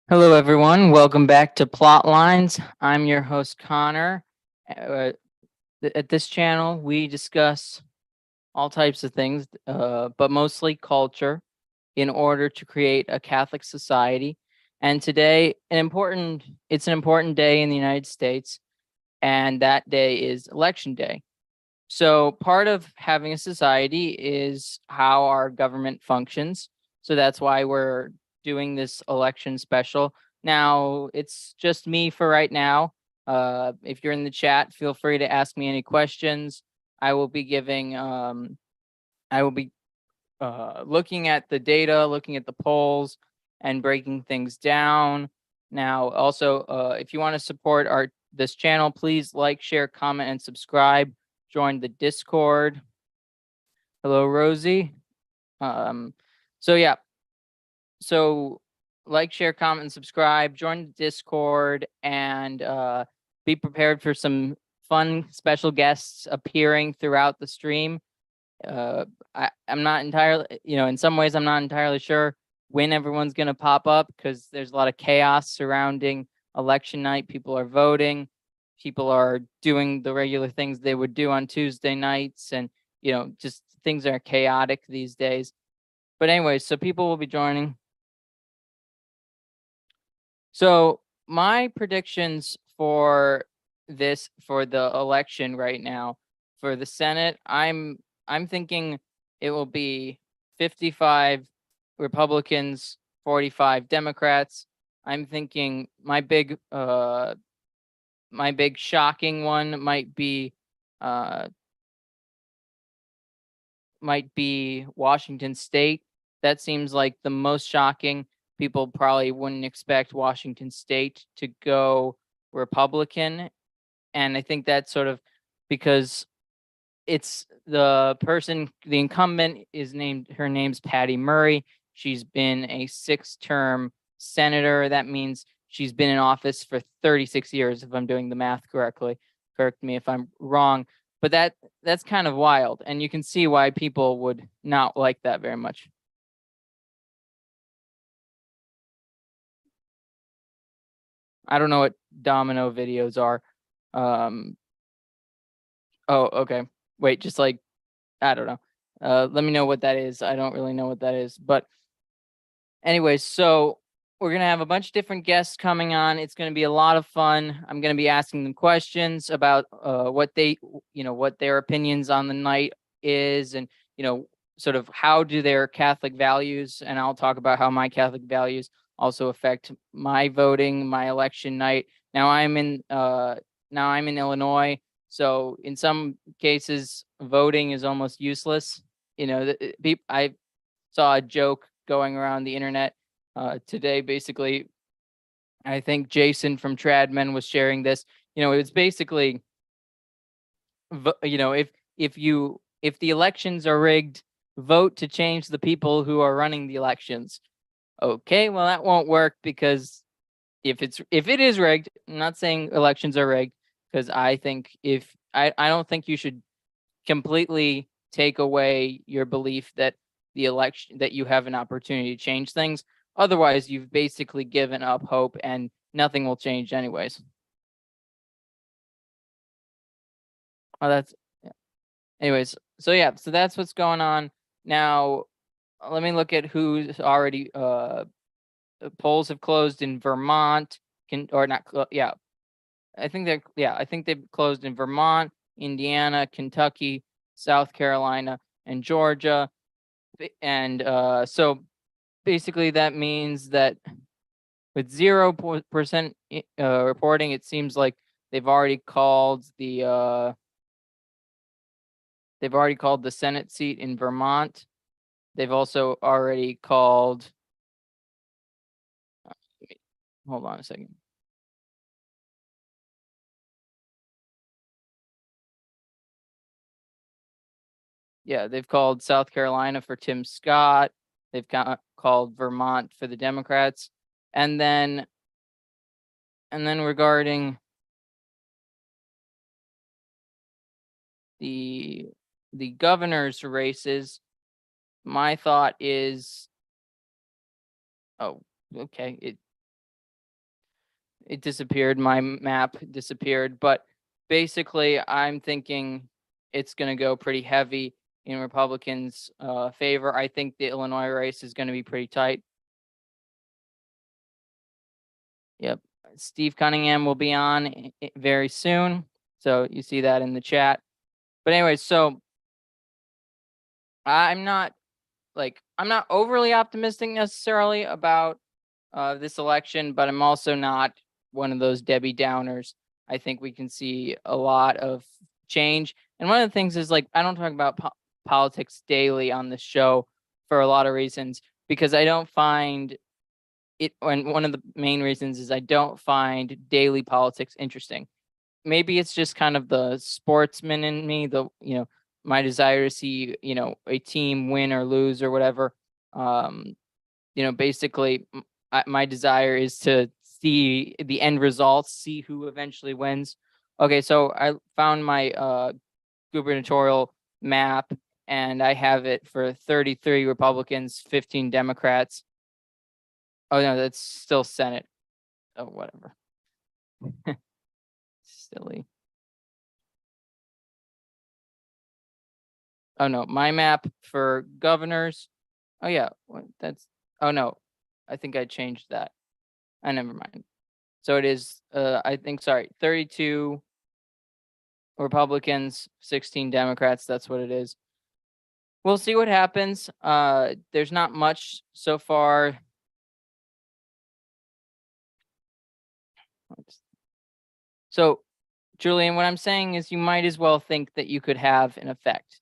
Hello, everyone. Welcome back to Plotlines. I'm your host, Connor. Uh, at this channel, we discuss all types of things, but mostly culture, in order to create a Catholic society. And today, it's an important day in the United States, and that day is Election Day. So part of having a society is how our government functions. So that's why we're doing this election special. Now, it's just me for right now. If you're in the chat, feel free to ask me any questions. I will be looking at the data, looking at the polls, and breaking things down. Now, also, if you want to support this channel, please like, share, comment, and subscribe. Join the Discord. Hello, Rosie. So yeah, so like, share, comment, and subscribe. Join the Discord, and be prepared for some fun special guests appearing throughout the stream. I'm not entirely, in some ways, I'm not entirely sure when everyone's going to pop up because there's a lot of chaos surrounding election night. People are voting. People are doing the regular things they would do on Tuesday nights. And, just things are chaotic these days. But anyway, so people will be joining. So my predictions for the election right now for the Senate, I'm thinking it will be 55 Republicans, 45 Democrats. I'm thinking my big shocking one might be Washington State. That seems like the most shocking. People probably wouldn't expect Washington State to go Republican. And I think that's sort of because it's the incumbent her name's Patty Murray. She's been a 6-term senator. That means she's been in office for 36 years, if I'm doing the math correctly. Correct me if I'm wrong. But that's kind of wild, and you can see why people would not like that very much. I don't know what domino videos are. Oh, okay. Wait, just like, I don't know. Let me know what that is. I don't really know what that is. But anyways, so we're going to have a bunch of different guests coming on. It's going to be a lot of fun. I'm going to be asking them questions about what their opinions on the night is, and, sort of how do their Catholic values, and I'll talk about how my Catholic values also affect my voting, my election night. Now I'm in Illinois, so in some cases voting is almost useless. I saw a joke going around the internet today. Basically, I think Jason from Tradman was sharing this. It's basically, if the elections are rigged, vote to change the people who are running the elections. Okay, well, that won't work, because if it is rigged, I'm not saying elections are rigged, because I think I don't think you should completely take away your belief that you have an opportunity to change things. Otherwise, you've basically given up hope, and nothing will change anyways. Oh, that's yeah. Anyways, so yeah, so that's what's going on now. Let me look at who's already the polls have closed in Vermont. I think they've closed in Vermont, Indiana, Kentucky, South Carolina, and Georgia. And so basically that means that with 0% reporting, it seems like they've already called the Senate seat in Vermont. They've also already called. Hold on a second. Yeah, they've called South Carolina for Tim Scott. They've called Vermont for the Democrats. And then regarding the governor's races, my thought is, oh, okay, it disappeared. My map disappeared, but basically I'm thinking it's going to go pretty heavy in Republicans' favor. I think the Illinois race is going to be pretty tight. Yep. Steve Cunningham will be on very soon. So you see that in the chat. But anyway, so I'm not overly optimistic necessarily about this election, but I'm also not one of those Debbie Downers. I think we can see a lot of change. And one of the things is, like, I don't talk about politics daily on this show for a lot of reasons, because I don't find it, and one of the main reasons is I don't find daily politics interesting. Maybe it's just kind of the sportsman in me, my desire to see, a team win or lose or whatever. Basically my desire is to see the end results, see who eventually wins. Okay, so I found my gubernatorial map, and I have it for 33 Republicans, 15 Democrats. Oh no, that's still Senate. Oh, whatever. Silly. Oh no, my map for governors. Oh yeah, oh no, I think I changed that. Never mind. So it is, 32 Republicans, 16 Democrats. That's what it is. We'll see what happens. There's not much so far. So, Julian, what I'm saying is you might as well think that you could have an effect.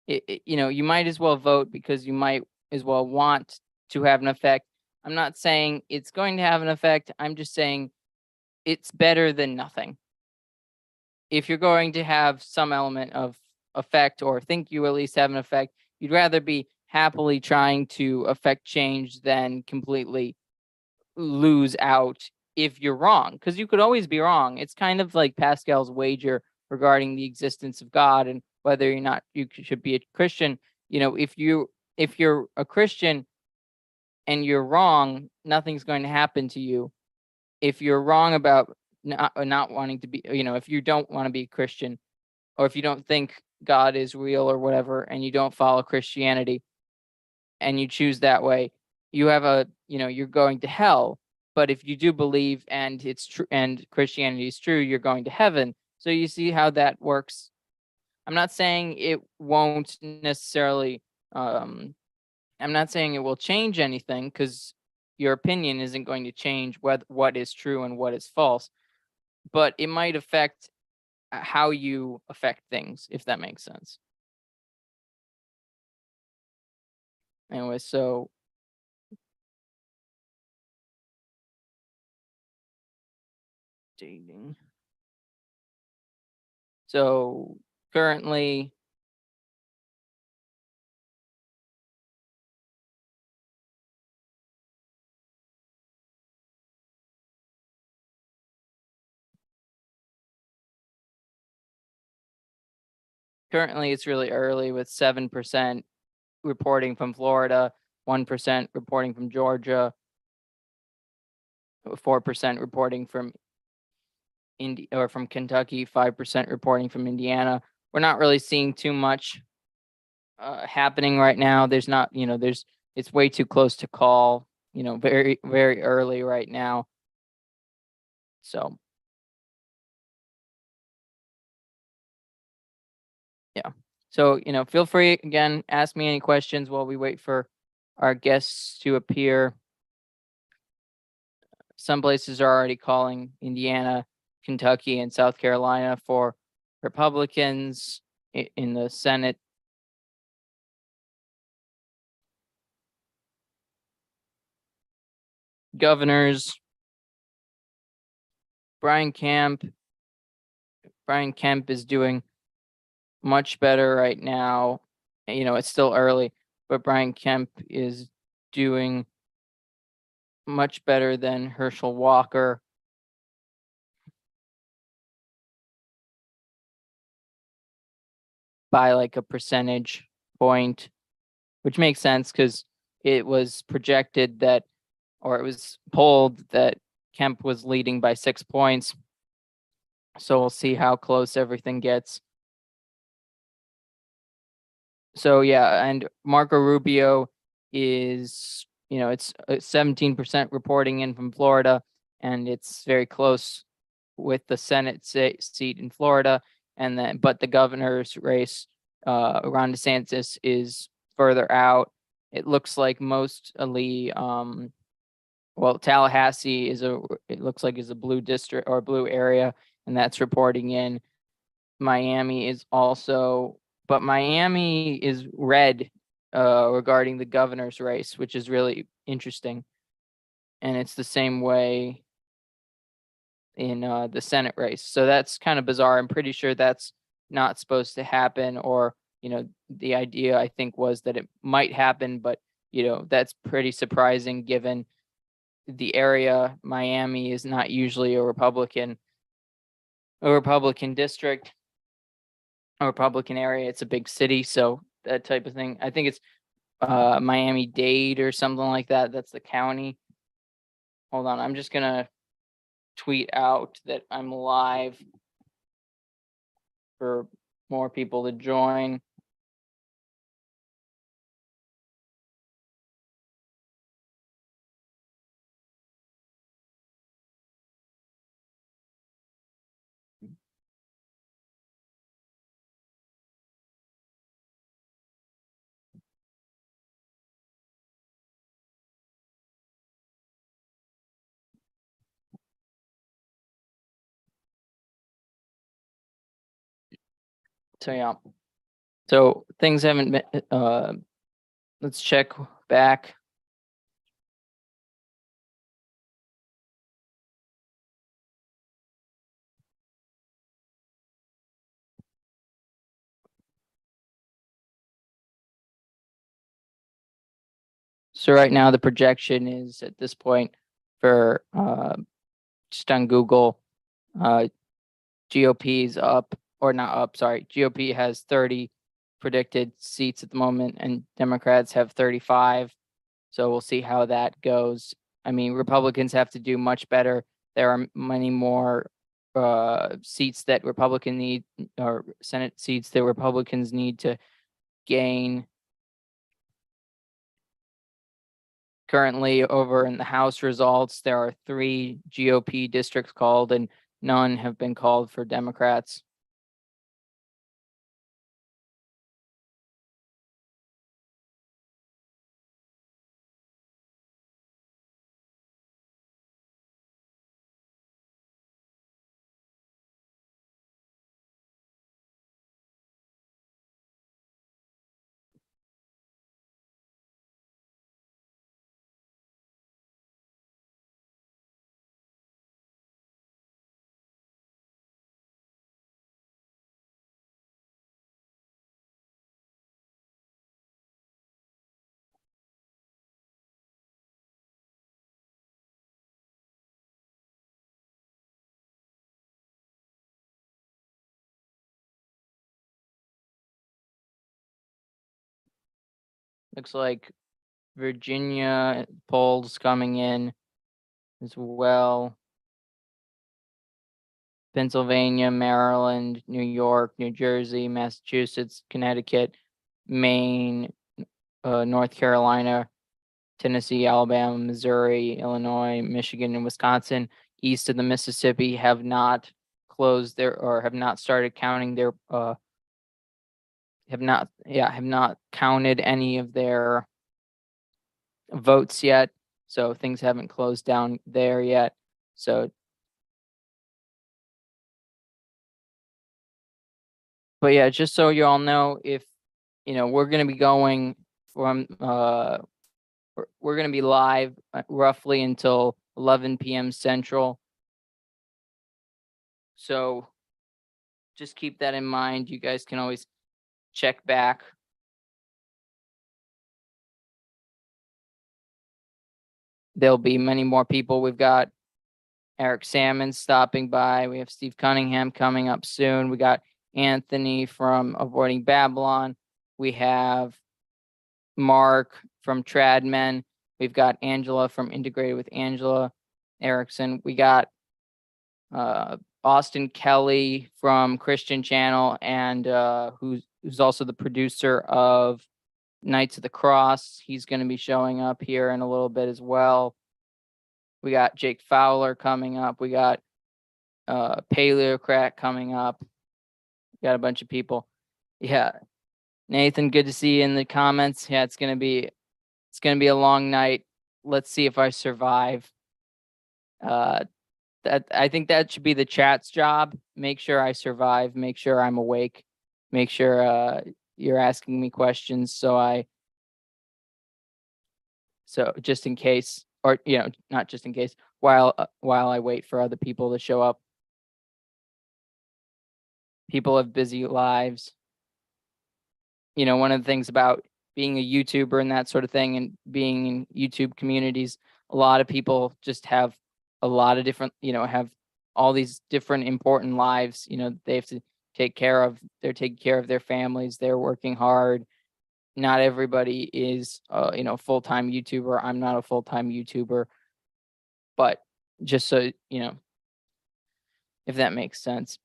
You might as well vote because you might as well want to have an effect. I'm not saying it's going to have an effect. I'm just saying it's better than nothing. If you're going to have some element of effect, or think you at least have an effect, you'd rather be happily trying to affect change than completely lose out if you're wrong, because you could always be wrong. It's kind of like Pascal's wager regarding the existence of God and whether or not you should be a Christian. If you're a Christian and you're wrong, nothing's going to happen to you. If you're wrong about not wanting to be, if you don't want to be Christian, or if you don't think God is real or whatever, and you don't follow Christianity and you choose that way, you have you're going to hell. But if you do believe and it's true and Christianity is true, you're going to heaven. So you see how that works. I'm not saying it won't necessarily, I'm not saying it will change anything, because your opinion isn't going to change what is true and what is false, but it might affect how you affect things, if that makes sense. Anyway, so dating. So currently, it's really early, with 7% reporting from Florida, 1% reporting from Georgia, 4% reporting from from Kentucky, 5% reporting from Indiana. We're not really seeing too much happening right now. There's not, it's way too close to call, very, very early right now. So, yeah. So, feel free, again, ask me any questions while we wait for our guests to appear. Some places are already calling Indiana, Kentucky, and South Carolina for Republicans in the Senate. Governors, Brian Kemp is doing much better right now. It's still early, but Brian Kemp is doing much better than Herschel Walker. By like a percentage point, which makes sense because it was projected that, or it was polled that Kemp was leading by 6 points. So we'll see how close everything gets. So yeah, and Marco Rubio is, it's 17% reporting in from Florida, and it's very close with the Senate seat in Florida. But the governor's race, Ron DeSantis is further out. It looks like mostly, Tallahassee it looks like is a blue district or blue area, and that's reporting in. Miami is also, but Miami is red regarding the governor's race, which is really interesting. And it's the same way in the Senate race. So that's kind of bizarre. I'm pretty sure that's not supposed to happen, or, the idea I think was that it might happen, but, that's pretty surprising given the area. Miami is not usually a Republican district, a Republican area. It's a big city, so that type of thing. I think it's Miami-Dade or something like that. That's the county. Hold on, I'm just gonna tweet out that I'm live for more people to join. So yeah, so things haven't been. Let's check back. So right now the projection is at this point for just on Google, GOP is up, or not up, sorry. GOP has 30 predicted seats at the moment, and Democrats have 35. So we'll see how that goes. I mean, Republicans have to do much better. There are many more seats that Republican need, or Senate seats that Republicans need to gain. Currently, over in the House results, there are 3 GOP districts called, and none have been called for Democrats. Looks like Virginia polls coming in as well. Pennsylvania, Maryland, New York, New Jersey, Massachusetts, Connecticut, Maine, North Carolina, Tennessee, Alabama, Missouri, Illinois, Michigan, and Wisconsin, east of the Mississippi, have not closed their, or have not started counting their, have not counted any of their votes yet. So things haven't closed down there yet. So, but yeah, just so you all know, if, we're going to be going from, we're going to be live roughly until 11 p.m. Central. So just keep that in mind. You guys can always check back. There'll be many more people. We've got Eric Salmon stopping by. We have Steve Cunningham coming up soon. We got Anthony from Avoiding Babylon. We have Mark from Tradmen. We've got Angela from Integrated with Angela. Erickson. We got Austin Kelly from Christian Channel, and who's also the producer of Knights of the Cross. He's going to be showing up here in a little bit as well. We got Jake Fowler coming up. We got Paleocrat coming up. We got a bunch of people. Yeah. Nathan, good to see you in the comments. Yeah, it's gonna be a long night. Let's see if I survive. That I think that should be the chat's job. Make sure I survive. Make sure I'm awake. Make sure you're asking me questions so just in case, or not just in case, while I wait for other people to show up. People have busy lives. One of the things about being a YouTuber and that sort of thing, and being in YouTube communities, a lot of people just have a lot of different, have all these different important lives, they have to take care of. They're taking care of their families. They're working hard. Not everybody is, full-time YouTuber. I'm not a full-time YouTuber, but just so, if that makes sense.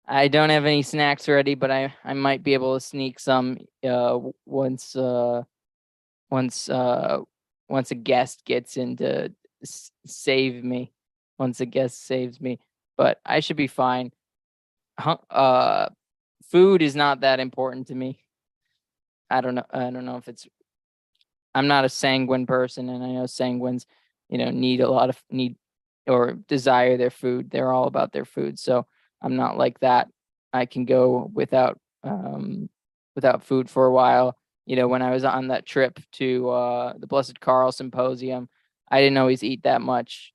I don't have any snacks ready, but I might be able to sneak some once a guest gets in to save me. Once a guest saves me, but I should be fine. Food is not that important to me. I don't know if it's. I'm not a sanguine person, and I know sanguines, need or desire their food. They're all about their food. So I'm not like that. I can go without food for a while. When I was on that trip to the Blessed Carl Symposium, I didn't always eat that much.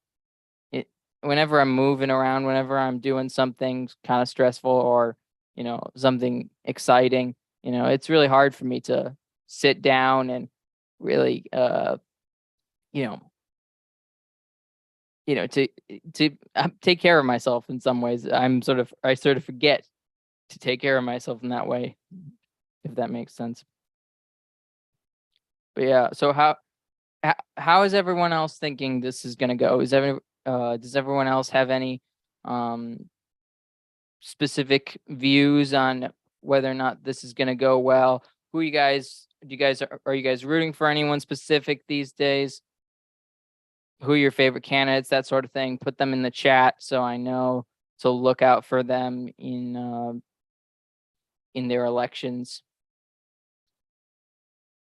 Whenever I'm moving around, whenever I'm doing something kind of stressful or, something exciting, it's really hard for me to sit down and really, to take care of myself in some ways. I sort of forget to take care of myself in that way, if that makes sense. But yeah, so how is everyone else thinking this is going to go? Does everyone else have any specific views on whether or not this is going to go well? Are you guys rooting for anyone specific these days? Who are your favorite candidates, that sort of thing? Put them in the chat so I know to look out for them in their elections.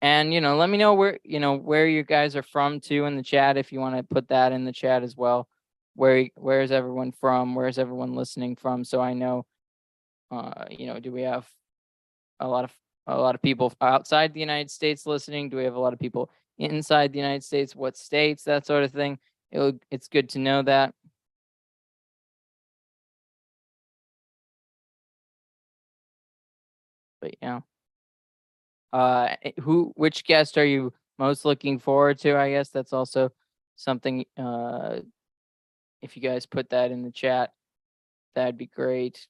And let me know where you guys are from too in the chat, if you want to put that in the chat as well. Where's everyone from? Where's everyone listening from? So I know, do we have a lot of people outside the United States listening? Do we have a lot of people inside the United States? What states? That sort of thing. It's good to know that. But yeah. Which guest are you most looking forward to? I guess that's also something, if you guys put that in the chat, that'd be great.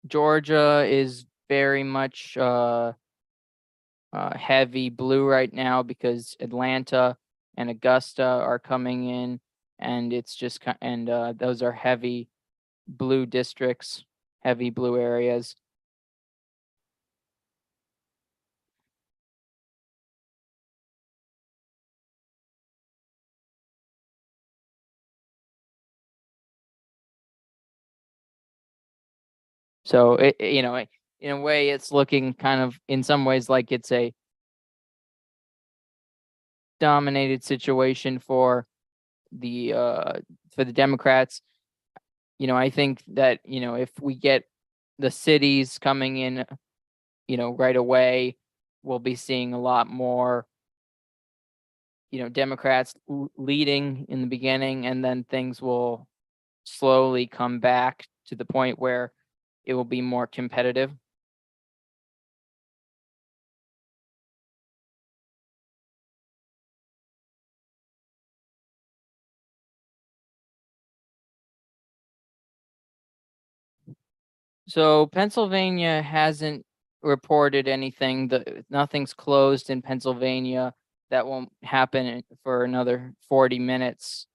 Georgia is very much heavy blue right now because Atlanta and Augusta are coming in, and it's just those are heavy blue districts, heavy blue areas. So in a way, it's looking kind of in some ways like it's a dominated situation for the Democrats. I think that if we get the cities coming in, right away, we'll be seeing a lot more Democrats leading in the beginning, and then things will slowly come back to the point where it will be more competitive. So Pennsylvania hasn't reported anything. Nothing's closed in Pennsylvania. That won't happen for another 40 minutes.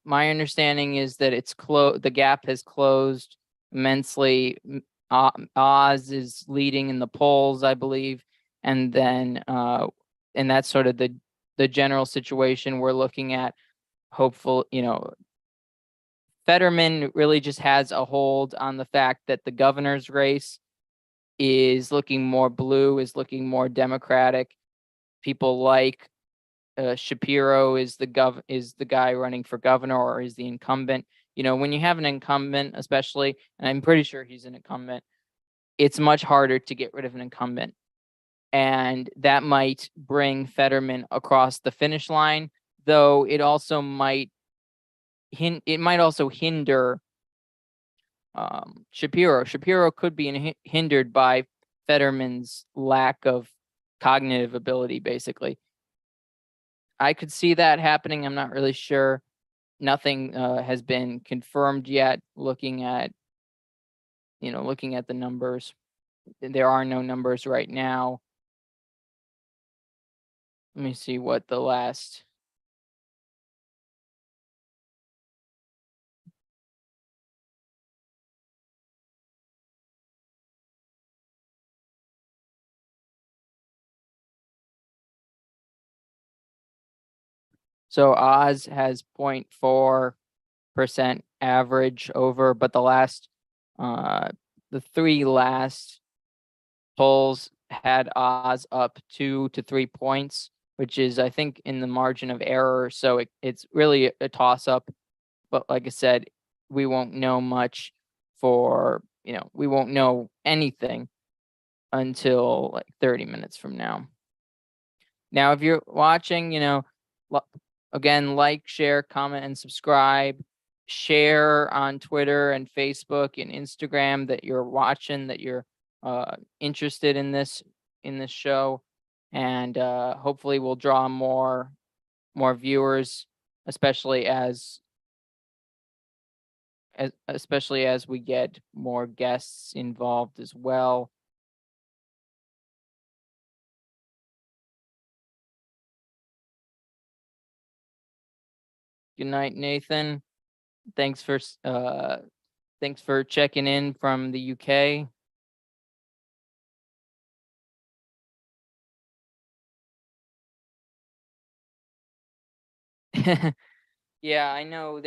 My understanding is that the gap has closed immensely. Oz is leading in the polls, I believe, and then and that's sort of the general situation we're looking at. Hopeful, Fetterman really just has a hold on the fact that the governor's race is looking more blue, is looking more Democratic. People like Shapiro is the guy running for governor, or is the incumbent. When you have an incumbent, especially, and I'm pretty sure he's an incumbent, it's much harder to get rid of an incumbent. And that might bring Fetterman across the finish line, though it also might also hinder Shapiro. Shapiro could be hindered by Fetterman's lack of cognitive ability, basically. I could see that happening. I'm not really sure. Nothing has been confirmed yet. Looking at the numbers, there are no numbers right now. Let me see what the last. So Oz has 0.4% average over, but the three last polls had Oz up 2 to 3 points, which is, I think, in the margin of error. So it's really a toss up. But like I said, we won't know much we won't know anything until like 30 minutes from now. Now, if you're watching, again, like, share, comment, and subscribe. Share on Twitter and Facebook and Instagram that you're watching, that you're interested in this show, and hopefully we'll draw more viewers, especially as we get more guests involved as well. Good night, Nathan. Thanks for checking in from the UK. Yeah, I know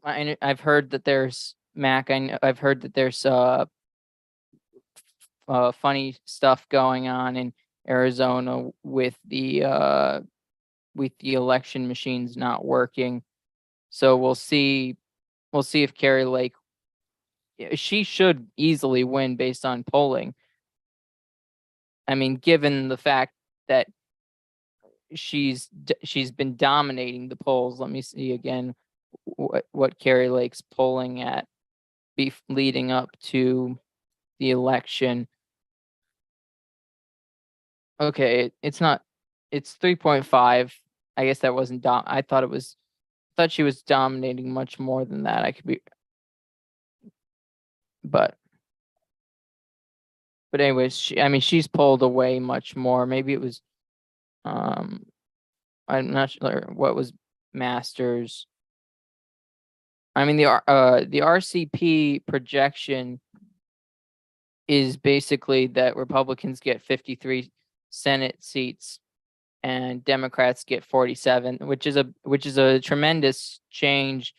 I've heard that there's Mac. I've heard that there's funny stuff going on in Arizona with the election machines not working. So we'll see if Kari Lake, she should easily win based on polling. I mean, given the fact that she's been dominating the polls. Let me see again what Kari Lake's polling at leading up to the election. Okay, it's 3.5. I guess that wasn't I thought she was dominating much more than that. I could be, but anyways, she's pulled away much more. Maybe it was I'm not sure what was Masters. I mean, the RCP projection is basically that Republicans get 53 Senate seats and Democrats get 47, which is a tremendous change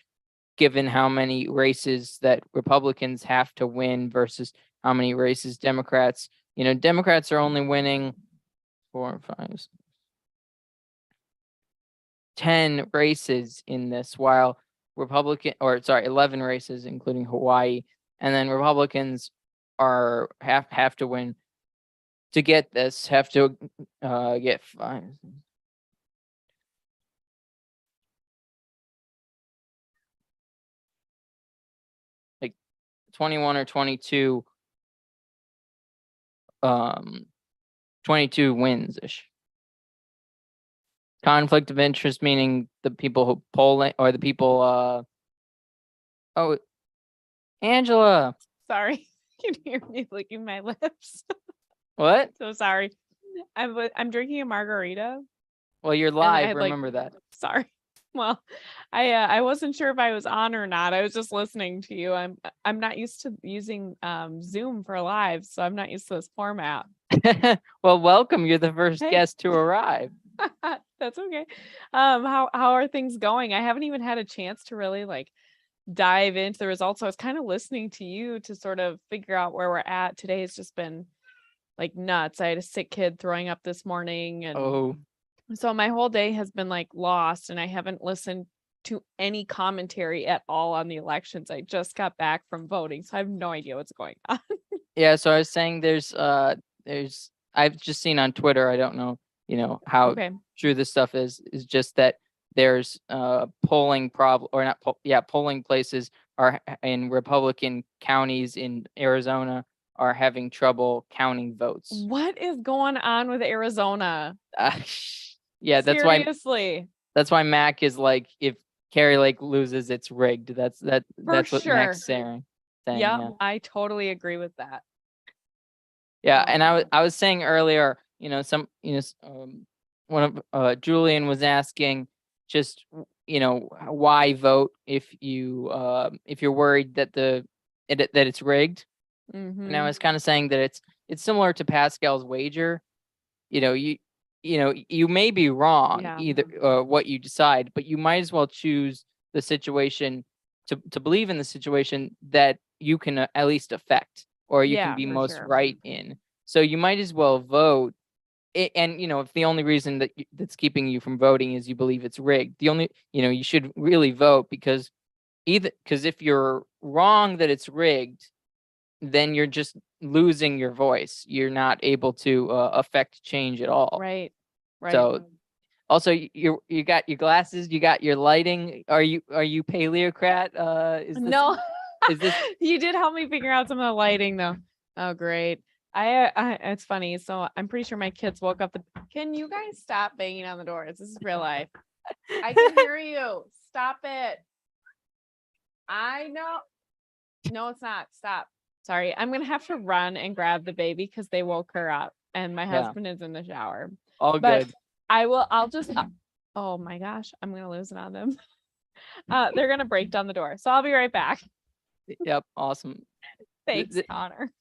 given how many races that Republicans have to win versus how many races Democrats. Democrats are only winning 10 races in this, while 11 races, including Hawaii, and then Republicans have to win to get this, have to get 5. 21 or 22 wins ish. Conflict of interest meaning the people who polling or the people oh, Angela. Sorry. You can hear me licking my lips. What? So sorry. I'm drinking a margarita. Well, you're And I live, had, remember that. Sorry. Well, I wasn't sure if I was on or not. I was just listening to you. I'm not used to using Zoom for live, so I'm not used to this format. Well, welcome. You're the first Hey. guest to arrive. That's okay. How are things going? I haven't even had a chance to really like dive into the results. So I was kind of listening to you to sort of figure out where we're at. Today has just been like nuts. I had a sick kid throwing up this morning, and so my whole day has been like lost, and I haven't listened to any commentary at all on the elections. I just got back from voting, so I have no idea what's going on. Yeah, so I was saying there's I've just seen on Twitter, I don't know, how Okay. true this stuff is just that there's polling polling places are in Republican counties in Arizona are having trouble counting votes. What is going on with Arizona? Yeah, Seriously. that's why Mac is like, if Carrie Lake loses, it's rigged. That's what sure. Mac's saying. Yeah, I totally agree with that. Yeah, and I was saying earlier, one of Julian was asking just why vote if you're worried that that it's rigged. And I was kind of saying that it's similar to Pascal's wager. You may be wrong either what you decide, but you might as well choose the situation to believe in the situation that you can at least affect or you can be most right in. So you might as well vote. And if the only reason that's keeping you from voting is you believe it's rigged, you should really vote because if you're wrong that it's rigged, then you're just losing your voice. You're not able to affect change at all. Right. So also you got your glasses, you got your lighting. Are you paleocrat? No. Is this You did help me figure out some of the lighting though. Oh, great. I it's funny. So I'm pretty sure my kids woke up. Can you guys stop banging on the doors? This is real life. I can hear you. Stop it. I know. No, it's not. Stop. Sorry. I'm gonna have to run and grab the baby because they woke her up, and my husband is in the shower. All good. I'll just. Oh my gosh, I'm gonna lose it on them. They're gonna break down the door, so I'll be right back. Yep. Awesome. Thanks, Connor.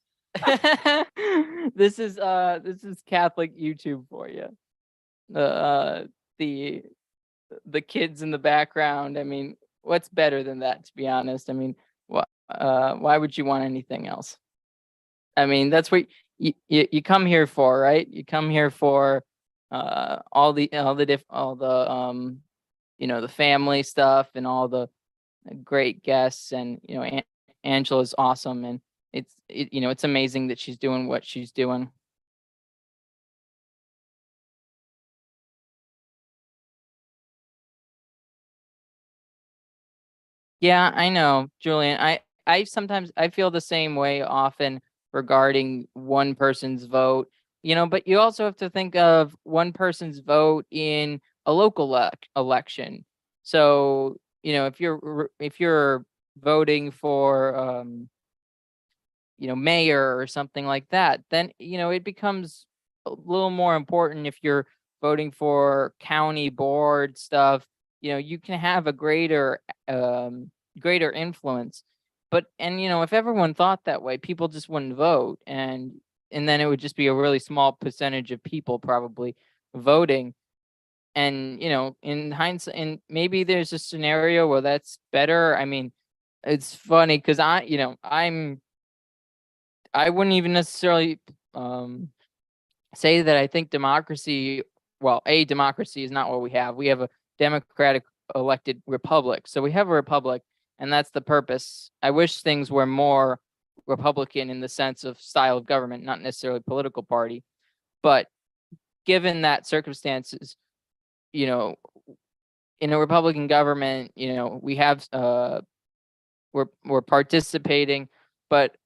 This is Catholic YouTube for you. The kids in the background. I mean, what's better than that, to be honest? I mean, why would you want anything else? I mean, that's what you come here for, right? You come here for all the family stuff and all the great guests, and Angela's awesome, and it's amazing that she's doing what she's doing. Yeah, I know, Julian. I sometimes I feel the same way often regarding one person's vote, but you also have to think of one person's vote in a local election. So, if you're voting for mayor or something like that, then it becomes a little more important. If you're voting for county board stuff, you can have a greater influence. But if everyone thought that way, people just wouldn't vote, and then it would just be a really small percentage of people probably voting. And in hindsight, and maybe there's a scenario where that's better. I mean, it's funny because I wouldn't even necessarily say that I think democracy. Well, democracy is not what we have. We have a democratic elected republic. So we have a republic, and that's the purpose. I wish things were more Republican in the sense of style of government, not necessarily political party. But given that circumstances, in a Republican government, we have we're participating, but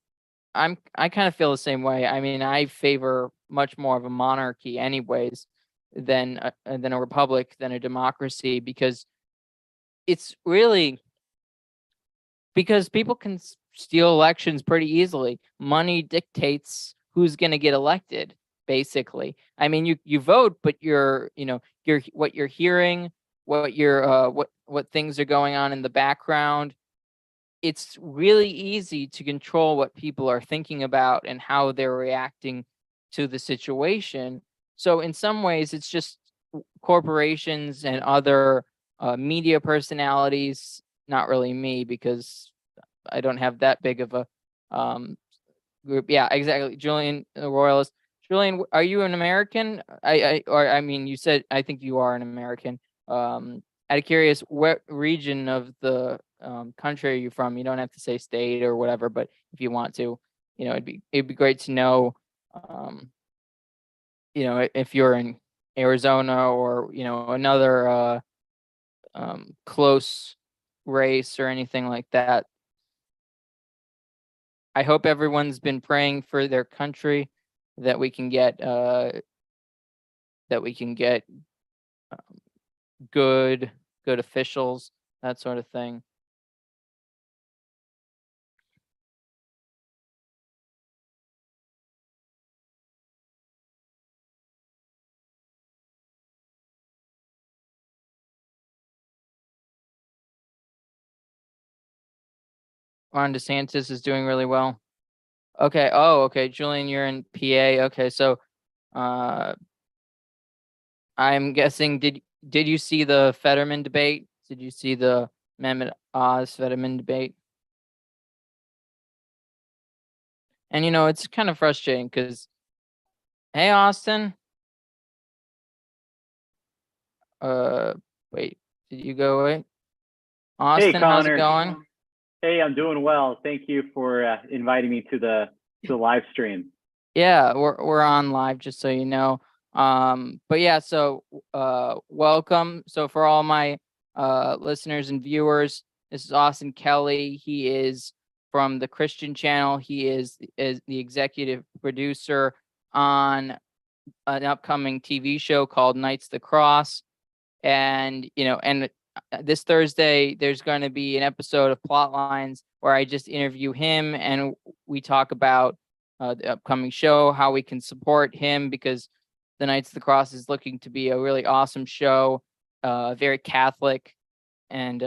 I kind of feel the same way. I mean, I favor much more of a monarchy anyways than a republic, than a democracy, because it's really because people can steal elections pretty easily. Money dictates who's going to get elected, basically. I mean, you vote, but you're what you're hearing, what things are going on in the background. It's really easy to control what people are thinking about and how they're reacting to the situation. So in some ways, it's just corporations and other media personalities, not really me, because I don't have that big of a group. Yeah, exactly. Julian, Royalist. Julian, are you an American? I mean, you said, I think you are an American. I'm curious, what region of the country are you from? You don't have to say state or whatever, but if you want to, it'd be great to know, if you're in Arizona or another close race or anything like that. I hope everyone's been praying for their country, that we can get good officials, that sort of thing. Ron DeSantis is doing really well. Okay. Oh, okay. Julian, you're in PA. Okay, so I'm guessing, did you see the Fetterman debate? Did you see the Mehmet Oz Fetterman debate? And it's kind of frustrating because, hey, Austin. Wait, did you go away? Austin, Hey, how's it Connor. going? Hey, I'm doing well. Thank you for inviting me to the live stream. Yeah, we're on live, just so you know. But yeah, so welcome. So for all my listeners and viewers, this is Austin Kelly. He is from the Christian channel. He is the executive producer on an upcoming TV show called Knights of the Cross. And this Thursday there's going to be an episode of Plotlines where I just interview him and we talk about the upcoming show, how we can support him, because the Knights of the Cross is looking to be a really awesome show, very Catholic, and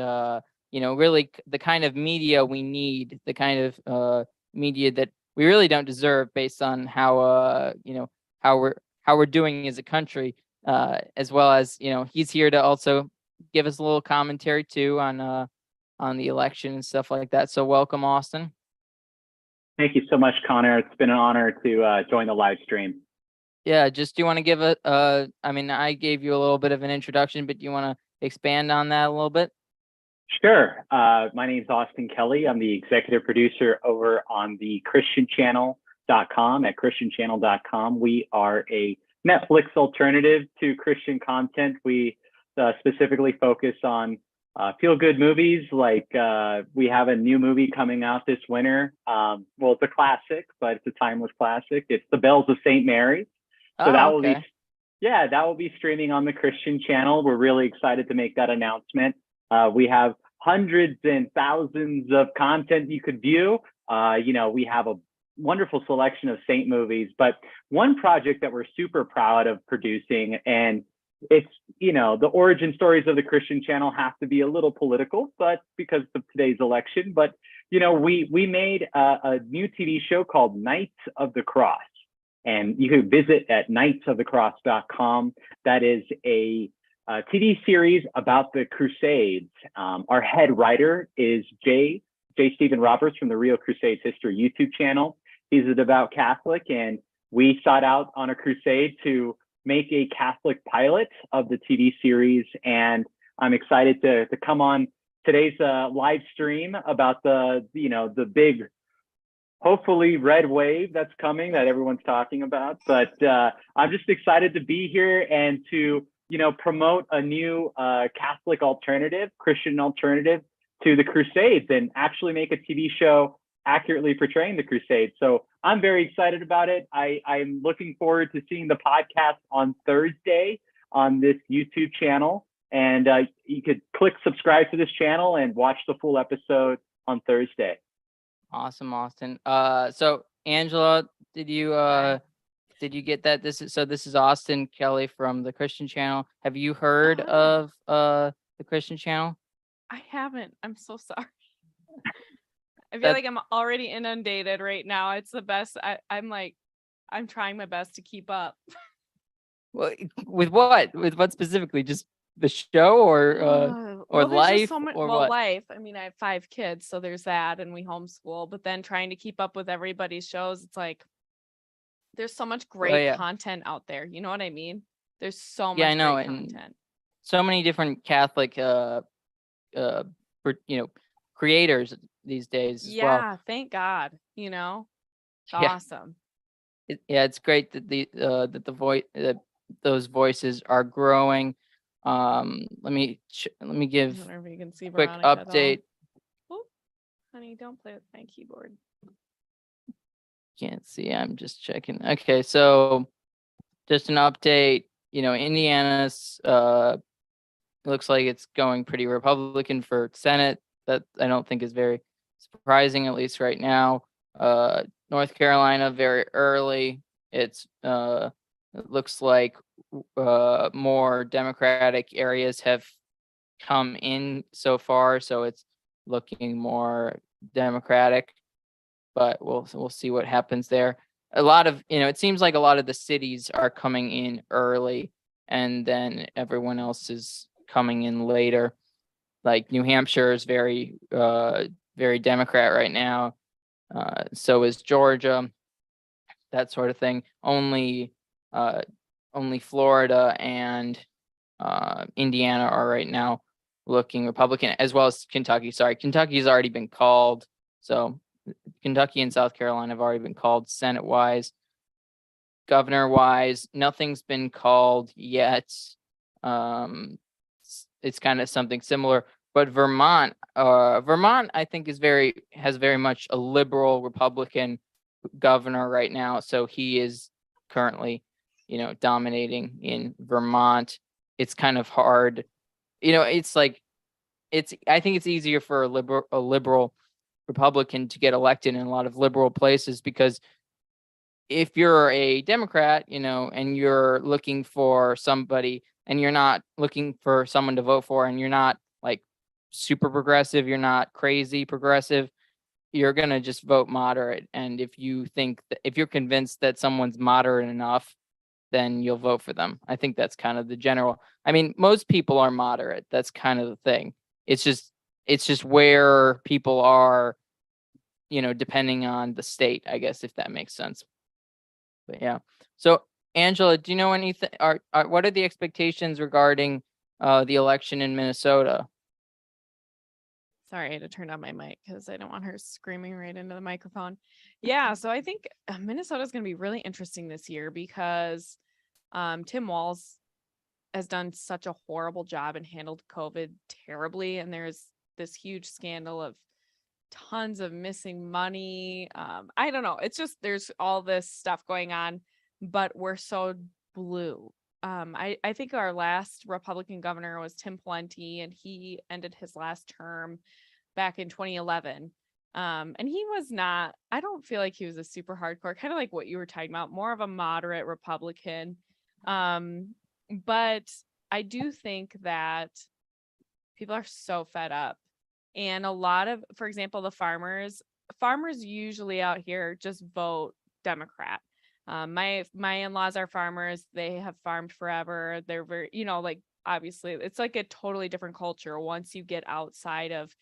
really the kind of media we need, the kind of media that we really don't deserve, based on how how we're doing as a country, as well as he's here to also give us a little commentary too on the election and stuff like that. So welcome, Austin. Thank you so much, Connor. It's been an honor to join the live stream. Yeah, just do you want to give I mean, I gave you a little bit of an introduction, but do you want to expand on that a little bit? Sure. My name is Austin Kelly. I'm the executive producer over on the christianchannel.com. At christianchannel.com, we are a Netflix alternative to Christian content. We specifically focus on feel-good movies. Like we have a new movie coming out this winter. Well, it's a classic, but it's a timeless classic. It's The Bells of St. Mary. So that will be, that will be streaming on the Christian channel. We're really excited to make that announcement. We have hundreds and thousands of content you could view. We have a wonderful selection of saint movies, but one project that we're super proud of producing, and it's, the origin stories of the Christian channel have to be a little political, but because of today's election, but, we made a new TV show called Knights of the Cross, and you can visit at knightsofthecross.com. That is a TV series about the Crusades. Our head writer is J. Stephen Roberts from the Real Crusades History YouTube channel. He's a devout Catholic, and we sought out on a crusade to make a Catholic pilot of the TV series. And I'm excited to come on today's live stream about the big, hopefully, red wave that's coming that everyone's talking about. But I'm just excited to be here and to promote a new Catholic alternative, Christian alternative to the Crusades, and actually make a TV show accurately portraying the Crusades. So I'm very excited about it. I'm looking forward to seeing the podcast on Thursday on this YouTube channel. And you could click subscribe to this channel and watch the full episode on Thursday. Awesome, Austin. So Angela, did you get that? This is Austin Kelly from the Christian channel. Have you heard hi. of the Christian channel? I haven't. I'm so sorry. I feel That- like I'm already inundated right now. It's the best. I'm trying my best to keep up. Well, with what? With what specifically? Just the show or Well, there's just life so much. or Well, what? life. I mean, I have 5 kids, so there's that, and we homeschool. But then trying to keep up with everybody's shows, it's like there's so much great yeah. content out there. You know what I mean? There's so Yeah, I much know, great and content. so many different Catholic creators these days as well. Yeah, thank God. You know, it's Yeah. awesome. It's great that those voices are growing. Let me I give wonder if you can see a quick Veronica at all. update. Oh, honey, don't play with my keyboard. Can't see. I'm just checking. Okay, so just an update. Indiana's looks like it's going pretty Republican for Senate. That I don't think is very surprising, at least right now. North Carolina, very early. It looks like more Democratic areas have come in so far, so it's looking more Democratic. But we'll see what happens there. A lot of it seems like a lot of the cities are coming in early, and then everyone else is coming in later. Like New Hampshire is very Democrat right now. So is Georgia, that sort of thing. Only Florida and Indiana are right now looking Republican, as well as Kentucky. Sorry, Kentucky's already been called. So Kentucky and South Carolina have already been called Senate-wise. Governor-wise, nothing's been called yet. It's kind of something similar. But Vermont, I think has very much a liberal Republican governor right now. So he is currently, dominating in Vermont. It's kind of hard. It's like I think it's easier for a liberal Republican to get elected in a lot of liberal places, because if you're a Democrat, and you're looking for somebody, and you're not looking for someone to vote for, and you're not like super progressive, you're not crazy progressive, you're going to just vote moderate. And if you're convinced that someone's moderate enough, then you'll vote for them. I think that's kind of the general. I mean, most people are moderate. That's kind of the thing. It's just where people are, depending on the state, I guess, if that makes sense. But yeah. So Angela, do you know anything? What are the expectations regarding the election in Minnesota? Sorry, I had to turn on my mic because I don't want her screaming right into the microphone. Yeah, so I think Minnesota is going to be really interesting this year because Tim Walz has done such a horrible job and handled COVID terribly. And there's this huge scandal of tons of missing money. I don't know. It's just there's all this stuff going on, but we're so blue. I think our last Republican governor was Tim Pawlenty, and he ended his last term back in 2011. And he was not, I don't feel like he was a super hardcore, kind of like what you were talking about, more of a moderate Republican. But I do think that people are so fed up. And a lot of, for example, the farmers usually out here just vote Democrat. My in-laws are farmers. They have farmed forever. They're very, like obviously it's like a totally different culture once you get outside of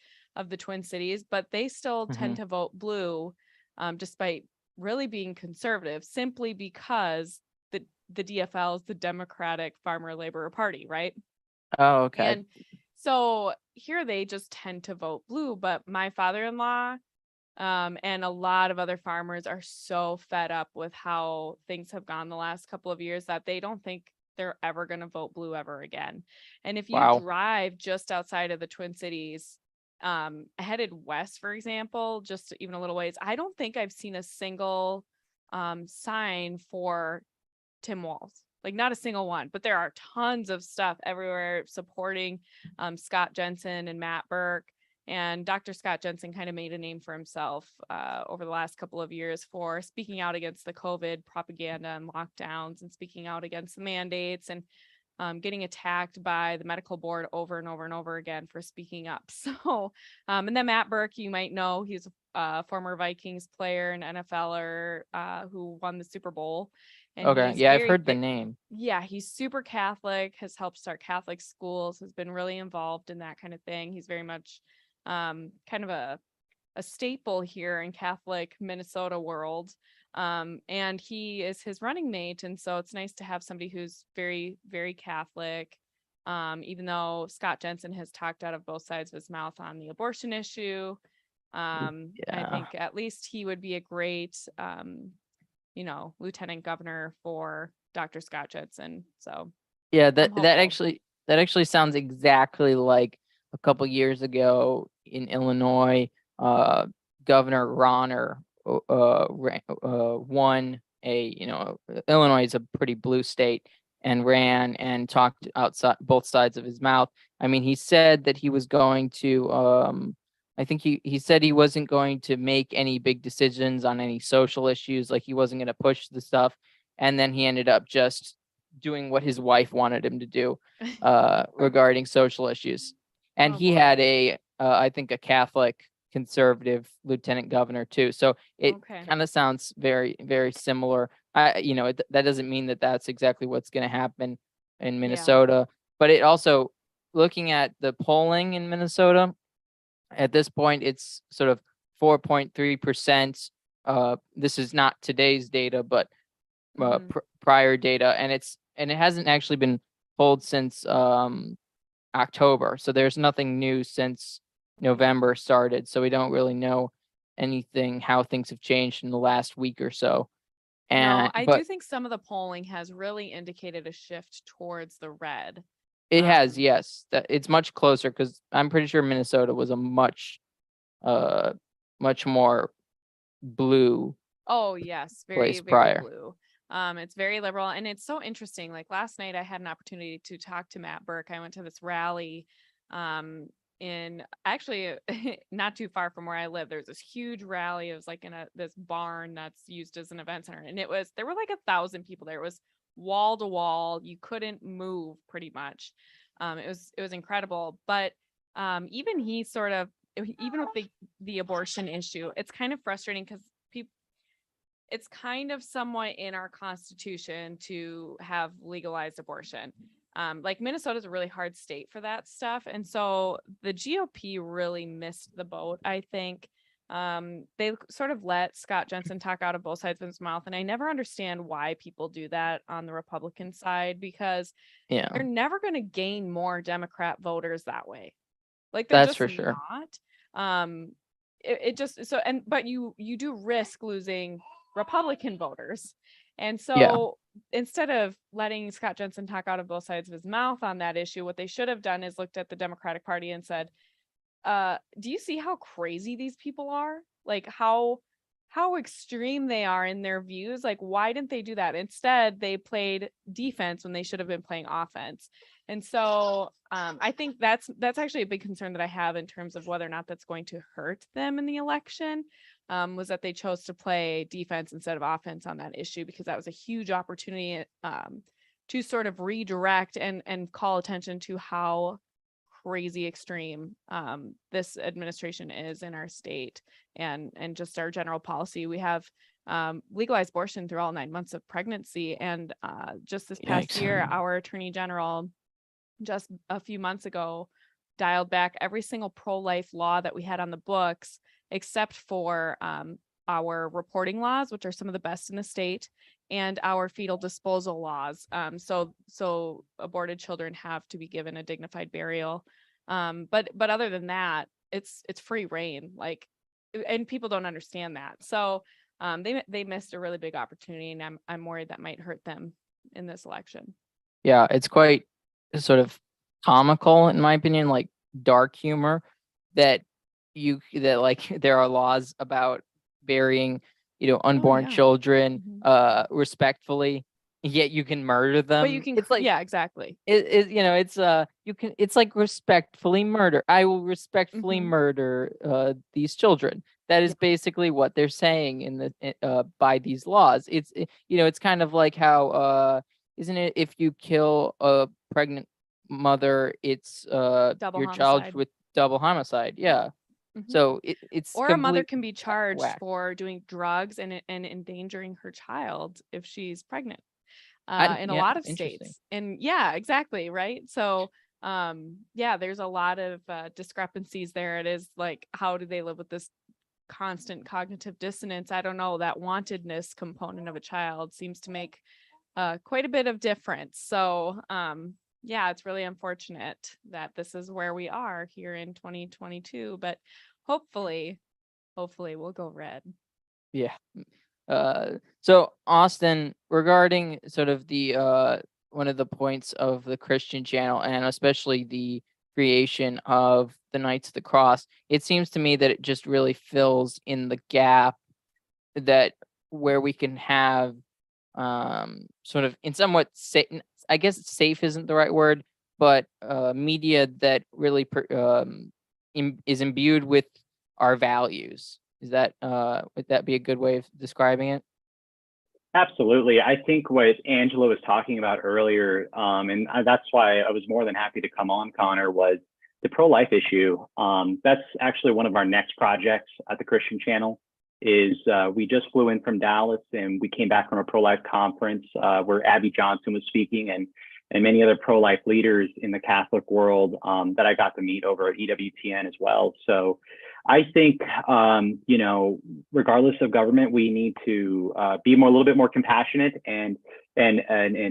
the Twin Cities, but they still tend to vote blue, despite really being conservative, simply because the DFL is the Democratic Farmer Labor Party, right? Oh, okay. And so here they just tend to vote blue, but my father-in-law and a lot of other farmers are so fed up with how things have gone the last couple of years that they don't think they're ever going to vote blue ever again. And if you Wow. drive just outside of the Twin Cities, headed west, for example, just even a little ways, I don't think I've seen a single sign for Tim Walz. Like not a single one, but there are tons of stuff everywhere supporting Scott Jensen and Matt Burke. And Dr. Scott Jensen kind of made a name for himself over the last couple of years for speaking out against the COVID propaganda and lockdowns, and speaking out against the mandates, and getting attacked by the medical board over and over and over again for speaking up. So, and then Matt Burke, you might know, he's a former Vikings player and NFLer who won the Super Bowl. And Okay. he's Yeah, I've very heard the big- name. Yeah, he's super Catholic, has helped start Catholic schools, has been really involved in that kind of thing. He's very much kind of a staple here in Catholic Minnesota world. And he is his running mate. And so it's nice to have somebody who's very, very Catholic. Even though Scott Jensen has talked out of both sides of his mouth on the abortion issue. I Yeah. think at least he would be a great, lieutenant governor for Dr. Scott Jensen. So Yeah, I'm that hopeful. actually sounds exactly like a couple years ago in Illinois. Governor Ronner won Illinois is a pretty blue state, and ran and talked outside both sides of his mouth. I mean, he said that he was going to I think he said he wasn't going to make any big decisions on any social issues, like he wasn't going to push the stuff, and then he ended up just doing what his wife wanted him to do regarding social issues. And Oh, he boy. had I think a Catholic conservative lieutenant governor too. So it Okay. kind of sounds very, very similar. That doesn't mean that that's exactly what's going to happen in Minnesota, but it also, looking at the polling in Minnesota, at this point, it's sort of 4.3%. This is not today's data, but Mhm. prior data, and it hasn't actually been pulled since October. So there's nothing new since November started. So we don't really know anything, how things have changed in the last week or so. No, I do But think some of the polling has really indicated a shift towards the red. it has, Um, yes, that it's much closer, because I'm pretty sure Minnesota was a uh much more blue Oh, yes, place very, very prior. blue. It's very liberal, and it's so interesting. Like last night, I had an opportunity to talk to Matt Burke. I went to this rally, in actually not too far from where I live. There's this huge rally. It was like in this barn that's used as an event center, and there were like 1,000 people there. It was wall to wall. You couldn't move pretty much. It was incredible. But even he sort of, even with the abortion issue, it's kind of frustrating because it's kind of somewhat in our constitution to have legalized abortion. Like Minnesota is a really hard state for that stuff. And so the GOP really missed the boat, I think. They sort of let Scott Jensen talk out of both sides of his mouth. And I never understand why people do that on the Republican side, because Yeah, they're never going to gain more Democrat voters that way. Like they're that's just for sure. not. It just so, but you do risk losing Republican voters. And Yeah, so instead of letting Scott Jensen talk out of both sides of his mouth on that issue, what they should have done is looked at the Democratic Party and said, do you see how crazy these people are? Like how extreme they are in their views? Like, why didn't they do that? Instead, they played defense when they should have been playing offense. And so I think that's actually a big concern that I have in terms of whether or not that's going to hurt them in the election, was that they chose to play defense instead of offense on that issue, because that was a huge opportunity to sort of redirect and call attention to how crazy extreme this administration is in our state, and just our general policy. We have legalized abortion through all 9 months of pregnancy, and just this past Yikes. year, our attorney general just a few months ago dialed back every single pro-life law that we had on the books, except for our reporting laws, which are some of the best in the state, and our fetal disposal laws. So aborted children have to be given a dignified burial. But other than that, it's free reign. Like, and people don't understand that. So they missed a really big opportunity, and I'm worried that might hurt them in this election. Yeah, it's quite sort of comical, in my opinion, like dark humor. that like there are laws about burying, unborn yeah. children, Mhm. respectfully, yet you can murder them. But you can, It's like, yeah, exactly. it's like respectfully murder. I will respectfully Mhm. murder these children. That is Yeah. basically what they're saying by these laws. It's kind of like how isn't it, if you kill a pregnant mother, it's Double you're charged homicide. with double homicide. Yeah. Mhm. So it's Or a mother complete can be charged whack. for doing drugs and endangering her child if she's pregnant. In a Yeah, lot of interesting. states. And yeah, exactly, right? So yeah, there's a lot of discrepancies there. It is like, how do they live with this constant cognitive dissonance? I don't know. That wantedness component of a child seems to make quite a bit of difference. So yeah, it's really unfortunate that this is where we are here in 2022, but hopefully we'll go red. Yeah. So Austin, regarding sort of the one of the points of the Christian channel, and especially the creation of the Knights of the Cross, it seems to me that it just really fills in the gap that where we can have sort of in somewhat I guess safe isn't the right word, but media that really is imbued with our values. Is that would that be a good way of describing it? Absolutely. I think what Angela was talking about earlier, and that's why I was more than happy to come on, Connor, was the pro-life issue. That's actually one of our next projects at the Christian Channel. Is we just flew in from Dallas and we came back from a pro-life conference where Abby Johnson was speaking, and many other pro-life leaders in the Catholic world that I got to meet over at EWTN as well. So I think, regardless of government, we need to be a little bit more compassionate and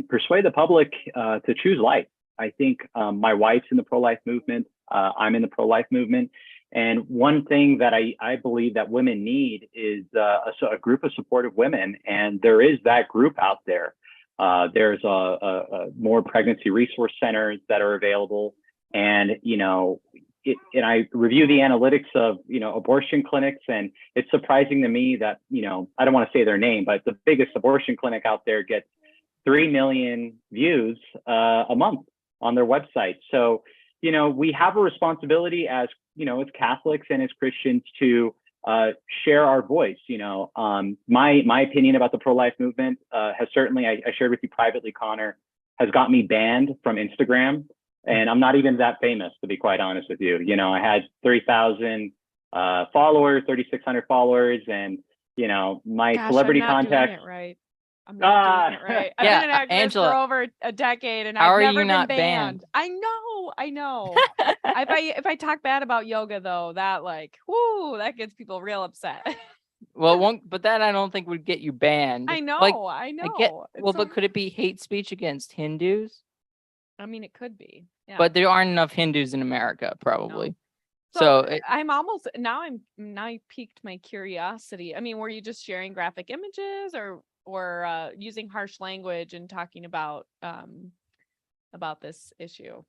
persuade the public to choose life. I think my wife's in the pro-life movement. I'm in the pro-life movement. And one thing that I believe that women need is a group of supportive women. And there is that group out there. There's more pregnancy resource centers that are available. And, and I review the analytics of, abortion clinics. And it's surprising to me that, I don't want to say their name, but the biggest abortion clinic out there gets 3 million views a month on their website. So, we have a responsibility as Catholics and as Christians to share our voice. My opinion about the pro-life movement has certainly, I shared with you privately, Connor, has got me banned from Instagram. And I'm not even that famous, to be quite honest with you. I had 3,000 followers, 3,600 followers, and my Gosh, celebrity I'm not contacts. doing it right. I'm not doing it right. I've Yeah, been an activist for Angela, over a decade and how I've are never you been not banned. banned? I know. If I talk bad about yoga though, that that gets people real upset. Well, but that I don't think would get you banned. I Like, know. I get, It's but could it be hate speech against Hindus? I mean, it could be. Yeah. But there aren't enough Hindus in America, No. probably. So So I'm almost now I piqued my curiosity. I mean, were you just sharing graphic images or using harsh language and talking about this issue?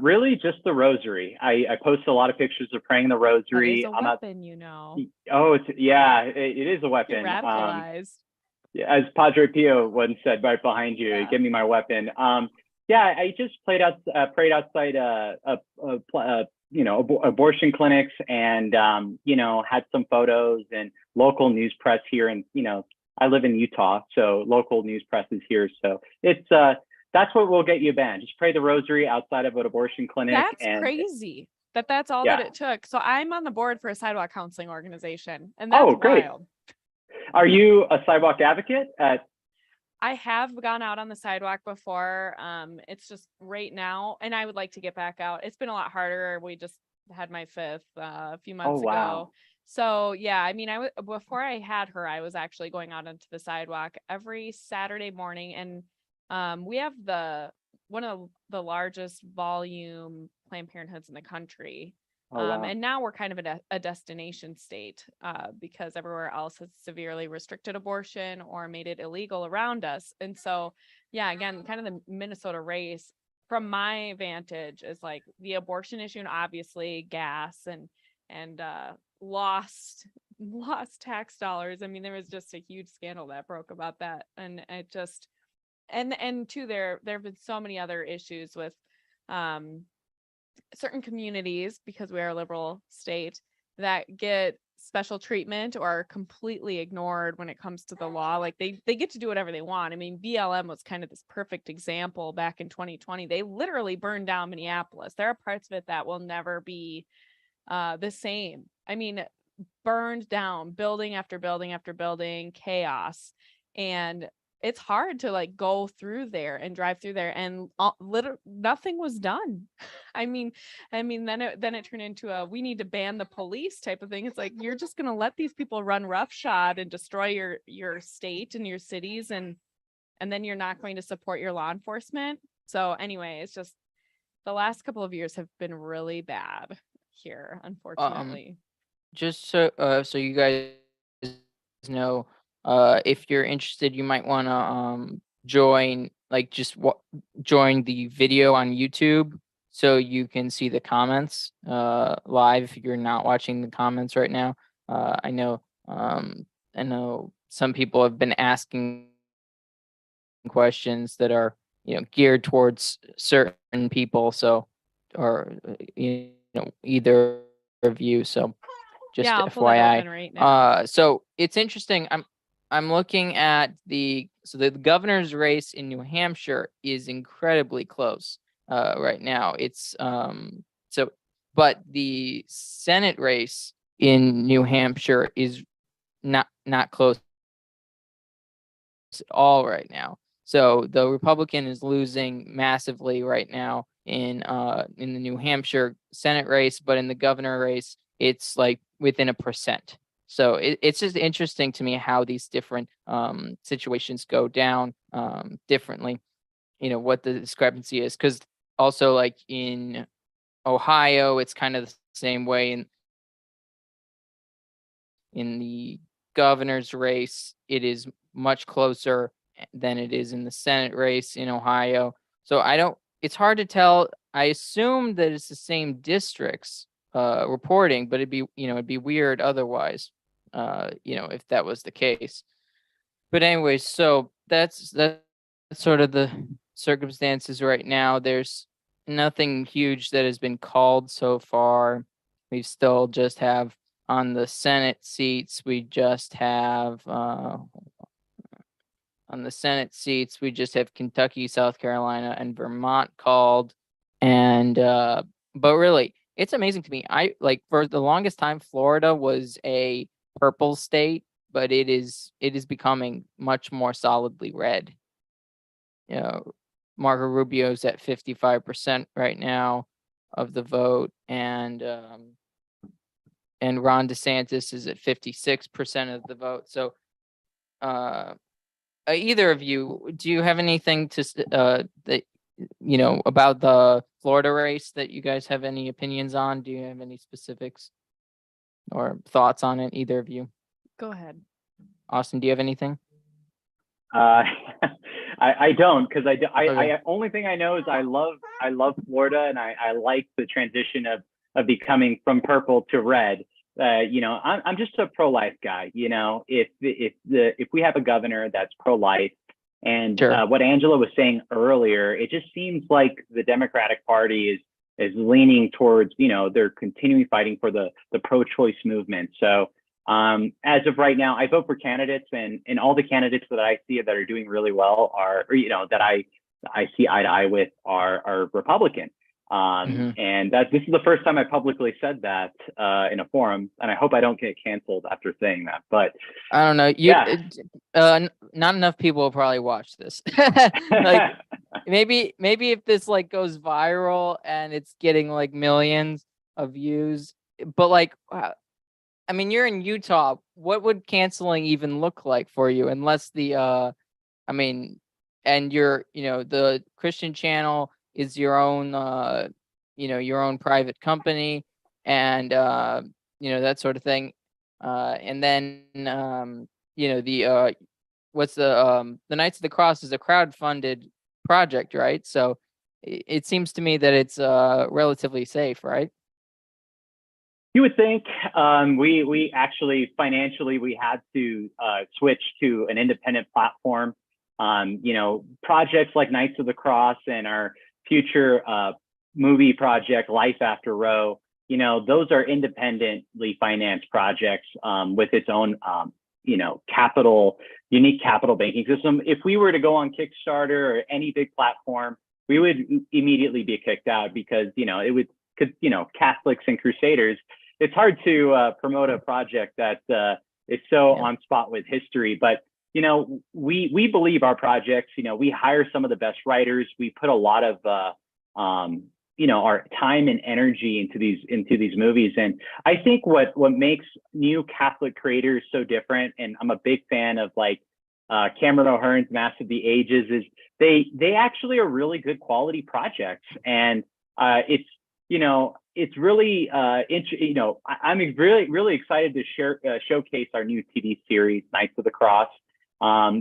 Really, just the rosary. I post a lot of pictures of praying the That is rosary. a weapon. Oh, it is a weapon. Radicalized. As Padre Pio once said, right behind you, Yeah. give me my weapon. Yeah, I just prayed outside abortion clinics, and had some photos and local news press here, and I live in Utah, so local news press is here. So it's that's what will get you banned. Just pray the rosary outside of an abortion clinic. That's crazy. That's all Yeah. that it took. So I'm on the board for a sidewalk counseling organization, and that's Great. wild. Are you a sidewalk advocate? I have gone out on the sidewalk before. It's just right now, and I would like to get back out. It's been a lot harder. We just had my fifth a few months ago. Wow. So yeah, I mean, before I had her, I was actually going out onto the sidewalk every Saturday morning, and we have one of the largest volume Planned Parenthoods in the country. Oh, wow. And now we're kind of a destination state because everywhere else has severely restricted abortion or made it illegal around us. And so, yeah, again, kind of the Minnesota race from my vantage is like the abortion issue, and obviously gas and lost tax dollars. I mean, there was just a huge scandal that broke about that, and it just and too, there have been so many other issues with certain communities, because we are a liberal state, that get special treatment or are completely ignored when it comes to the law. Like they get to do whatever they want. I mean, BLM was kind of this perfect example back in 2020. They literally burned down Minneapolis. There are parts of it that will never be the same. I mean, burned down, building after building after building, chaos. And it's hard to like go through there and drive through there, and nothing was done. I mean, then it turned into a we need to ban the police type of thing. It's like you're just gonna let these people run roughshod and destroy your state and your cities, and then you're not going to support your law enforcement. So anyway, it's just the last couple of years have been really bad here, unfortunately. Just so you guys know, if you're interested, you might want to join, like, join the video on YouTube so you can see the comments live if you're not watching the comments right now. I know some people have been asking questions that are, geared towards certain people, so, or either of you, so just Yeah, I'll pull that FYI. open right now. So it's interesting. I'm looking at the governor's race in New Hampshire is incredibly close right now. It's but the Senate race in New Hampshire is not close at all right now. So the Republican is losing massively right now in the New Hampshire Senate race, but in the governor race, it's like within 1%. So it's just interesting to me how these different situations go down differently. What the discrepancy is, because also like in Ohio, it's kind of the same way. In the governor's race, it is much closer than it is in the Senate race in Ohio. So it's hard to tell. I assume that it's the same districts reporting, but it'd be weird otherwise, if that was the case. But anyways, so that's sort of the circumstances right now. There's nothing huge that has been called so far. We still just have on the Senate seats, we just have Kentucky, South Carolina, and Vermont called. And but really, it's amazing to me. I like, for the longest time, Florida was a purple state, but it is becoming much more solidly red. Marco Rubio's at 55% right now of the vote, and Ron DeSantis is at 56% of the vote. So, either of you, do you have anything to that about the Florida race that you guys have any opinions on? Do you have any specifics or thoughts on it? Either of you? Go ahead. Austin, do you have anything? I don't, because Okay. I only thing I know is I love Florida, and I like the transition of becoming from purple to red. I'm just a pro-life guy. If we have a governor that's pro-life, and Sure. What Angela was saying earlier, it just seems like the Democratic Party is leaning towards, they're continuing fighting for the pro-choice movement. So as of right now, I vote for candidates, and all the candidates that I see that are doing really well that I see eye to eye with are Republican. And this is the first time I publicly said that in a forum, and I hope I don't get canceled after saying that. But I don't know. Not enough people will probably watch this. Like, maybe if this like goes viral and it's getting like millions of views, but like, I mean, you're in Utah. What would canceling even look like for you? Unless and the Christian channel is your own, your own private company, and that sort of thing. And then what's the Knights of the Cross is a crowd-funded project, right? So it seems to me that it's relatively safe, right? You would think. We actually financially we had to switch to an independent platform. Projects like Knights of the Cross and our future movie project Life After Row, those are independently financed projects with its own unique capital banking system. If we were to go on Kickstarter or any big platform, we would immediately be kicked out because it would, Catholics and Crusaders. It's hard to promote a project that is so on spot with history, but we believe our projects. We hire some of the best writers. We put a lot of our time and energy into these movies, and I think what makes new Catholic creators so different, and I'm a big fan of Cameron O'Hearn's Mass of the Ages, is they actually are really good quality projects, and it's really I'm really excited to showcase our new TV series Knights of the Cross.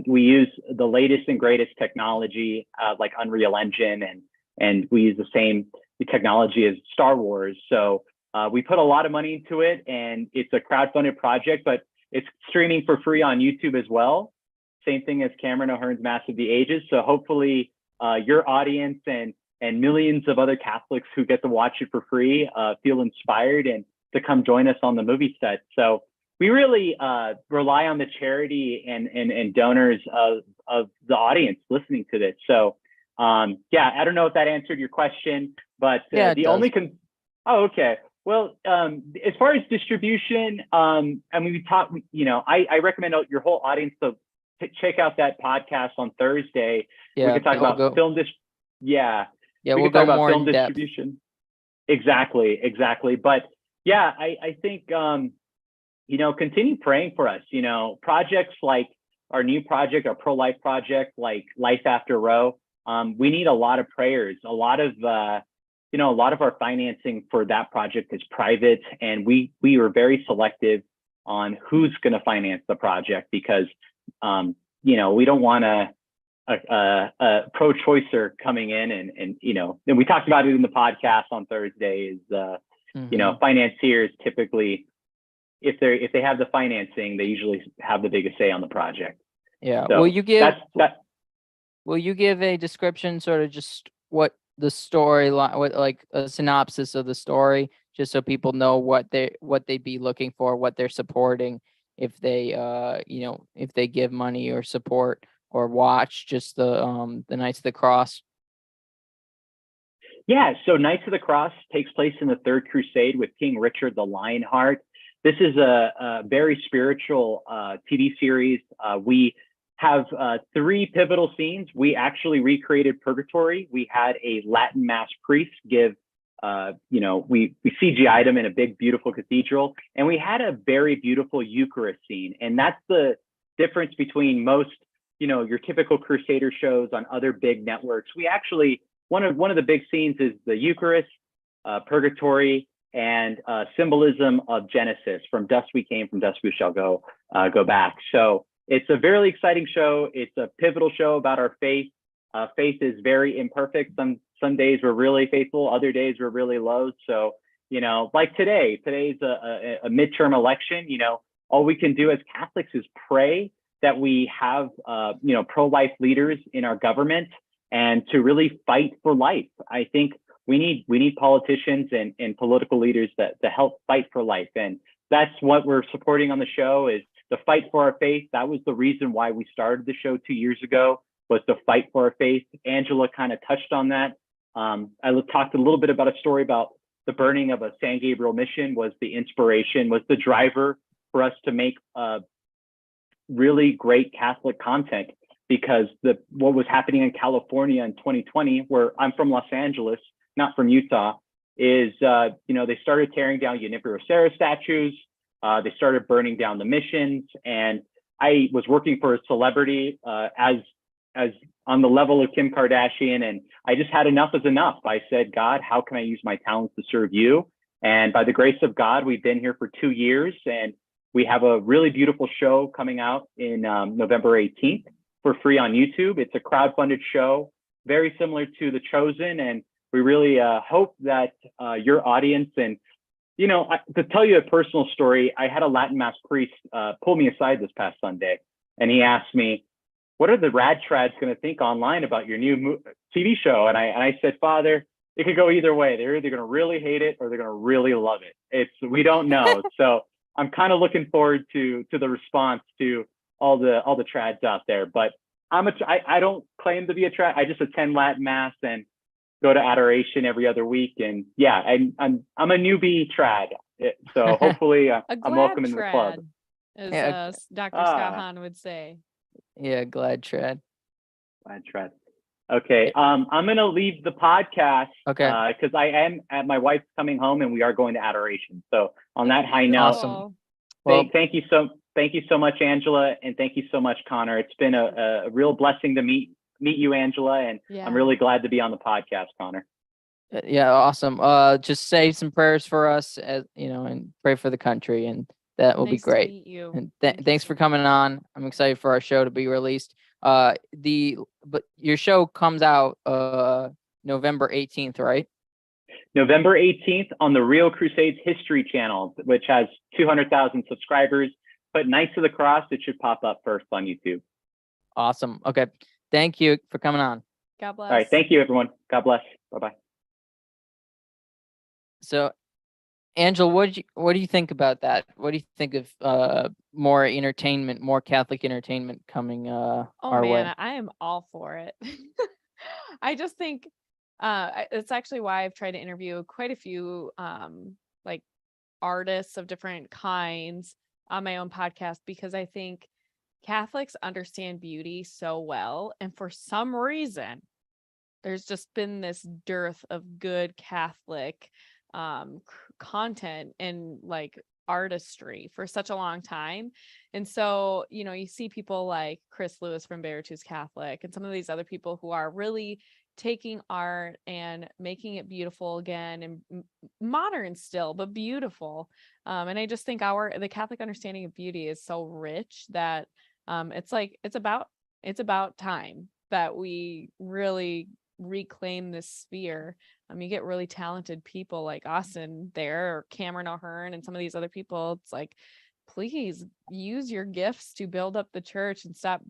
We use the latest and greatest technology like Unreal Engine, and we use the same technology as Star Wars. So we put a lot of money into it, and it's a crowdfunded project, but it's streaming for free on YouTube as well. Same thing as Cameron O'Hearn's Mass of the Ages. So hopefully your audience and millions of other Catholics who get to watch it for free feel inspired and to come join us on the movie set. So we really rely on the charity and donors of the audience listening to this. So I don't know if that answered your question, but the only oh, okay. Well, as far as distribution, we talk. I recommend your whole audience to check out that podcast on Thursday. Yeah, we could talk about film we'll go more film in depth. distribution. Exactly. But I think continue praying for us. Projects like our new project, our pro-life project, like Life After Row. We need a lot of prayers. A lot of our financing for that project is private, and we are very selective on who's going to finance the project because we don't want a pro-choicer coming in and we talked about it in the podcast on Thursday is financiers typically, if they have the financing, they usually have the biggest say on the project. Yeah. So will you give a description, sort of just what the storyline, what like a synopsis of the story, just so people know what they'd be looking for, what they're supporting, if they if they give money or support or watch just the Knights of the Cross? Yeah, so Knights of the Cross takes place in the Third Crusade with King Richard the Lionheart. This is a very spiritual TV series. We have 3 pivotal scenes. We actually recreated Purgatory. We had a Latin Mass priest give, we CGI'd him in a big, beautiful cathedral, and we had a very beautiful Eucharist scene. And that's the difference between most, your typical Crusader shows on other big networks. We actually, one of the big scenes is the Eucharist, Purgatory, and symbolism of Genesis. From dust we came, from dust we shall go back. So it's a very exciting show. It's a pivotal show about our faith. Faith is very imperfect. Some days we're really faithful, other days we're really low. So, like today's a midterm election. All we can do as Catholics is pray that we have, pro-life leaders in our government and to really fight for life. I think we need politicians and political leaders to help fight for life. And that's what we're supporting on the show, is the fight for our faith. That was the reason why we started the show 2 years ago, was to fight for our faith. Angela kind of touched on that. I talked a little bit about a story about the burning of a San Gabriel mission was the inspiration, was the driver for us to make really great Catholic content, because what was happening in California in 2020, where I'm from Los Angeles, not from Utah, is, they started tearing down Junipero Serra statues. They started burning down the missions. And I was working for a celebrity as on the level of Kim Kardashian. And I just had enough is enough. I said, God, how can I use my talents to serve you? And by the grace of God, we've been here for 2 years, and we have a really beautiful show coming out in November 18th for free on YouTube. It's a crowdfunded show. very similar to The Chosen, and we really hope that your audience and to tell you a personal story, I had a Latin Mass priest pull me aside this past Sunday, and he asked me, "What are the rad trads going to think online about your new TV show?" And I said, "Father, it could go either way. They're either going to really hate it or they're going to really love it. We don't know." So I'm kind of looking forward to the response to all the trads out there. But I don't claim to be a trad. I just attend Latin Mass and go to adoration every other week. And yeah, I'm a newbie trad. So hopefully A I'm glad welcome in the club. trad, as Yeah. Dr. Scott Hahn would say. Yeah, glad trad. Glad trad. Okay, I'm gonna leave the podcast Okay. because I am at my wife's coming home and we are going to adoration. So on that high note, Awesome. Well, thank you so much, Angela, and thank you so much, Connor. It's been a real blessing to meet you, Angela, and Yeah. I'm really glad to be on the podcast, Connor. yeah, awesome. Just say some prayers for us, and pray for the country, and that will be Nice to great. meet you. And Thank you thanks so for much. coming on. I'm excited for our show to be released. But your show comes out November 18th, right? November 18th on the Real Crusades History Channel, which has 200,000 subscribers. But Knights of the Cross, it should pop up first on YouTube. Awesome. Okay. Thank you for coming on. God bless. All right. Thank you, everyone. God bless. Bye-bye. So, Angela, what do you think about that? What do you think of more entertainment, more Catholic entertainment coming Oh our man, way? I am all for it. I just think it's actually why I've tried to interview quite a few like artists of different kinds on my own podcast, because I think Catholics understand beauty so well, and for some reason there's just been this dearth of good Catholic content and like artistry for such a long time. And so, you see people like Chris Lewis from Beartooth Catholic and some of these other people who are really taking art and making it beautiful again, and modern still, but beautiful. And I just think the Catholic understanding of beauty is so rich that it's about time that we really reclaim this sphere. You get really talented people like Austin there, or Cameron O'Hearn, and some of these other people. It's like, please use your gifts to build up the church and stop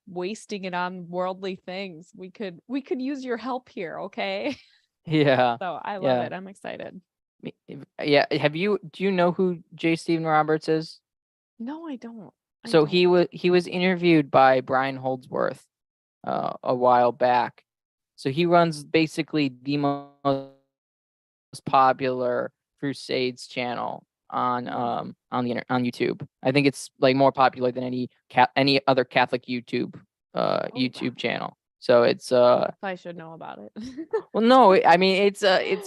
wasting it on worldly things. We could use your help here, okay? Yeah. So I love Yeah. it. I'm excited. Yeah. Do you know who J. Stephen Roberts is? No, I don't. So he was interviewed by Brian Holdsworth a while back. So he runs basically the most popular Crusades channel on YouTube. I think it's like more popular than any other Catholic YouTube YouTube channel. So it's I should know about it. well, no, I mean it's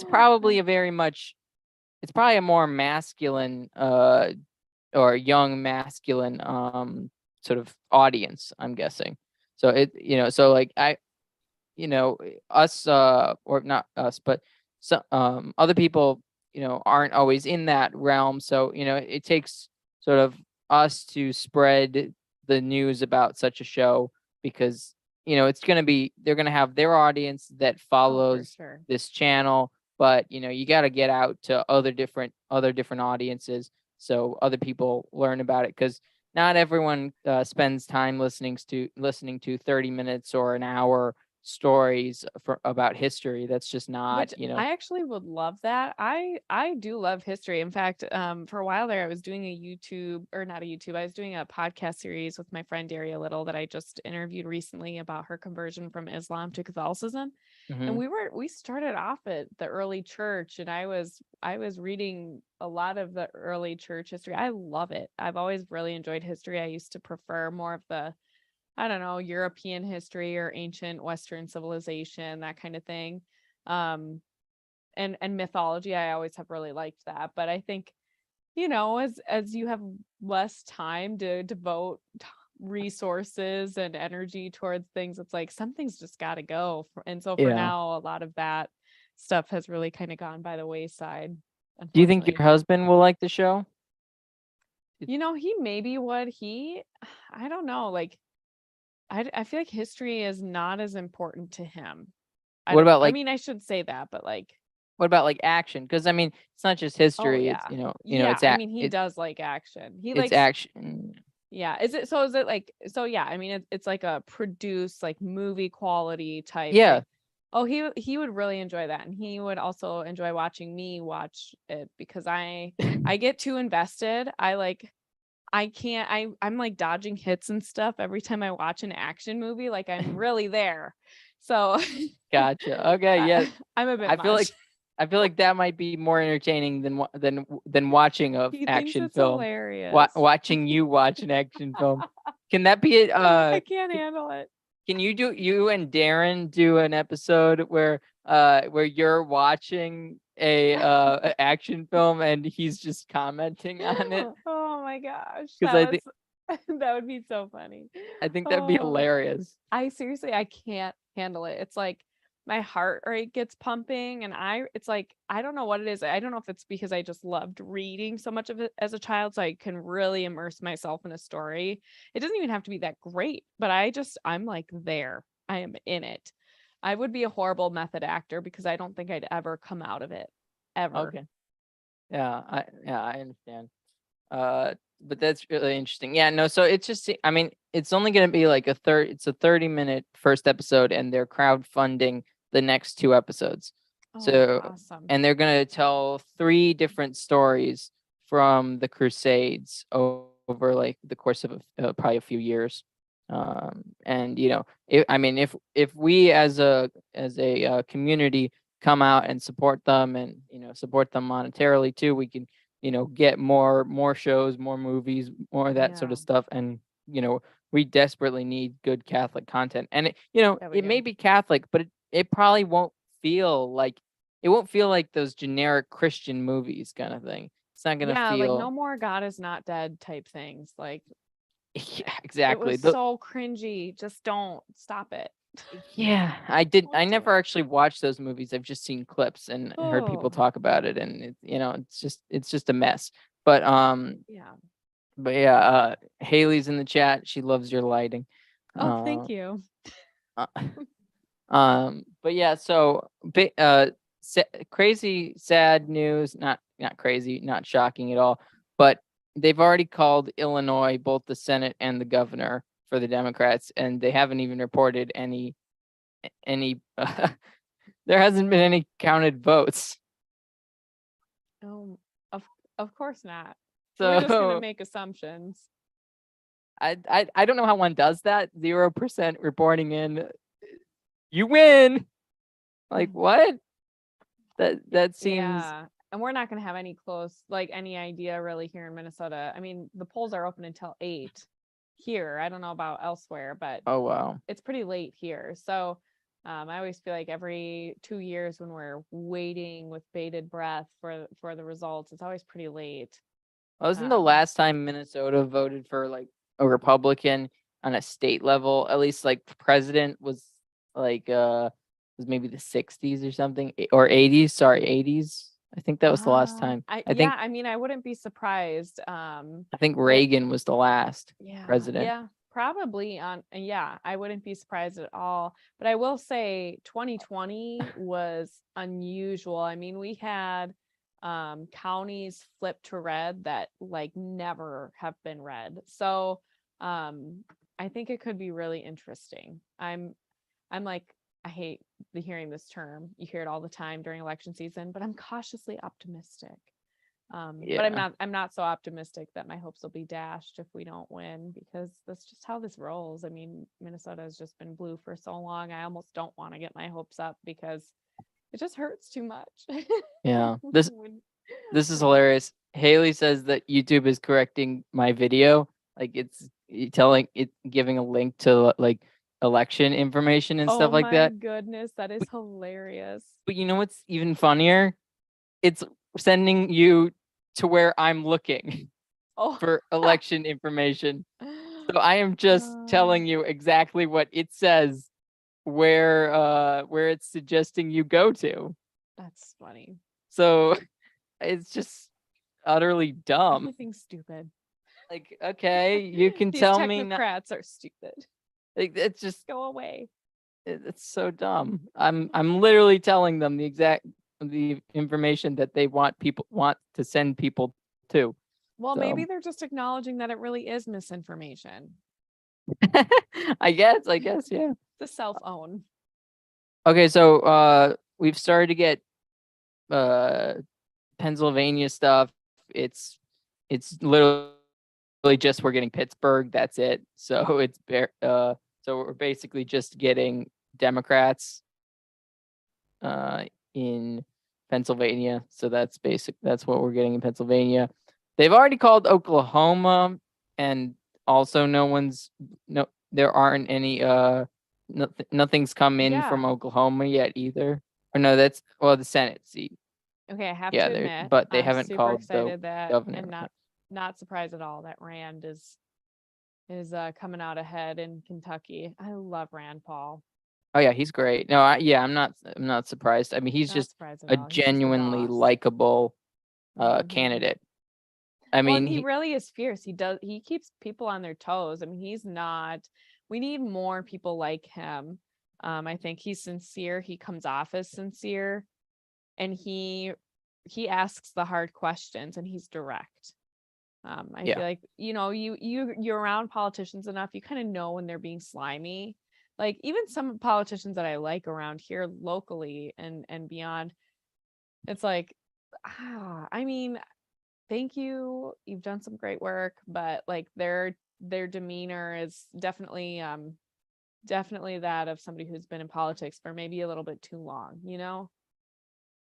probably it's probably a more masculine or young masculine sort of audience, I'm guessing. So so like us or not us, but some other people aren't always in that realm. So it takes sort of us to spread the news about such a show, because they're going to have their audience that follows sure. this channel, but you got to get out to other different audiences so other people learn about it, because not everyone spends time listening to 30 minutes or an hour stories about history. That's just not, Which I actually would love that. I do love history. In fact, for a while there, I was doing I was doing a podcast series with my friend Daria Little that I just interviewed recently about her conversion from Islam to Catholicism. And we started off at the early church, and I was reading a lot of the early church history. I love it. I've always really enjoyed history. I used to prefer more of the, I don't know, European history or ancient Western civilization, that kind of thing. And mythology, I always have really liked that. But I think, as you have less time to devote resources and energy towards things, it's like something's just got to go. And so for now, a lot of that stuff has really kind of gone by the wayside. Do you think your husband will like the show? He maybe would. I don't know. Like, I feel like history is not as important to him. I What don't know. about I like mean, I should say that, but like, what about like action? Because I mean, it's not just oh history. It's yeah. you know, Yeah, I mean, he does like action. He it's likes, action. yeah. Is it like, so yeah, I mean, it's like a produced like movie quality type Yeah, thing. Oh, he would really enjoy that, and he would also enjoy watching me watch it because I get too invested. I can't, I'm like dodging hits and stuff every time I watch an action movie. Like I'm really there. So gotcha. Okay, yeah. I'm a bit I feel like much. I feel like that might be more entertaining than watching a He thinks action it's film. hilarious. Watching you watch an action film. Can that be it? I can't handle it. Can you and Darren do an episode where you're watching a action film and he's just commenting on it? Oh my gosh. Because That was that would be so funny. I think that'd be Oh, hilarious. I seriously, I can't handle it. It's like my heart rate gets pumping and it's like I don't know what it is. I don't know if it's because I just loved reading so much of it as a child so I can really immerse myself in a story. It doesn't even have to be that great, but I'm like there. I am in it. I would be a horrible method actor because I don't think I'd ever come out of it ever. Okay. Yeah, I understand. But that's really interesting. Yeah, no, so it's just I mean, it's only gonna be like it's a 30-minute first episode and they're crowdfunding the next 2 episodes. Oh, So awesome. and they're gonna tell 3 different stories from the Crusades over like the course of probably a few years. And I mean, if we as a community come out and support them and support them monetarily too, we can get more shows, more movies, more of that sort Yeah. of stuff. And we desperately need good Catholic content. And Yeah, we it do. may be Catholic, but it probably feel like won't feel like those generic Christian movies kind of thing. It's not gonna Yeah, like no feel more God is not dead type things. Like yeah, it exactly. was so cringy. Just don't stop it. Yeah, Don't I do never it. actually watched those movies. I've just seen clips and heard people Oh, talk about it, and it's just a mess. But yeah. yeah, Haley's in the chat. She loves your lighting. Oh, Uh, thank you. uh, but yeah, so crazy, sad news. Not crazy, not shocking at all. But they've already called Illinois, both the Senate and the governor for the Democrats, and they haven't even reported any. There hasn't been any counted votes. Oh, of course not. We're just gonna So make assumptions. I don't know how one does that. 0% reporting in. You win. Like what? That seems Yeah. And we're not gonna have any any idea really here in Minnesota. I mean, the polls are open until 8 here. I don't know about elsewhere, but oh wow. it's pretty late here. So I always feel like every 2 years when we're waiting with bated breath for the results, it's always pretty late. Wasn't the last time Minnesota voted for like a Republican on a state level, at least like president was like was maybe the 60s or something or 80s, sorry, 80s. I think that was the last time. I mean, I wouldn't be surprised. I think Reagan was the last president. Yeah, probably yeah, I wouldn't be surprised at all. But I will say 2020 was unusual. I mean, we had counties flip to red that like never have been red. So I think it could be really interesting. I'm like I hate hearing this term. You hear it all the time during election season, but I'm cautiously optimistic. But I'm not so optimistic that my hopes will be dashed if we don't win because that's just how this rolls. I mean, Minnesota has just been blue for so long. I almost don't want to get my hopes up because it just hurts too much. Yeah. This is hilarious. Haley says that YouTube is correcting my video. Like it's giving a link to like election information and stuff like that. Oh my goodness, that is hilarious. But you know what's even funnier? It's sending you to where I'm looking for election information. So I am just telling you exactly what it says where it's suggesting you go to. That's funny. So it's just utterly dumb. Everything's stupid. Like, okay, you can These tell me technocrats are stupid. Like, it's just Go away. it's so dumb. I'm literally telling them the information that they want to send people to. Well, So maybe they're just acknowledging that it really is misinformation. I guess, yeah. The self-own. Okay, so we've started to get Pennsylvania stuff. It's literally just we're getting Pittsburgh. That's it. So so we're basically just getting Democrats in Pennsylvania. So that's what we're getting in Pennsylvania. They've already called Oklahoma, and also there aren't any nothing's come in from Yeah. Oklahoma yet either. Or no, that's the Senate seat. Okay, I have Yeah, to admit, but they I'm haven't super called the excited that, governor. and not surprised at all that Rand is coming out ahead in Kentucky. I love Rand Paul. Oh yeah, he's great. No, I'm not surprised. I mean, he's Not just surprised at a all. He's just the genuinely boss. likable Mhm. candidate. I Well, mean, and he really is fierce. He keeps people on their toes. I mean, we need more people like him. I think he's sincere. He comes off as sincere, and he asks the hard questions, and he's direct. I Yeah. feel like, you're around politicians enough, you kind of know when they're being slimy. Like, even some politicians that I like around here locally and beyond, it's like, I mean, thank you, you've done some great work, but like their demeanor is definitely that of somebody who's been in politics for maybe a little bit too long.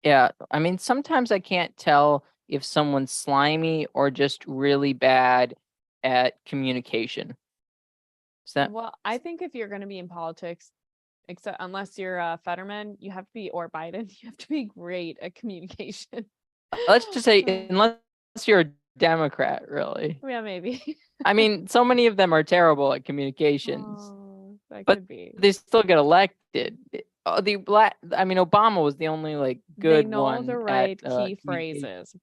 Yeah, I mean, sometimes I can't tell if someone's slimy or just really bad at communication. Is that Well, I think if you're going to be in politics, except unless you're Fetterman, you have to be, or Biden, you have to be great at communication. let's just say unless you're a Democrat, really. Yeah, maybe. I mean, so many of them are terrible at communications, That but could be. they still get elected. Obama was the only like They good know one the at right key communication. phrases.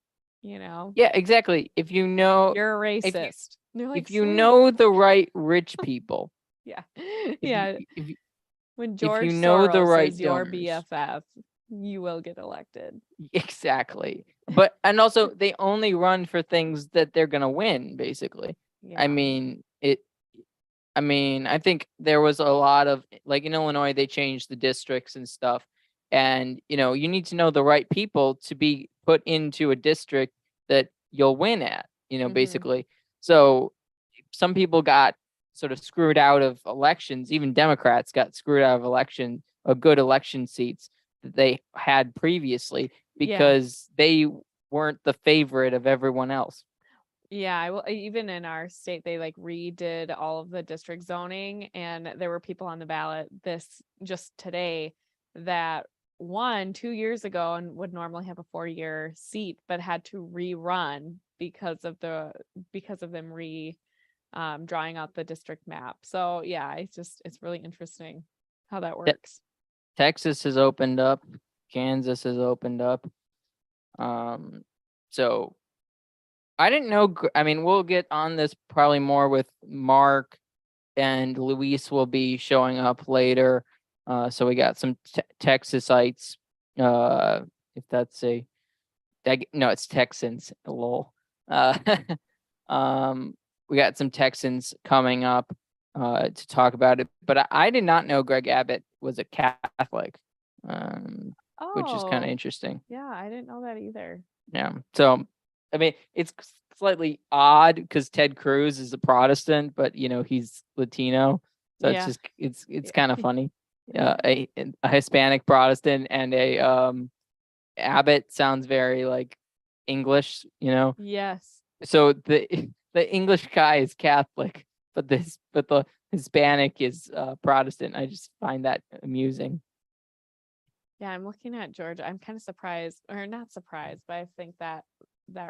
Yeah, exactly. If you know, You're a if you, racist. They're like, if you "Sweet." know the right rich people, Yeah. if Yeah. When if you George know the Soros right is your donors, BFF, you will get elected. exactly. And also they only run for things that they're gonna win, basically. Yeah. I mean, I think there was a lot of, like, in Illinois, they changed the districts and stuff. And, you need to know the right people to be put into a district that you'll win at, Mhm. basically. So some people got sort of screwed out of elections. Even Democrats got screwed out of good election seats that they had previously because they weren't the favorite of everyone else. Yeah, even in our state, they like redid all of the district zoning, and there were people on the ballot this just today that won 2 years ago and would normally have a 4-year seat, but had to rerun because of them drawing out the district map. So yeah, it's really interesting how that works. Texas has opened up. Kansas has opened up. So I didn't know. I mean, we'll get on this probably more with Mark, and Luis will be showing up later. So we got some Texasites. If that's no, it's Texans. Lol. We got some Texans coming up to talk about it. But I did not know Greg Abbott was a Catholic, which is kind of interesting. Yeah, I didn't know that either. Yeah. So, I mean, it's slightly odd because Ted Cruz is a Protestant, but he's Latino, so Yeah. it's kind of funny. A Hispanic Protestant and a Abbott sounds very like English, Yes. So the English guy is Catholic, but the Hispanic is Protestant. I just find that amusing. Yeah, I'm looking at Georgia. I'm kind of surprised, or not surprised, but I think that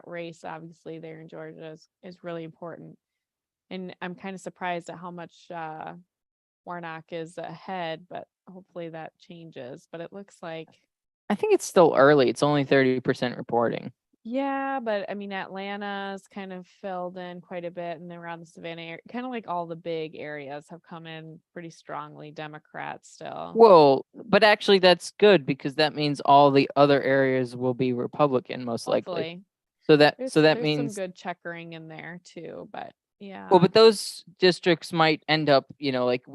race, obviously, there in Georgia is really important. And I'm kind of surprised at how much Warnock is ahead, but hopefully that changes. But it looks like, I think it's still early. It's only 30% reporting. Yeah, but I mean, Atlanta's kind of filled in quite a bit, and then around the Savannah area, kind of like all the big areas have come in pretty strongly Democrat still. Well, but actually that's good because that means all the other areas will be Republican most likely. Hopefully, So that there's some means good checkering in there too, but well, yeah. but those districts might end up, like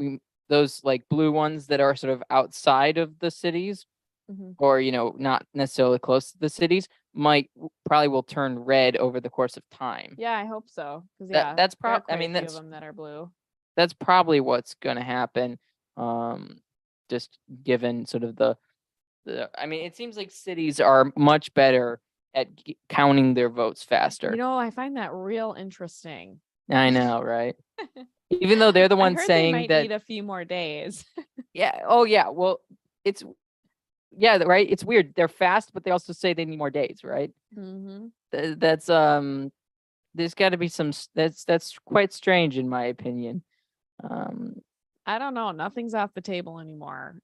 those like blue ones that are sort of outside of the cities Mhm. or, not necessarily close to the cities probably will turn red over the course of time. Yeah, I hope so. Because That yeah, that's there are probably, I quite a mean, few of them that are blue. that's probably what's going to happen. Just given sort of I mean, it seems like cities are much better at counting their votes faster. I find that real interesting. I know, right? Even though they're the I ones heard they saying might that, need a few more days. yeah, oh yeah, well, it's right. It's weird. They're fast, but they also say they need more days, right? Mm-hmm. That's there's got to be some. That's quite strange in my opinion. Um, I don't know. Nothing's off the table anymore.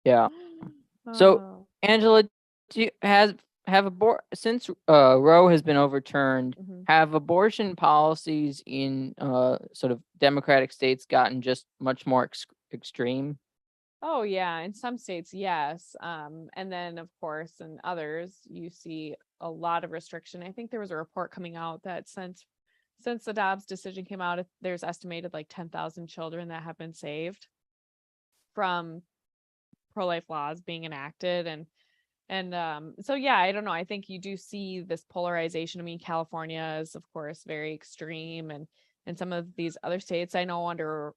yeah. So, Oh. Angela, do you since Roe has been overturned, Mhm. have abortion policies in sort of democratic states gotten just much more extreme? Oh yeah, in some states, yes. And then of course in others you see a lot of restriction. I think there was a report coming out that since the Dobbs decision came out, there's estimated like 10,000 children that have been saved from pro-life laws being enacted. And so yeah, I don't know. I think you do see this polarization. I mean, California is of course very extreme, and some of these other states I know under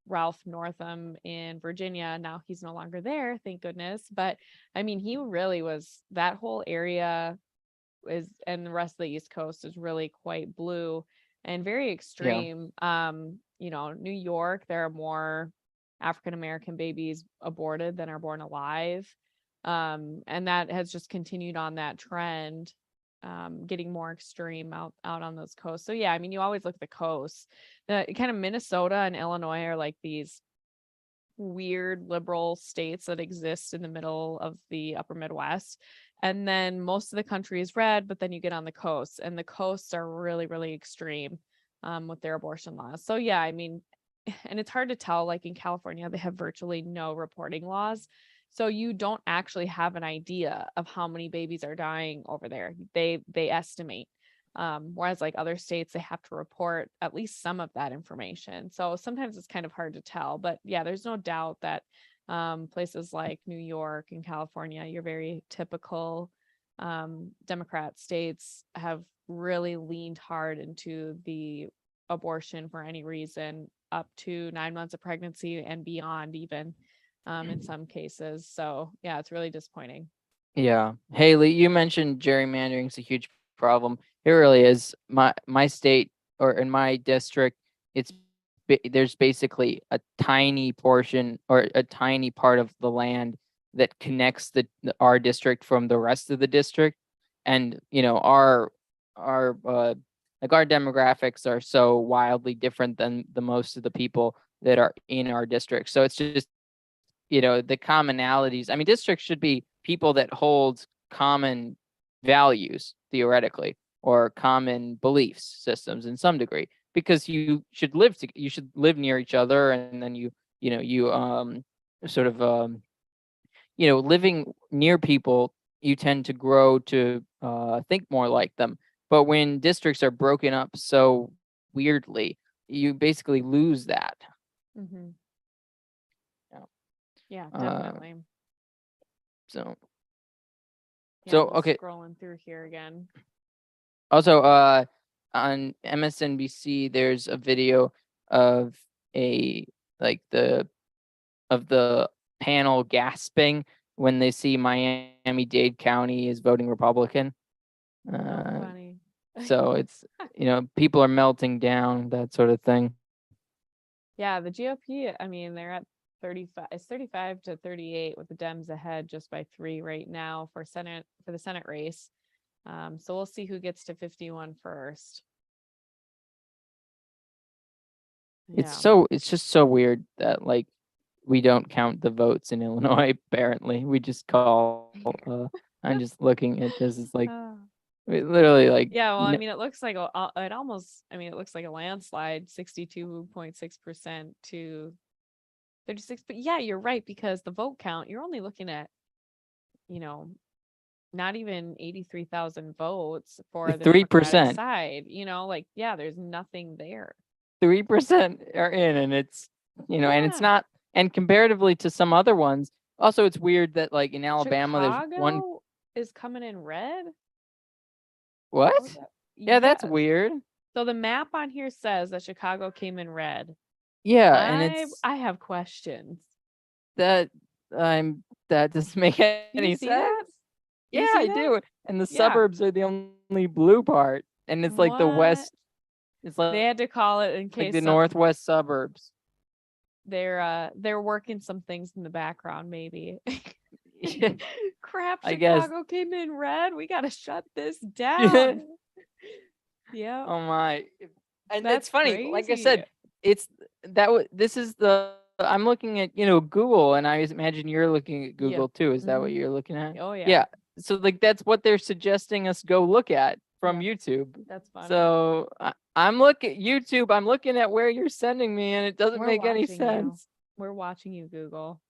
Ralph Northam in Virginia. Now he's no longer there, thank goodness. But I mean, he really was that whole area and the rest of the East Coast is really quite blue and very Yeah. extreme. New York, there are more African American babies aborted than are born alive. And that has just continued on that trend, getting more extreme out on those coasts. So yeah, I mean, you always look at the coasts. The kind of Minnesota and Illinois are like these weird liberal states that exist in the middle of the upper Midwest. And then most of the country is red, but then you get on the coasts, and the coasts are really, really extreme with their abortion laws. So yeah, I mean, and it's hard to tell. Like in California, they have virtually no reporting laws. So you don't actually have an idea of how many babies are dying over there. They estimate. Whereas like other states, they have to report at least some of that information. So sometimes it's kind of hard to tell. But yeah, there's no doubt that places like New York and California, your very typical Democrat states, have really leaned hard into the abortion for any reason up to 9 months of pregnancy and beyond, even in some cases. So yeah, it's really disappointing. Yeah. Haley, you mentioned gerrymandering is a huge problem. It really is. My state or in my district, there's basically a tiny portion or a tiny part of the land that connects our district from the rest of the district. And, our like our demographics are so wildly different than the most of the people that are in our district. So it's just, the commonalities. I mean, districts should be people that hold common values theoretically or common beliefs systems in some degree, because you should live near each other, and then you sort of living near people, you tend to grow to think more like them. But when districts are broken up so weirdly, you basically lose that. Mm-hmm. Yeah. Yeah, Uh, definitely. so Yeah, I'm just okay. scrolling through here again. Also, on MSNBC, there's a video of a like the panel gasping when they see Miami-Dade County is voting Republican. Oh, funny. So it's people are melting down, that sort of thing. Yeah, the GOP, I mean, they're at 35, it's 35 to 38 with the Dems ahead just by 3 right now for the Senate race. So we'll see who gets to 51 first. Yeah. It's just so weird that we don't count the votes in Illinois. Apparently, we just call I'm just looking at this. It's like Ah. literally like Yeah, well, I no- mean, it looks like it almost. I mean, it looks like a landslide, 62.6% to 36. But yeah, you're right, because the vote count, you're only looking at, you know, not even 83,000 votes for the Democratic 3%. side. Like, yeah, there's nothing there. 3% are in, and it's and it's Yeah. not. And comparatively to some other ones, also it's weird that like in Alabama, there's one. Chicago is coming in red. What? Was that- Yeah, that's Yes. weird. So the map on here says that Chicago came in red. Yeah, and it's I have questions. that that doesn't make Do you any see sense. that? Yeah, You see I that? do. And the Yeah. suburbs are the only blue part, and it's like the What? west. It's They like had to call it in like case the northwest suburbs. they're working some things in the background, maybe. Yeah, Crap, I guess. Chicago came in red. We gotta shut this down. Yeah. Oh my! And That's it's funny. Like I crazy. said, it's this is the. I'm looking at Google, and I imagine you're looking at Google too. Is that what Mhm. you're looking at? Oh yeah. Yeah. So like that's what they're suggesting us go look at from Yeah. YouTube. That's funny. So I'm looking at YouTube. I'm looking at where you're sending me, and it doesn't We're make any watching you. sense. We're watching you, Google.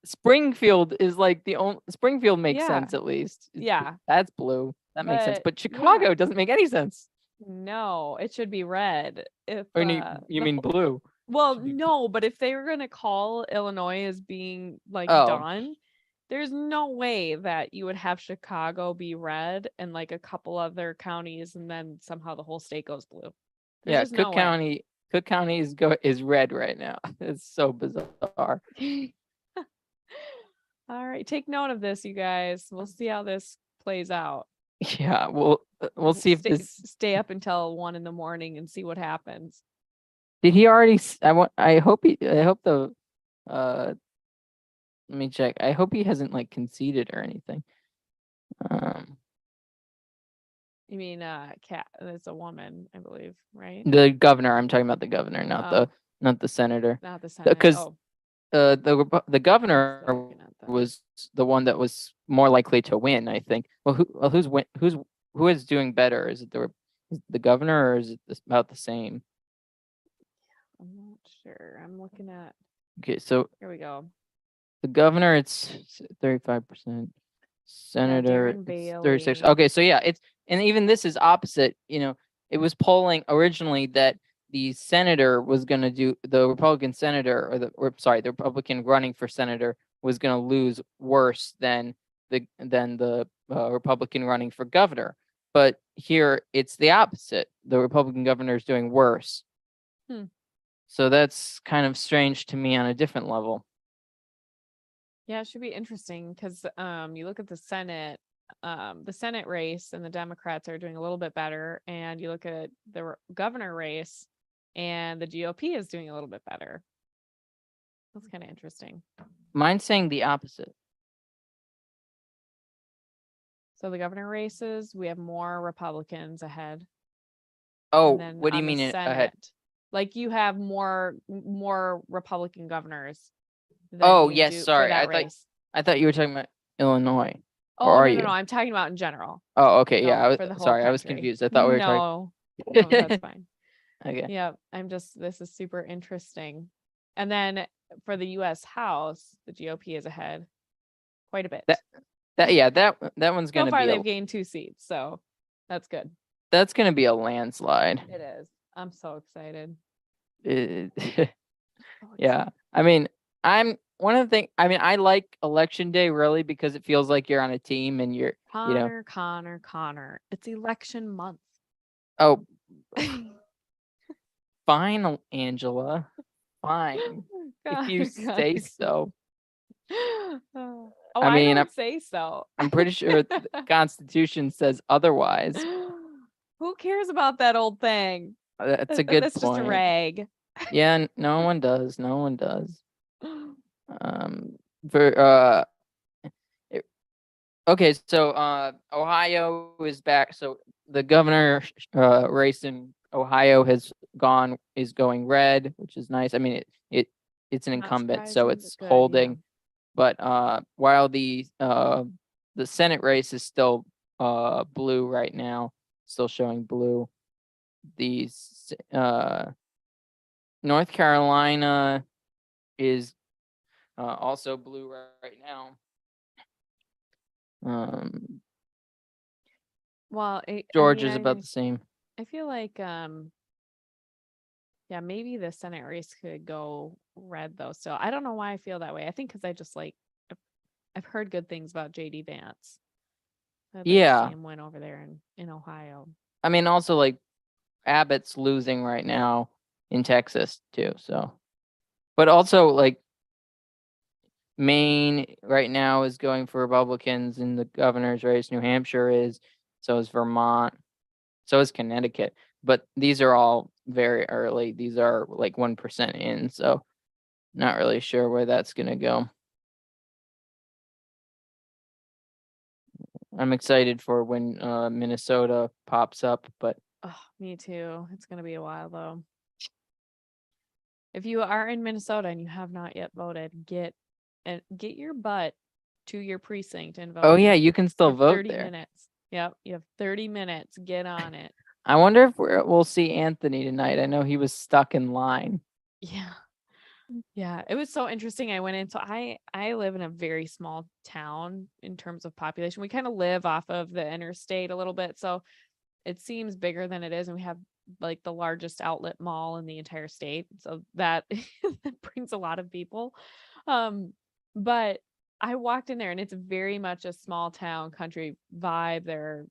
Springfield is like the only. Springfield makes Yeah. sense at least. Yeah. That's blue. That makes sense. But, But Chicago yeah. doesn't make any sense. No, it should be red. If Or you mean blue? well, should be no, but if they were gonna call Illinois as being like Oh. done, there's no way that you would have Chicago be red and like a couple other counties, and then somehow the whole state goes blue. There's Yeah, just no Cook way. County. Cook County is red right now. It's so bizarre. All right, take note of this, you guys. We'll see how this plays out. Yeah, we'll see if Stay up until 1 a.m. and see what happens. did he already. I hope the. Let me check. I hope he hasn't like conceded or anything. You mean cat? It's a woman, I believe, right? The governor. I'm talking about the governor, not the senator. Not the Senate. Because Oh, the governor looking at that. was the one that was more likely to win, I think. Well, who is doing better? Is it the governor, or is it about the same? I'm not sure. I'm looking at. Okay, so Here we go. the governor, it's 35%. Senator, Darren it's 36. Bailey. Okay, so yeah, and even this is opposite. It was polling originally that the senator was going to do the Republican senator, the Republican running for senator was going to lose worse than the Republican running for governor. But here it's the opposite. The Republican governor is doing worse. So that's kind of strange to me on a different level. Yeah, it should be interesting because you look at the Senate race, and the Democrats are doing a little bit better, and you look at the governor race, and the GOP is doing a little bit better. That's kind of interesting. Mine's saying the opposite. So the governor races, we have more Republicans ahead. Oh, And then what do you on the mean ahead? Senate, like you have more Republican governors. than Oh, you yes, do for sorry. that race. I thought you were talking about Illinois. Oh, Or are no, you? no, I'm talking about in general. Oh, okay. Yeah, No, I for the was whole sorry. I was country. confused. I thought we were talking. No, that's fine. Okay. Yeah, this is super interesting. And then for the U.S. House, the GOP is ahead quite a bit. That one's So gonna far, be they've gained 2 seats, so that's good. that's gonna be a landslide. It is. I'm so excited. Yeah. I mean, one of the things. I mean, I like election day really because it feels like you're on a team and you're Connor. It's election month. Oh, fine, Angela. Fine. If you say so. Oh, I mean, don't say so. I'm pretty sure the Constitution says otherwise. Who cares about that old thing? That's a good That's point. just a rag. Yeah, no one does. No one does. For okay, so Ohio is back. So the governor race in Ohio is going red, which is nice. I mean, it's an Not incumbent, so surprising, it's but good, holding. yeah. But while the the Senate race is still blue right now, still showing blue. These North Carolina is also blue right now. Well, Georgia's about the same. I feel like yeah, maybe the Senate race could go red though. So I don't know why I feel that way. I think because I just like I've heard good things about JD Vance. I'd like to Yeah. see him win over there in Ohio. I mean, also like Abbott's losing right now in Texas too. So, but also like Maine right now is going for Republicans in the governor's race. New Hampshire is. So is Vermont. So is Connecticut. But these are all very early. These are like 1% in. So not really sure where that's going to go. I'm excited for when Minnesota pops up, but Oh, me too. It's gonna be a while though. If you are in Minnesota and you have not yet voted, get your butt to your precinct and vote. oh yeah, you can still You have vote 30 there. minutes. Yep, you have 30 minutes. Get on it. I wonder if we'll see Anthony tonight. I know he was stuck in line. Yeah. Yeah, it was so interesting. I went in. So I live in a very small town in terms of population. We kind of live off of the interstate a little bit, so it seems bigger than it is, and we have like the largest outlet mall in the entire state. So that that brings a lot of people. But I walked in there and it's very much a small town country vibe. There are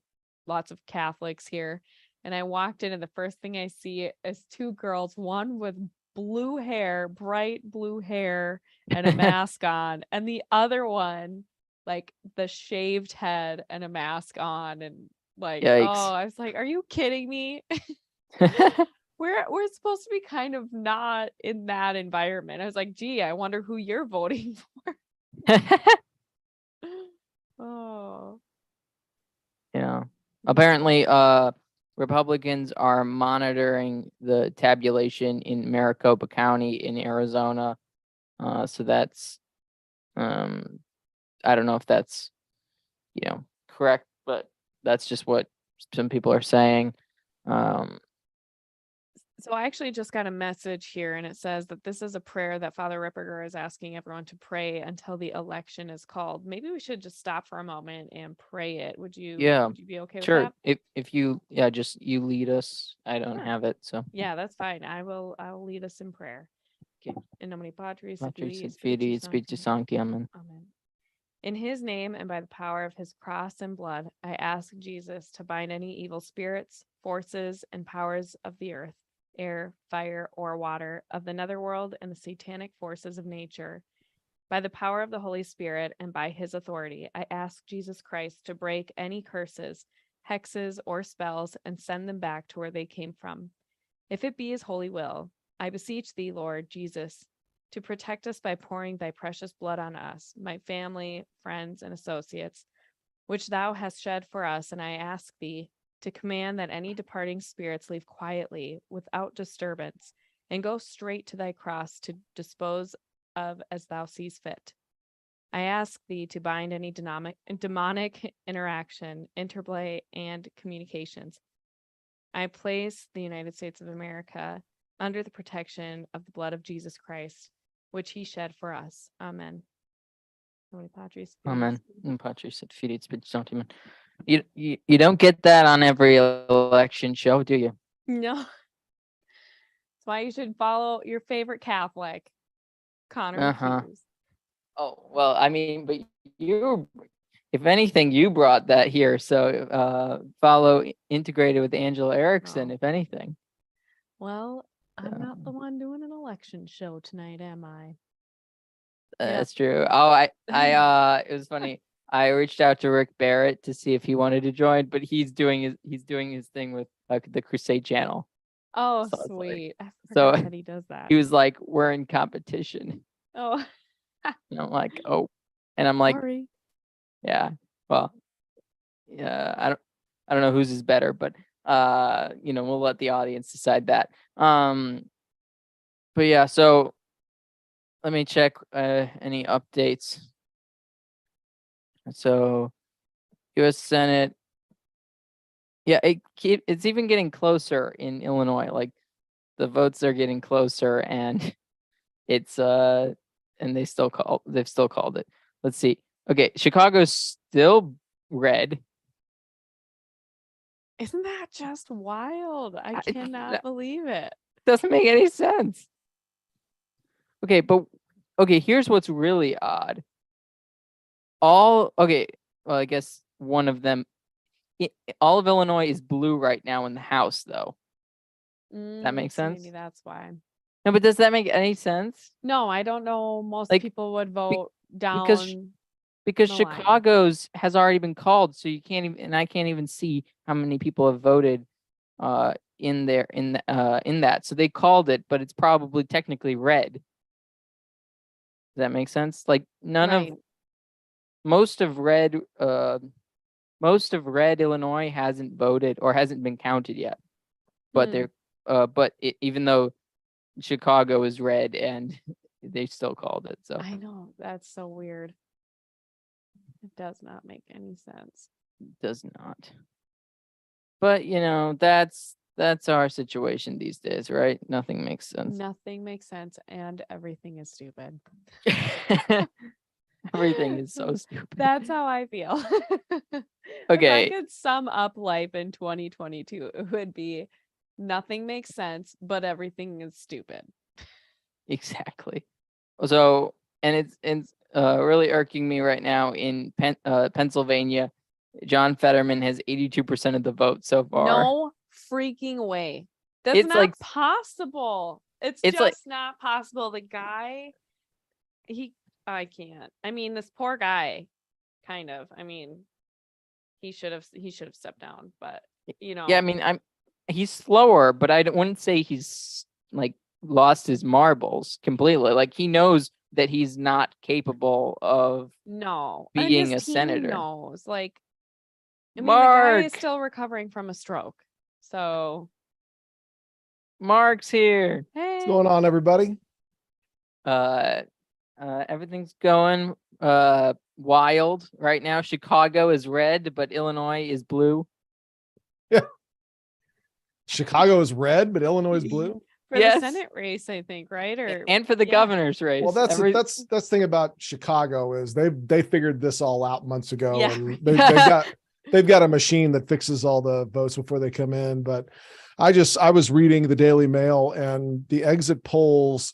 lots of Catholics here. And I walked in and the first thing I see is two girls, one with blue hair, bright blue hair, and a mask on, and the other one like the shaved head and a mask on, and like, Yikes. oh, I was like, are you kidding me? We're supposed to be kind of not in that environment. I was like, gee, I wonder who you're voting for. Oh. Yeah. Apparently, Republicans are monitoring the tabulation in Maricopa County in Arizona. So that's, I don't know if that's, correct, but that's just what some people are saying. So I actually just got a message here and it says that this is a prayer that Father Ripperger is asking everyone to pray until the election is called. Maybe we should just stop for a moment and pray it. Would you be okay with Sure. that? If you, just you lead us. I don't Sure. have it, so. Yeah, that's fine. I'll lead us in prayer. Okay. In nomine Patris, et Patris Filii, et et Filii et Spiritus Spiritus Sancti. Sancti. Amen. Amen. In his name and by the power of his cross and blood, I ask Jesus to bind any evil spirits, forces, and powers of the earth, air, fire, or water, of the netherworld, and the satanic forces of nature. By the power of the Holy Spirit and by his authority, I ask Jesus Christ to break any curses, hexes, or spells and send them back to where they came from. If it be his holy will, I beseech thee, Lord Jesus, to protect us by pouring thy precious blood on us, my family, friends, and associates, which thou hast shed for us, and I ask thee to command that any departing spirits leave quietly, without disturbance, and go straight to thy cross to dispose of as thou seest fit. I ask thee to bind any demonic interaction, interplay, and communications. I place the United States of America under the protection of the blood of Jesus Christ, which he shed for us. Amen. Amen. In Patris et Filii et Spiritus Sancti. Amen. You don't get that on every election show, do you? No. That's why you should follow your favorite Catholic, Connor Hughes. Oh, well, I mean, but if anything, you brought that here. So follow Integrated with Angela Erickson, if anything. Well, I'm not the one doing an election show tonight, am I? That's true. Oh, it was funny. I reached out to Rick Barrett to see if he wanted to join, but he's doing his thing with the Crusade channel. Oh, So sweet. I so forgot that he does that. he was like, "We're in competition." Oh. And I'm like, "Oh," and I'm like, Sorry. "Yeah, well, yeah, I don't know whose is better, but we'll let the audience decide that." But yeah, so let me check any updates. So U.S. Senate. Yeah, it's even getting closer in Illinois. Like the votes are getting closer, and it's and they've still called it. Let's see. Okay, Chicago's still red. Isn't that just wild? I cannot believe it. Doesn't make any sense. Okay, but here's what's really odd. Well, I guess one of them, all of Illinois is blue right now in the House, though. That makes So sense? maybe that's why. No, but does that make any sense? No, I don't know. Most Like, people would vote down. Because the line. Chicago's has already been called, so you can't even, and I can't even see how many people have voted in that. So they called it, but it's probably technically red. Does that make sense? Like most of red Illinois hasn't voted or hasn't been counted yet. But even though Chicago is red, and they still called it. So I know, that's so weird. It does not make any sense. It does not. But that's our situation these days, right? Nothing makes sense. Nothing makes sense, and everything is stupid. Everything is so stupid. That's how I feel. Okay. If I could sum up life in 2022, it would be nothing makes sense, but everything is stupid. Exactly. So, and it's really irking me right now in Pennsylvania. John Fetterman has 82% of the vote so far. No freaking way. That's not possible. It's just not possible. The guy, I can't. I mean, this poor guy, kind of. I mean, he should have stepped down, but Yeah, I mean, he's slower, but I wouldn't say he's like lost his marbles completely. Like he knows that he's not capable of being a senator. Knows, like, I mean, Mark. the guy is still recovering from a stroke. So Mark's here. Hey. What's going on, everybody? Everything's going wild right now. Chicago is red, but Illinois is blue. Yeah. Chicago is red, but Illinois is blue. For the Senate race, I think, right? And for the governor's race. Well, that's the thing about Chicago is they figured this all out months ago, Yeah. and they've got a machine that fixes all the votes before they come in. But I was reading the Daily Mail, and the exit polls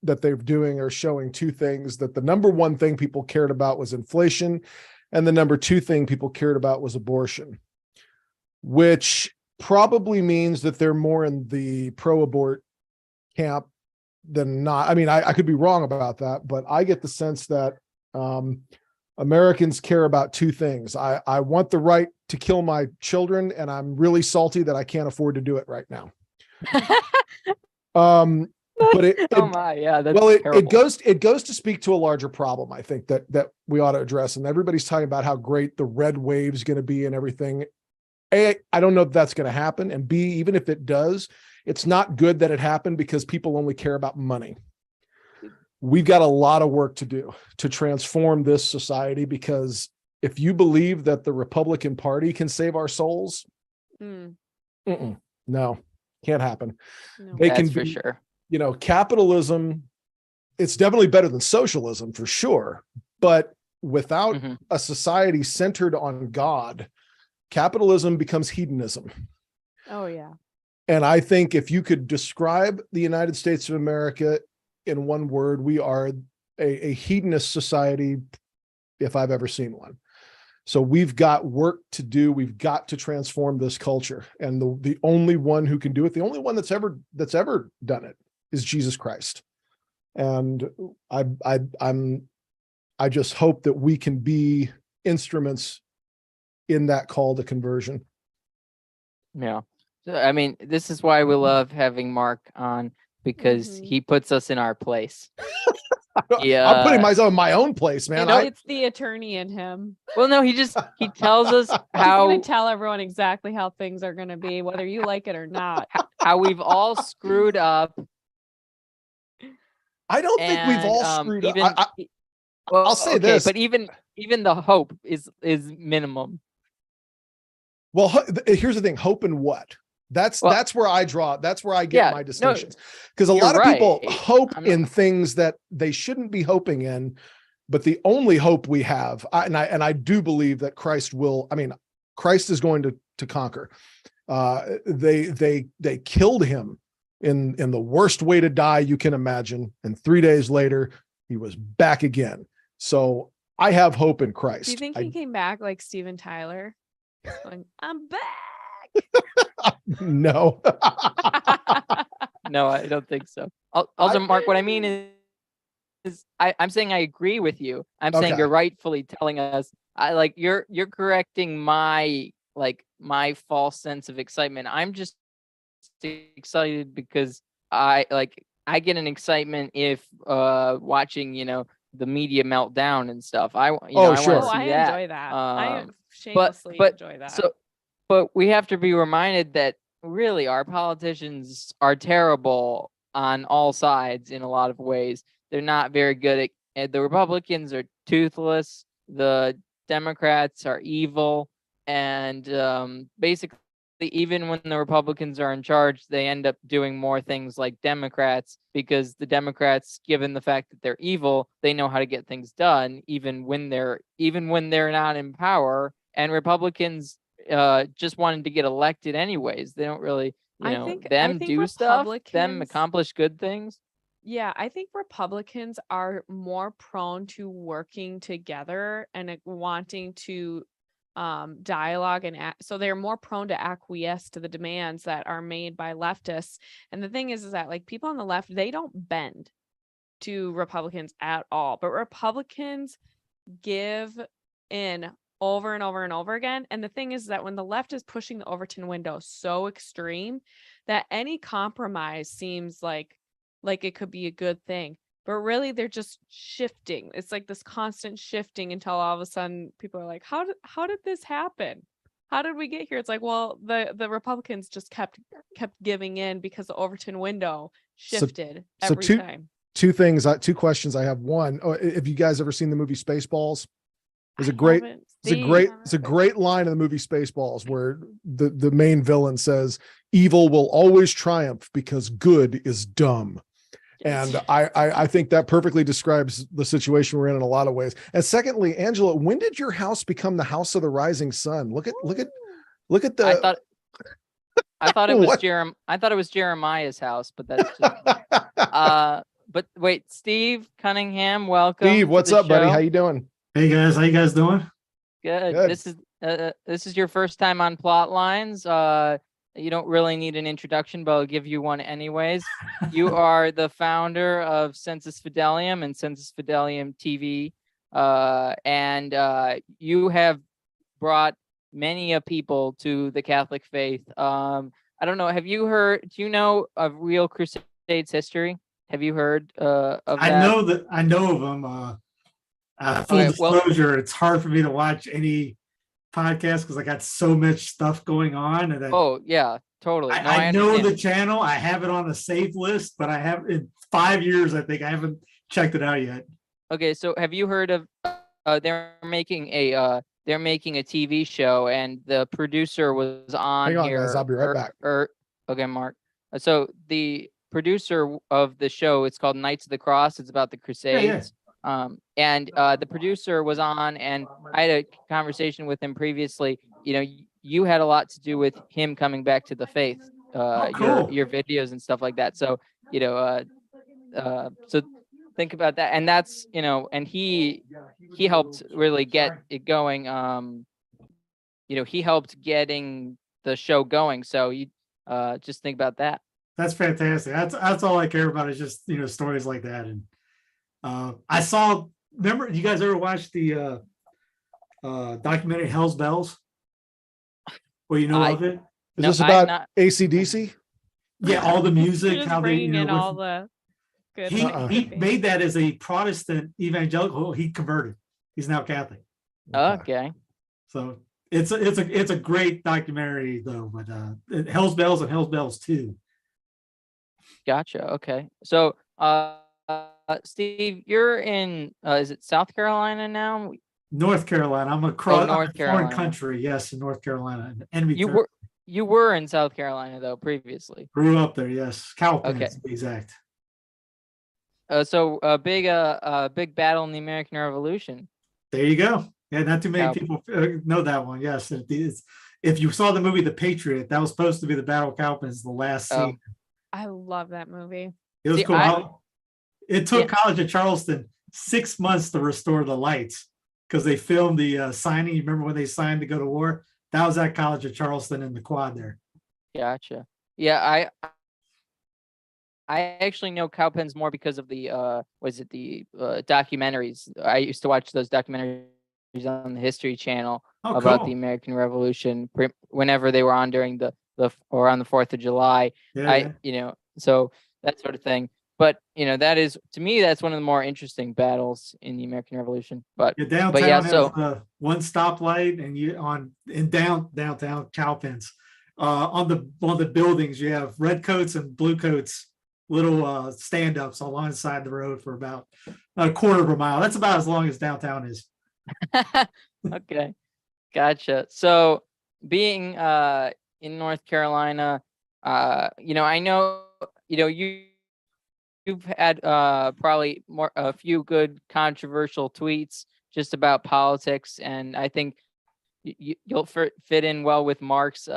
that they're doing are showing two things: that the number one thing people cared about was inflation, and the number two thing people cared about was abortion, which probably means that they're more in the pro-abort camp than not. I mean, I could be wrong about that, but I get the sense that Americans care about two things. I want the right to kill my children, and I'm really salty that I can't afford to do it right now. But it goes to speak to a larger problem, I think, that we ought to address. And everybody's talking about how great the red wave's going to be and everything. A, I don't know if that's going to happen. And B, even if it does, it's not good that it happened, because people only care about money. We've got a lot of work to do to transform this society, because if you believe that the Republican Party can save our souls, no, can't happen. No. They That's can for sure. Capitalism, it's definitely better than socialism for sure. But without a society centered on God, capitalism becomes hedonism. Oh, yeah. And I think if you could describe the United States of America in one word, we are a hedonist society, if I've ever seen one. So we've got work to do. We've got to transform this culture. And the only one who can do it, the only one that's ever done it, is Jesus Christ. And I just hope that we can be instruments in that call to conversion. Yeah. So, I mean, this is why we love having Mark on, because he puts us in our place. I'm putting myself in my own place, man. It's the attorney in him. Well, no, he tells us how He's gonna tell everyone exactly how things are going to be, whether you like it or not. How we've all screwed up. I don't think we've all screwed up. I'll say this, but even even the hope is minimum. Well, here's the thing: hope in what? That's where I draw. That's where I get my distinctions. Because a lot of people hope in things that they shouldn't be hoping in. But the only hope we have, and I do believe that Christ will. I mean, Christ is going to conquer. They killed him in the worst way to die you can imagine, and 3 days later he was back again. So I have hope in Christ. Do you think he came back like Steven Tyler? Going, I'm back. No. No, I don't think so. Also, Mark, what I mean is I'm saying I agree with you. I'm saying you're rightfully telling us. You're correcting my false sense of excitement. I'm just excited because I get an excitement if watching the media meltdown and stuff. I want to see that. I enjoy that. I shamelessly enjoy that. But we have to be reminded that really our politicians are terrible on all sides in a lot of ways. They're not very good at. The Republicans are toothless. The Democrats are evil, and basically, even when the Republicans are in charge, they end up doing more things like Democrats, because the Democrats, given the fact that they're evil, they know how to get things done, even when they're not in power. And Republicans just wanted to get elected anyways. They don't really, do stuff, them accomplish good things. Yeah, I think Republicans are more prone to working together and wanting to dialogue, and so they're more prone to acquiesce to the demands that are made by leftists. And the thing is that people on the left, they don't bend to Republicans at all, but Republicans give in over and over and over again. And the thing is that when the left is pushing the Overton window so extreme that any compromise seems like it could be a good thing, but really they're just shifting. It's like this constant shifting until all of a sudden people are like, how did this happen? How did we get here? It's like, well, the Republicans just kept giving in because the Overton window shifted every time. Two questions I have. One, have you guys ever seen the movie Spaceballs? It's a great line in the movie Spaceballs where the main villain says, "Evil will always triumph because good is dumb." And I think that perfectly describes the situation we're in a lot of ways. And secondly, Angela, when did your house become the house of the rising sun? Look at the. I thought it was I thought it was Jeremiah's house, but that's just. But wait, Steve Cunningham, welcome. Steve, what's up, buddy? How you doing? Hey guys, how you guys doing? Good. This is your first time on Plotlines. You don't really need an introduction, but I'll give you one anyways. You are the founder of Sensus Fidelium and Sensus Fidelium TV, and you have brought many people to the Catholic faith. I don't know. Do you know of Real Crusades history? Have you heard of that? I know of them. Full disclosure, it's hard for me to watch any podcast because I got so much stuff going on. And yeah, totally. I know the channel. I have it on a save list, but I have in 5 years, I think I haven't checked it out yet. Okay, so have you heard of? They're making a TV show, and the producer was on Hang on, here. guys, I'll be right back. Okay, Mark. So the producer of the show, it's called Knights of the Cross. It's about the Crusades. And the producer was on, and I had a conversation with him previously. You had a lot to do with him coming back to the faith, cool. your videos and stuff like that. So, so think about that. And that's, and he helped really get it going. He helped getting the show going. So you just think about that. That's fantastic. That's all I care about is just, stories like that. And remember, you guys ever watched the documentary Hell's Bells? Well, of it? Is this about AC/DC? Yeah, all the music, how they in all the good. He made that as a Protestant evangelical. He converted. He's now Catholic. Okay. So it's a great documentary though. But Hell's Bells and Hell's Bells 2. Gotcha. Okay. So Steve, you're in is it South Carolina now? North Carolina. I'm across North I'm in a foreign Carolina. country. Yes, in North Carolina. Enemy You were in South Carolina though previously. grew up there. Yes, Cowpens Okay. to be exact. So a big battle in the American Revolution. There you go. Yeah, not too many Cow- people know that one. Yes, it is. If you saw the movie The Patriot, that was supposed to be the Battle of Cowpens, the last scene. I love that movie. It was See, cool. It took Yeah. College of Charleston 6 months to restore the lights because they filmed the signing. You remember when they signed to go to war? That was at College of Charleston in the quad there. Gotcha. Yeah, I actually know Cowpens more because of the documentaries. I used to watch those documentaries on the History Channel about cool. the American Revolution whenever they were on during or on the 4th of July. Yeah. So that sort of thing. But that is, to me, that's one of the more interesting battles in the American Revolution. But downtown yeah, has one stoplight, and in downtown Cowpens, on the buildings you have red coats and blue coats, little stand-ups alongside the road for about a quarter of a mile. That's about as long as downtown is. Okay, gotcha. So being in North Carolina, I know you've had probably a few good controversial tweets just about politics, and I think you'll fit in well with Mark's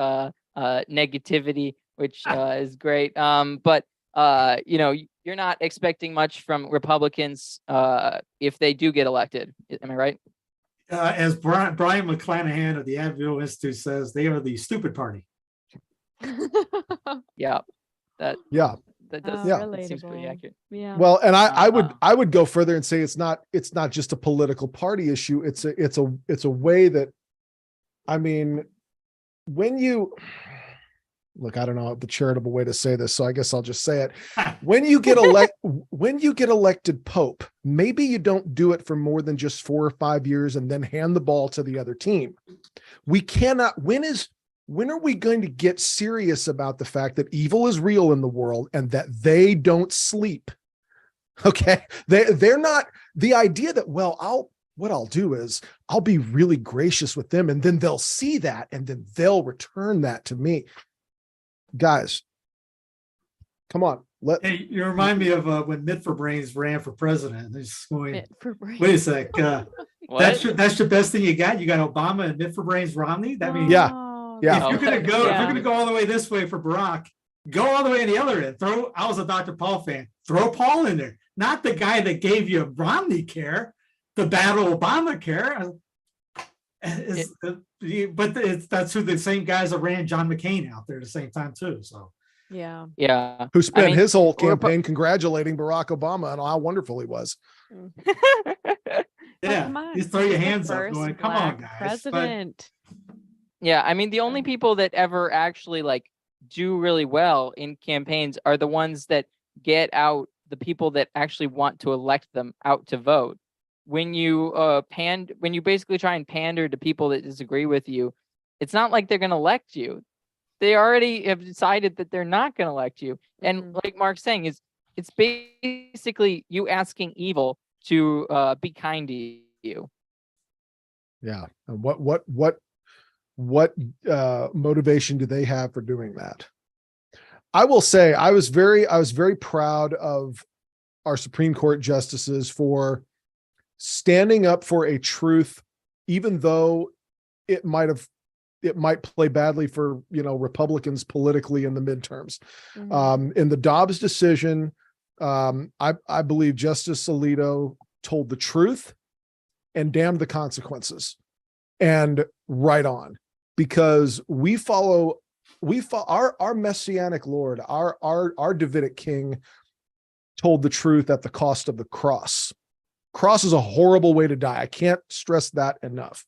negativity, which is great. But you're not expecting much from Republicans if they do get elected. Am I right? As Brian McClanahan of the Advil Institute says, they are the stupid party. Yeah. That seems pretty accurate. Yeah. Well, and I would go further and say it's not just a political party issue. It's a way that, I mean, when you look, I don't know the charitable way to say this, so I guess I'll just say it. When you get elected Pope, maybe you don't do it for more than just 4 or 5 years and then hand the ball to the other team. We cannot. When are we going to get serious about the fact that evil is real in the world and that they don't sleep? Okay. They're not, the idea that, well, what I'll do is I'll be really gracious with them and then they'll see that and then they'll return that to me. Guys, come on. Hey, you remind me of when Mitt for Brains ran for president. Just going, wait a sec. That's your best thing you got? You got Obama and Mitt for Brains Romney? That means yeah. If you're gonna go all the way this way for Barack, go all the way in the other end. I was a Dr. Paul fan. Throw Paul in there, not the guy that gave you Romney care, the battle Obamacare. But that's who the same guys that ran John McCain out there at the same time too. So yeah, who spent his whole campaign congratulating Barack Obama and how wonderful he was. Yeah, you throw your hands up, going, "Come on, guys!" President. Yeah, I mean, the only people that ever actually do really well in campaigns are the ones that get out the people that actually want to elect them out to vote. When you when you basically try and pander to people that disagree with you, it's not like they're going to elect you. They already have decided that they're not going to elect you. And like Mark's saying, it's basically you asking evil to be kind to you. Yeah. And what motivation do they have for doing that? I will say I was very proud of our Supreme Court justices for standing up for a truth, even though it might play badly for Republicans politically in the midterms. In the Dobbs decision, I believe Justice Alito told the truth and damned the consequences, and right on, because we follow our messianic Lord, our Davidic King told the truth at the cost of the cross. Cross is a horrible way to die. I can't stress that enough.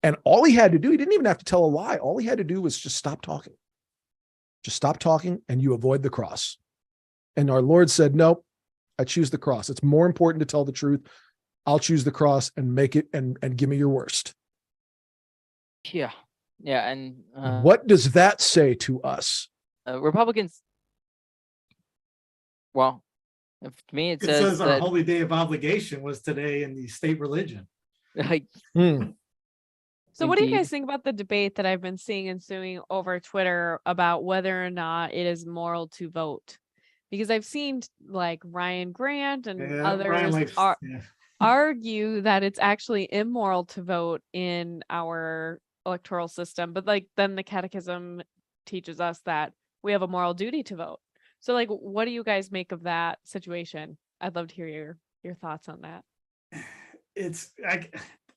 And all he had to do, he didn't even have to tell a lie. All he had to do was just stop talking. Just stop talking and you avoid the cross. And our Lord said, nope, I choose the cross. It's more important to tell the truth. I'll choose the cross and make it and give me your worst. Yeah. Yeah. And what does that say to us? Republicans, well, to me, it says our holy day of obligation was today in the state religion. Like, So what do you Indeed. guys think about the debate that I've been seeing ensuing over Twitter about whether or not it is moral to vote? Because I've seen like Ryan Grant and Ryan others likes, argue that it's actually immoral to vote in our electoral system, but like then the catechism teaches us that we have a moral duty to vote. So like, what do you guys make of that situation? I'd love to hear your thoughts on that. it's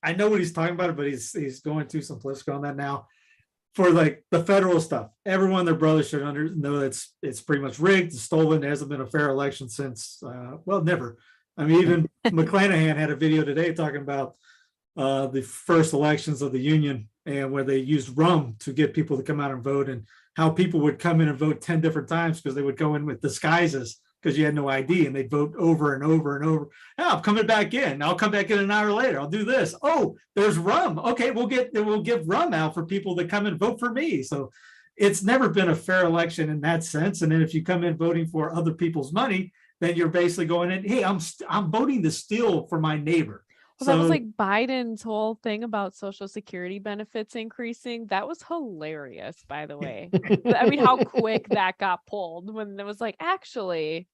I know what he's talking about, but he's going too simplistic on that now. For like the federal stuff, everyone and their brother should know it's pretty much rigged, stolen. There hasn't been a fair election since never. I mean, even McClanahan had a video today talking about the first elections of the union and where they used rum to get people to come out and vote, and how people would come in and vote 10 different times because they would go in with disguises because you had no ID, and they'd vote over and over and over. Oh, I'm coming back in. I'll come back in an hour later. I'll do this. Oh, there's rum. Okay, we'll give rum out for people that come and vote for me. So it's never been a fair election in that sense. And then if you come in voting for other people's money, then you're basically going in, hey, I'm voting to steal for my neighbor. Well, that was like Biden's whole thing about Social Security benefits increasing. That was hilarious, by the way. I mean, how quick that got pulled when it was like, actually,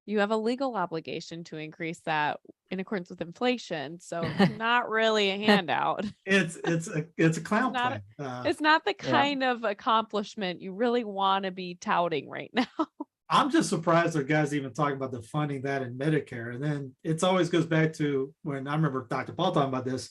you have a legal obligation to increase that in accordance with inflation. So not really a handout. It's a clown play. It's not the kind of accomplishment you really want to be touting right now. I'm just surprised that guys even talking about the funding that in Medicare. And then it always goes back to when I remember Dr. Paul talking about this.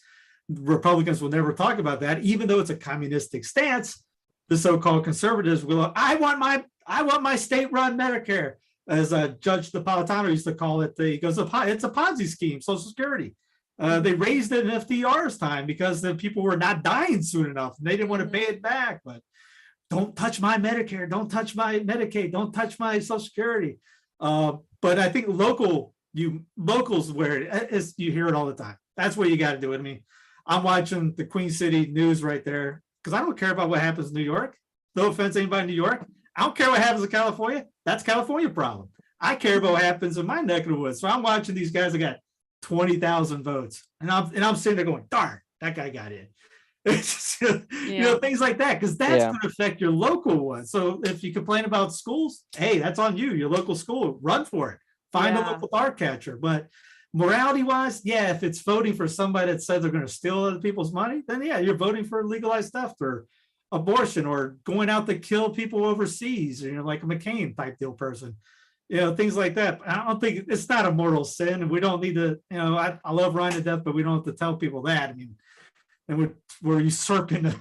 Republicans will never talk about that, even though it's a communistic stance. The so-called conservatives will, I want my state-run Medicare, as Judge Napolitano used to call it. He goes, it's a Ponzi scheme, Social Security. They raised it in FDR's time because the people were not dying soon enough, and they didn't want to pay it back. But don't touch my Medicare, don't touch my Medicaid, don't touch my Social Security. But I think locals where it is, you hear it all the time. That's where you got to do it. I mean, I'm watching the Queen City news right there because I don't care about what happens in New York. No offense to anybody in New York. I don't care what happens in California. That's California problem. I care about what happens in my neck of the woods. So I'm watching these guys that got 20,000 votes, and I'm sitting there going, darn, that guy got in. It's just, things like that, because that's going to affect your local one. So if you complain about schools, hey, that's on you. Your local school, run for it. Find a local dart catcher. But morality wise, if it's voting for somebody that says they're going to steal other people's money, then you're voting for legalized theft or abortion or going out to kill people overseas, like a McCain type deal person, things like that. I don't think it's not a mortal sin, and we don't need to, I love Ryan to death, but we don't have to tell people that. I mean, and we're usurping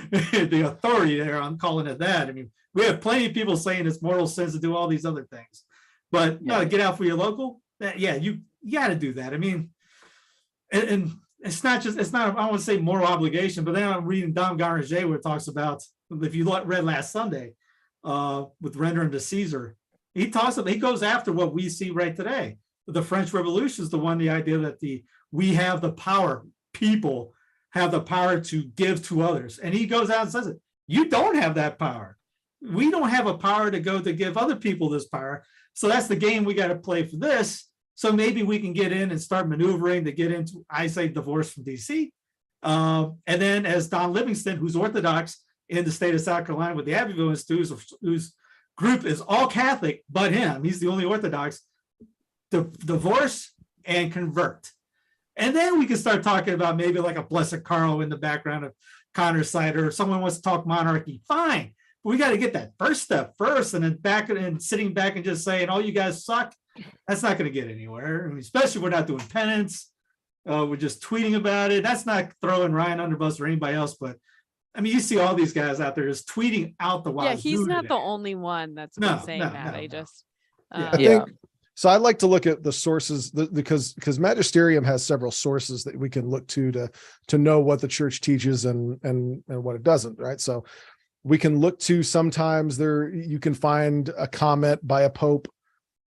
the authority there. I'm calling it that. I mean, we have plenty of people saying it's mortal sins to do all these other things, but get out for your local. You got to do that. I mean, and it's not, I don't want to say moral obligation, but then I'm reading Dom Garanger where it talks about, if you read last Sunday with Rendering to Caesar, he goes after what we see right today. The French Revolution is the idea that we have the power, people have the power to give to others. And he goes out and says it. You don't have that power. We don't have a power to go to give other people this power. So that's the game we got to play for this. So maybe we can get in and start maneuvering to get into, I say, divorce from DC. And then as Don Livingston, who's Orthodox in the state of South Carolina with the Abbeville Institute, whose group is all Catholic, but him, he's the only Orthodox, to divorce and convert. And then we can start talking about maybe like a Blessed Carl in the background of Connor Sider, or someone wants to talk monarchy, fine. But we got to get that first step first, and then sitting back and just saying, oh, you guys suck. That's not going to get anywhere. I mean, especially we're not doing penance. We're just tweeting about it. That's not throwing Ryan under bus or anybody else. But I mean, you see all these guys out there just tweeting out the wazoo. Yeah, he's not today. the only one that's been saying that. I just, I think so. I like to look at the sources because magisterium has several sources that we can look to know what the church teaches and what it doesn't. Right. So we can look to, sometimes you can find a comment by a pope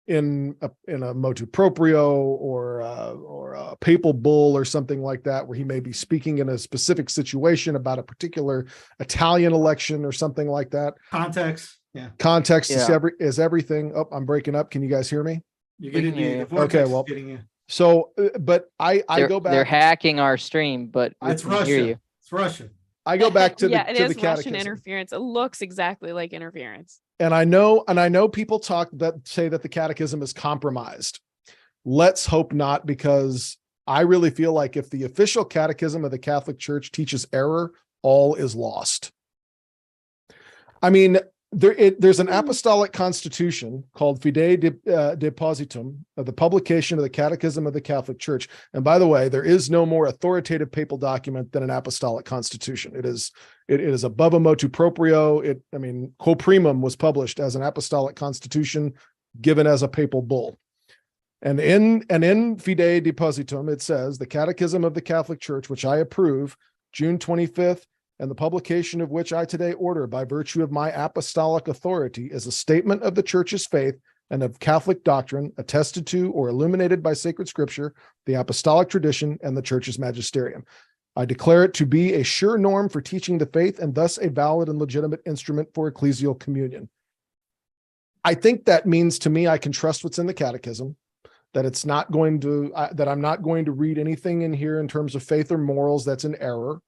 in a motu proprio or a papal bull or something like that, where he may be speaking in a specific situation about a particular Italian election or something like that. Context is everything. Oh, I'm breaking up. Can you guys hear me? You're getting you. Okay, well, So, but I go They're back. hacking our stream, but It's we hear Russia. you. It's Russian. I go back to Yeah, the it to is the Russian catechism. interference. It looks exactly like interference. And I know people say that the catechism is compromised. Let's hope not, because I really feel like if the official catechism of the Catholic Church teaches error, all is lost. I mean, there's an apostolic constitution called Fidei Depositum, the publication of the Catechism of the Catholic Church. And by the way, there is no more authoritative papal document than an apostolic constitution. It is above motu proprio. Quo Primum was published as an apostolic constitution given as a papal bull. And in Fidei Depositum, it says the Catechism of the Catholic Church, which I approve, June 25th, and the publication of which I today order by virtue of my apostolic authority, is a statement of the Church's faith and of Catholic doctrine, attested to or illuminated by sacred scripture, the apostolic tradition, and the Church's magisterium. I declare it to be a sure norm for teaching the faith and thus a valid and legitimate instrument for ecclesial communion. I think that means to me I can trust what's in the catechism, that it's not going to, that I'm not going to read anything in here in terms of faith or morals that's an error.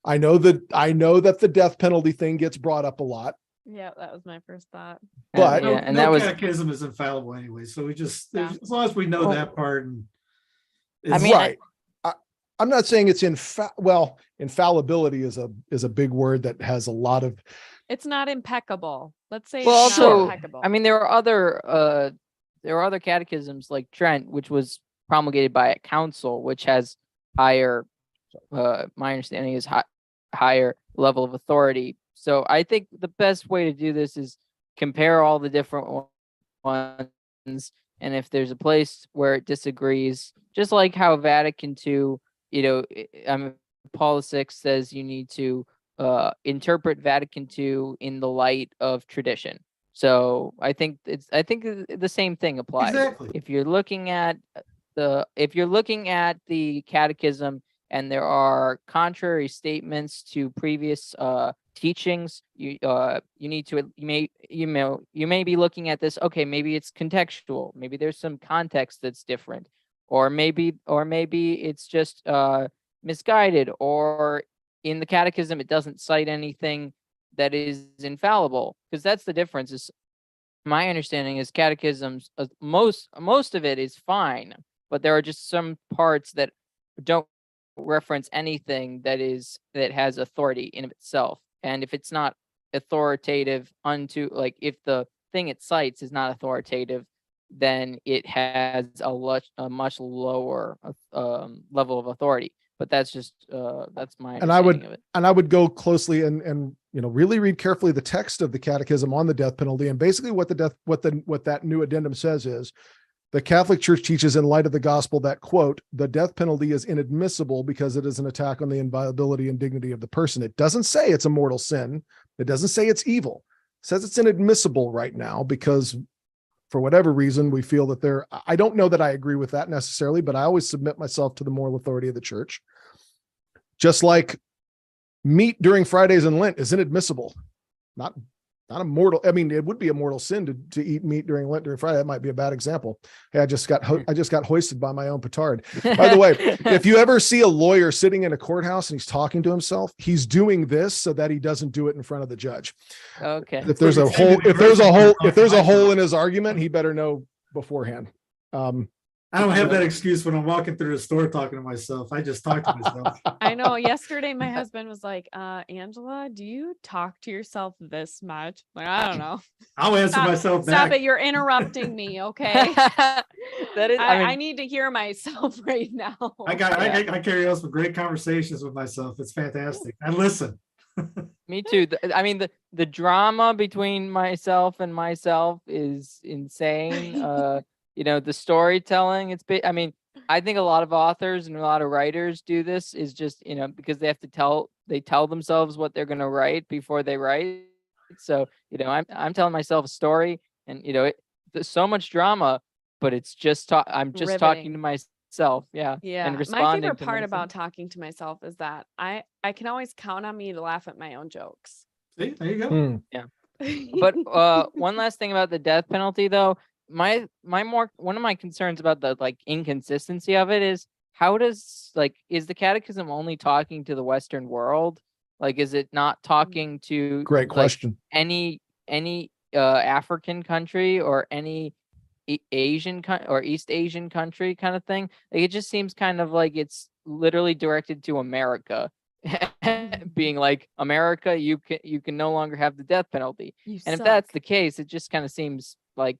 I know that the death penalty thing gets brought up a lot. Yeah, that was my first thought. But that was catechism is infallible anyway. So we just, Yeah. as long as we know that part. And right. I'm not saying it's infallibility is a big word that has a lot of. It's not impeccable. Let's say Well, it's not also, impeccable. I mean, there are other catechisms like Trent, which was promulgated by a council, which has higher, my understanding is higher level of authority. So I think the best way to do this is compare all the different ones, and if there's a place where it disagrees, just like how Vatican II, Paul VI says you need to interpret Vatican II in the light of tradition. So I think the same thing applies. Exactly. If you're looking at the catechism and there are contrary statements to previous teachings, you may be looking at this. Okay, maybe it's contextual. Maybe there's some context that's different, or maybe it's just misguided, or in the catechism it doesn't cite anything that is infallible, because that's the difference. Is my understanding is catechisms, most of it is fine, but there are just some parts that don't reference anything that has authority in of itself. And if it's not authoritative if the thing it cites is not authoritative, then it has a much lower level of authority. But that's just that's my understanding of it. And I would go closely and really read carefully the text of the catechism on the death penalty. And basically what that new addendum says is the Catholic Church teaches in light of the gospel that, quote, the death penalty is inadmissible because it is an attack on the inviolability and dignity of the person. It doesn't say it's a mortal sin. It doesn't say it's evil. It says it's inadmissible right now because for whatever reason, we feel that I don't know that I agree with that necessarily, but I always submit myself to the moral authority of the church. Just like meat during Fridays in Lent is inadmissible. Not a mortal. I mean, it would be a mortal sin to eat meat during Lent during Friday. That might be a bad example. Hey, I just got hoisted by my own petard. By the way, if you ever see a lawyer sitting in a courthouse and he's talking to himself, he's doing this so that he doesn't do it in front of the judge. Okay. If there's a hole in his argument, he better know beforehand. I don't have that excuse when I'm walking through the store talking to myself. I just talk to myself. I know. Yesterday, my husband was like, Angela, do you talk to yourself this much? Like, I don't know. I'll answer myself back. Stop it. You're interrupting me. Okay. That is, I need to hear myself right now. I carry on some great conversations with myself. It's fantastic. I listen. Me too. The drama between myself and myself is insane. The storytelling, I think a lot of authors and a lot of writers do this is just, because they have to tell themselves what they're going to write before they write. So, I'm telling myself a story and, there's so much drama, but it's just, I'm just Riveting. Talking to myself. Yeah. Yeah. And responding. My favorite part about talking to myself is that I can always count on me to laugh at my own jokes. See, there you go. Yeah. But one last thing about the death penalty, though. one of my concerns about the like inconsistency of it is how does is the catechism only talking to the Western world? Like, is it not talking to Great question. any African country or any Asian or East Asian country kind of thing? Like, it just seems kind of like it's literally directed to America, being like, America, you can no longer have the death penalty. And if that's the case, it just kind of seems like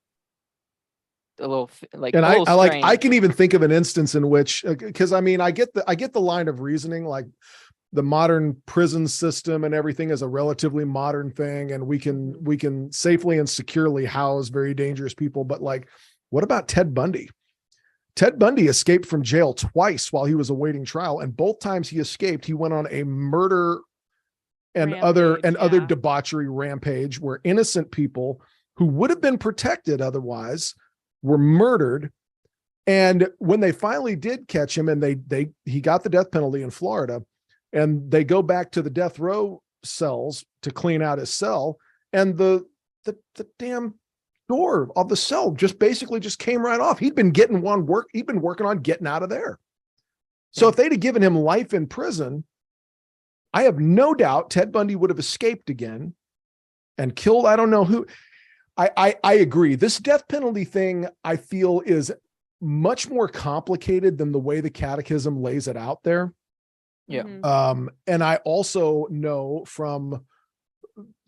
a little and a little I strange. can even think of an instance in which, because I mean, I get the line of reasoning, like the modern prison system and everything is a relatively modern thing, and we can safely and securely house very dangerous people. But like, what about Ted Bundy? Ted Bundy escaped from jail twice while he was awaiting trial, and both times he escaped, he went on a murder and other debauchery rampage where innocent people who would have been protected otherwise were murdered. And when they finally did catch him, and he got the death penalty in Florida, and they go back to the death row cells to clean out his cell, and the damn door of the cell just basically just came right off. He'd been working on getting out of there. So if they'd have given him life in prison, I have no doubt Ted Bundy would have escaped again and killed, I don't know who. I agree. This death penalty thing, I feel, is much more complicated than the way the catechism lays it out there. Yeah. And I also know from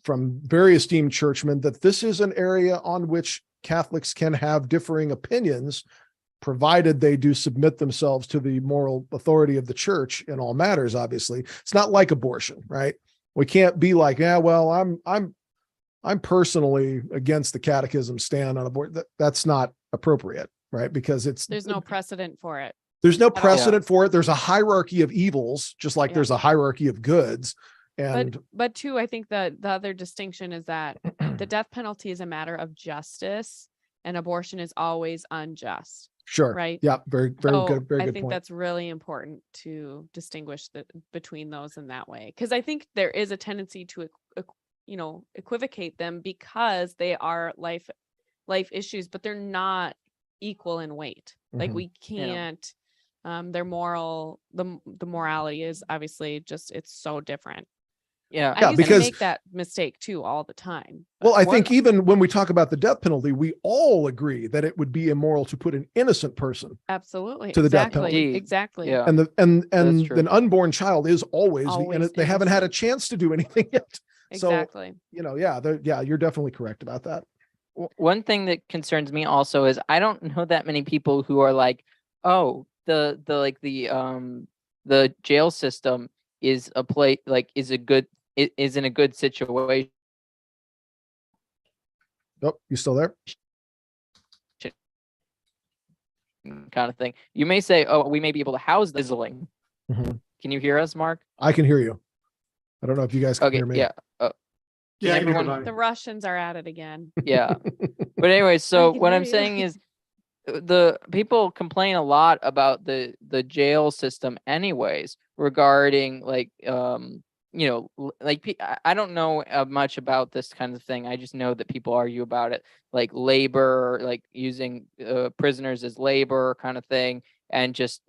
very esteemed churchmen that this is an area on which Catholics can have differing opinions, provided they do submit themselves to the moral authority of the church in all matters. Obviously, it's not like abortion, right? We can't be like, yeah, well, I'm personally against the catechism stand on abortion. That's not appropriate, right? Because there's no precedent for it. There's no precedent for it. There's a hierarchy of evils, just like there's a hierarchy of goods. And but too, I think that the other distinction is that the death penalty is a matter of justice, and abortion is always unjust. Sure. Right. Yeah. Very good. Very good I think point. that's really important to distinguish between those in that way, because I think there is a tendency to equivocate them because they are life issues, but they're not equal in weight. Like, we can't. Their the morality is obviously just, it's so different. Yeah. I used to make that mistake too all the time. Well, I think even when we talk about the death penalty, we all agree that it would be immoral to put an innocent person absolutely to the death penalty. Exactly. Yeah. And an unborn child is always they haven't had a innocent. chance to do anything yet. Exactly. So, you're definitely correct about that. One thing that concerns me also is I don't know that many people who are like, oh, the jail system is is in a good situation. Oh, you still there? Kind of thing. You may say, oh, we may be able to house the sizzling. Mhm. Can you hear us, Mark? I can hear you. I don't know if you guys can Okay, hear me. yeah. Yeah, I can hear everyone- everybody. The Russians are at it again. Yeah. But anyway, so can what hear I'm you. saying is the people complain a lot about the jail system anyways, regarding I don't know much about this kind of thing. I just know that people argue about it, like labor, like using prisoners as labor kind of thing, and just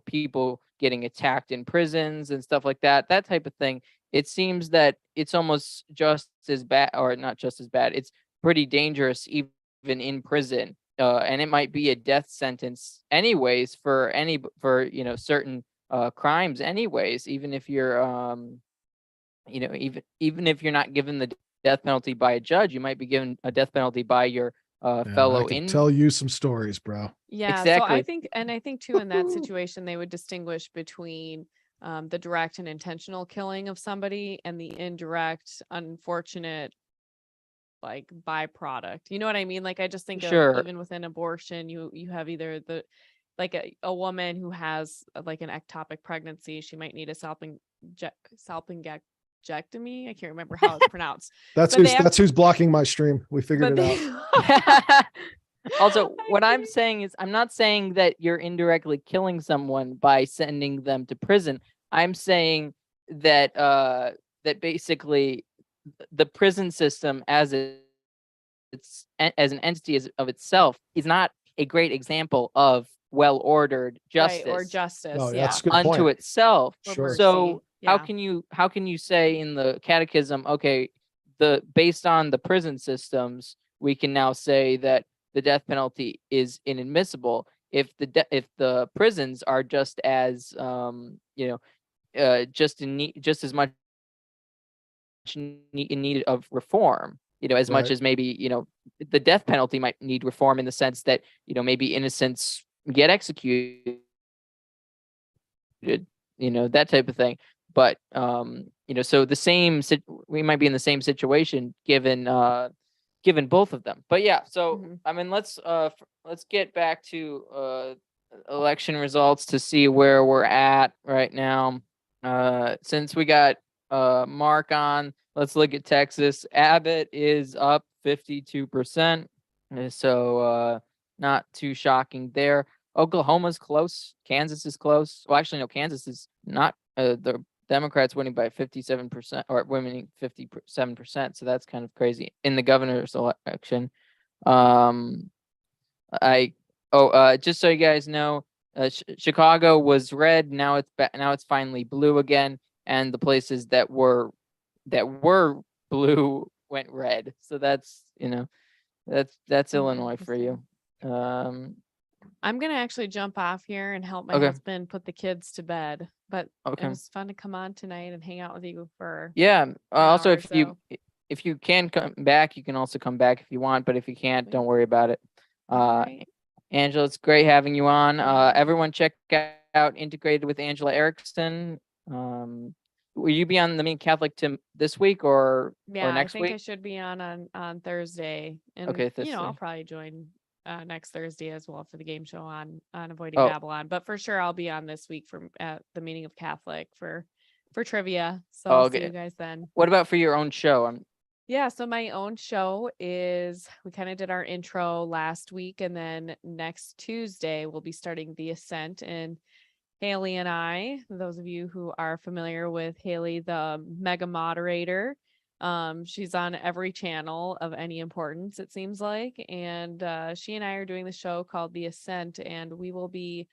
people getting attacked in prisons and stuff like that type of thing. It seems that it's almost just as bad, or not just as bad. It's pretty dangerous even in prison, and it might be a death sentence anyways for certain crimes anyways, even if you're even if you're not given the death penalty by a judge, you might be given a death penalty by your fellow I can tell you some stories, bro. Yeah. Exactly. So I think too, in that situation, they would distinguish between the direct and intentional killing of somebody and the indirect, unfortunate, like, byproduct. You know what I mean? Like, I just think Sure. of, even within abortion, you have either a woman who has like an ectopic pregnancy, she might need a salpingectomy. I can't remember how it's pronounced. That's who's blocking my stream. We figured it out. Also, what I'm saying is, I'm not saying that you're indirectly killing someone by sending them to prison. I'm saying that that basically the prison system as it as an entity of itself is not a great example of well-ordered Right, or justice justice. No, Yeah. that's a good unto point. itself. Or Sure. mercy. So Yeah. how can you say in the catechism, okay, based on the prison systems, we can now say that the death penalty is inadmissible if the prisons are just as just as much in need of reform, as much Right. as maybe, the death penalty might need reform in the sense that, maybe innocents get executed, that type of thing. But, so we might be in the same situation given both of them. But yeah, so Mhm. I mean, let's get back to election results to see where we're at right now. Since we got Mark on, let's look at Texas. Abbott is up 52%. So not too shocking there. Oklahoma's close. Kansas is close. Well, actually, no, Kansas is not. The Democrats winning by 57% or winning 57%. So that's kind of crazy in the governor's election. Just so you guys know, Chicago was red. Now it's finally blue again, and the places that were blue went red. So that's Illinois for you. I'm gonna actually jump off here and help my Okay. husband put the kids to bed. But Okay. it was fun to come on tonight and hang out with you for Yeah. Also, hour or if you can come back, you can also come back if you want. But if you can't, don't worry about it. Alright. Angela, it's great having you on. Yeah. Everyone check out Integrated with Angela Erickson. Will you be on the Main Catholic this week or Yeah, next I think I week? should be on Thursday. And Okay, I'll Thursday. probably join next Thursday as well for the game show on Avoiding Oh. Babylon. But for sure I'll be on this week for the meeting of Catholic for trivia. So Oh, I'll see okay. you guys then. What about for your own show? Yeah, so my own show is, we kind of did our intro last week, and then next Tuesday we'll be starting The Ascent. And Haley and I, those of you who are familiar with Haley, the mega moderator, she's on every channel of any importance, it seems like. And she and I are doing the show called The Ascent, and we will be